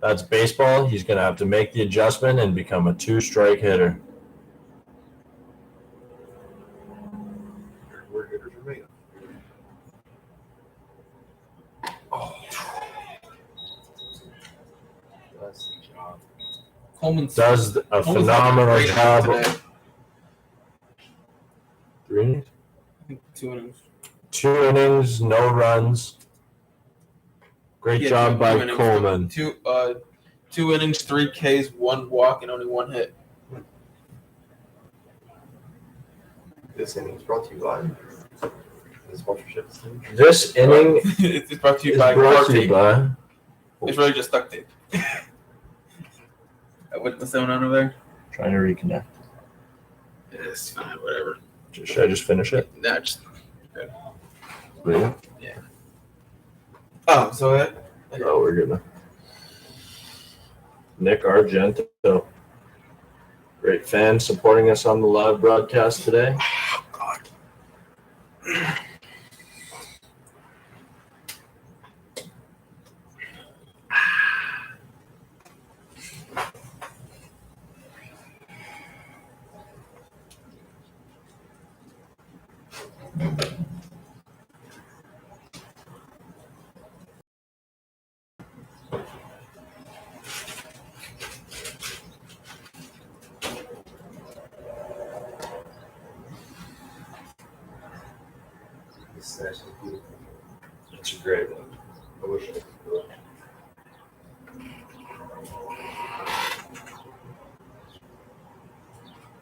that's baseball. He's going to have to make the adjustment and become a two-strike hitter. We're hitters remain. Oh. That's the job. Coleman Does a Coleman's having phenomenal great job. today. 3 innings? I think 2 innings. 2 innings, no runs. Great Yeah, job two by innings, Coleman. Two innings, 3 Ks, 1 walk, and only 1 hit. This inning is brought to you by the sponsorship. This inning It's brought to you is by brought Duct to you Tape. by. It's really just duct tape. What's the sound over there? Trying to reconnect. It's fine, whatever. Should I just finish it? Nah, just. Yeah. Oh, so that. Oh, we're gonna. Nick Argento, great fan, supporting us on the live broadcast today. Oh, God. This is actually beautiful. It's a great one. I wish I could do it.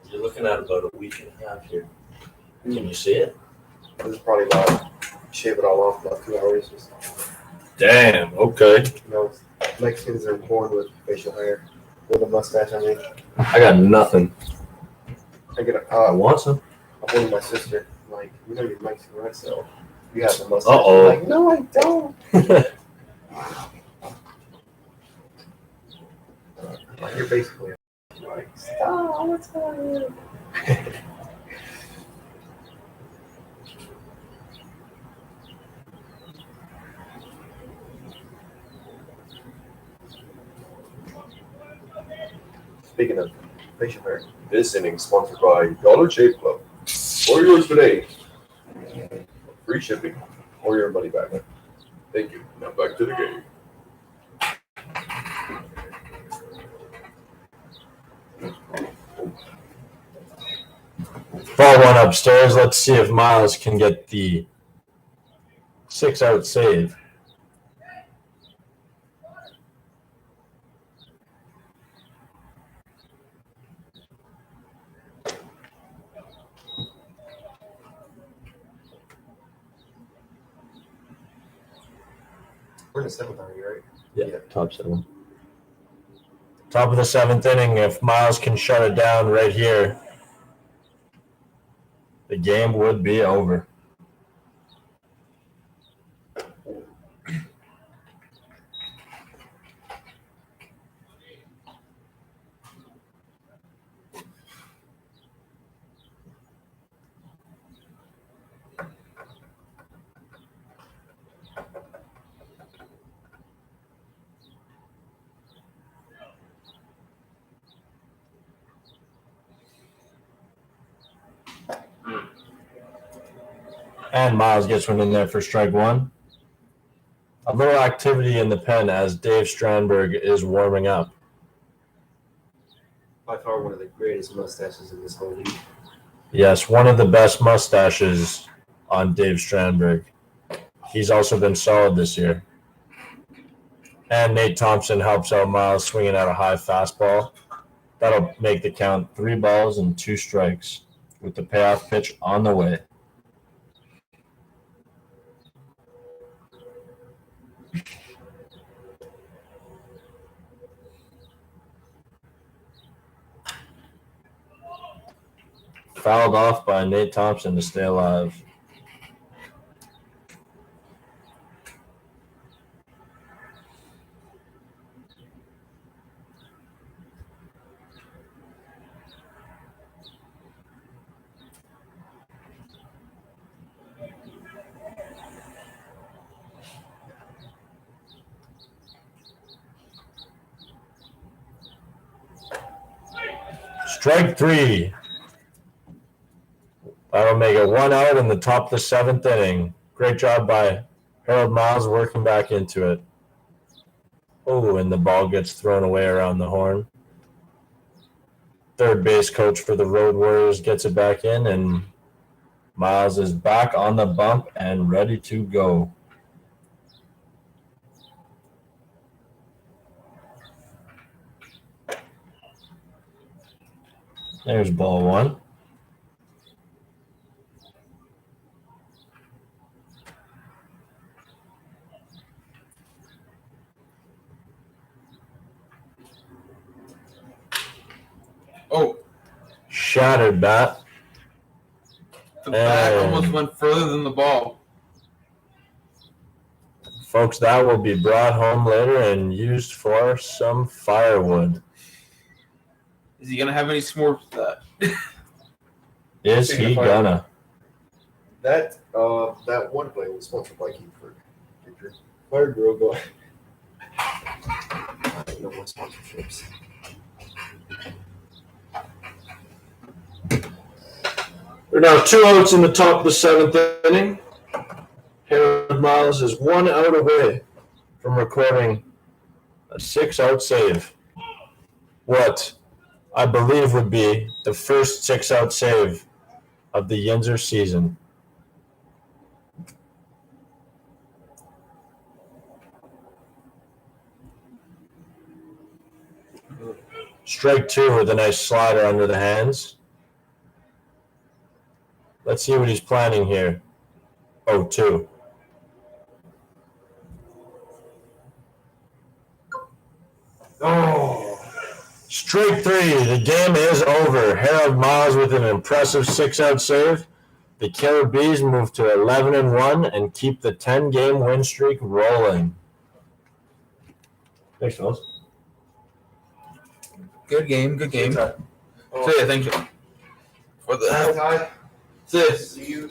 You're looking at about a week and a half here. Can you see it? This is probably about shave it all off about 2 hours. Just, Damn. Okay. Mexicans are born with facial hair, with a mustache. I mean, I got nothing. I get a I want some. I'm holding my sister. I'm like, you know you're Mexican, right? So you have the mustache. Uh-oh. I'm like, no, I don't. Like, you're basically like, stop, what's going on? Speaking of Fish Fair, this inning sponsored by Dollar Shave Club. Order yours today. Free shipping or your money back. Thank you. Now back to the game. Ball one upstairs. Let's see if Miles can get the 6-out save. We're in the 7th, are you right? Yeah, top 7. Top of the 7th inning. If Miles can shut it down right here, the game would be over. And Miles gets one in there for strike one. A little activity in the pen as Dave Strandberg is warming up. By far one of the greatest mustaches in this whole league. Yes, one of the best mustaches on Dave Strandberg. He's also been solid this year. And Nate Thompson helps out Miles swinging at a high fastball. That'll make the count 3 balls and 2 strikes with the payoff pitch on the way. Fouled off by Nate Thompson to stay alive. Strike 3. That'll make it 1 out in the top of the 7th inning. Great job by Harold Miles working back into it. Oh, and the ball gets thrown away around the horn. Third base coach for the Road Warriors gets it back in, and Miles is back on the bump and ready to go. There's ball 1. Oh, Shattered bat. the bat Hey. almost went further than the ball. Folks, that will be brought home later and used for some firewood. Is he gonna have any s'mores with that? Is he gonna? That one play was sponsored by Keyford. Fire Grill, go ahead. No more sponsorships. There are now 2 outs in the top of the 7th inning. Harold Miles is 1 out away from recording a 6-out save. What I believe would be the first 6-out save of the Yinzer season. Strike 2 with a nice slider under the hands. Let's see what he's planning here. 0-2. Oh, Strike 3. The game is over. Harold Miles with an impressive 6-out save. The Killer Bees move to 11-1 and keep the 10-game win streak rolling. Thanks, fellas. Good game, good game. So yeah, thank you for the Ty, this. see you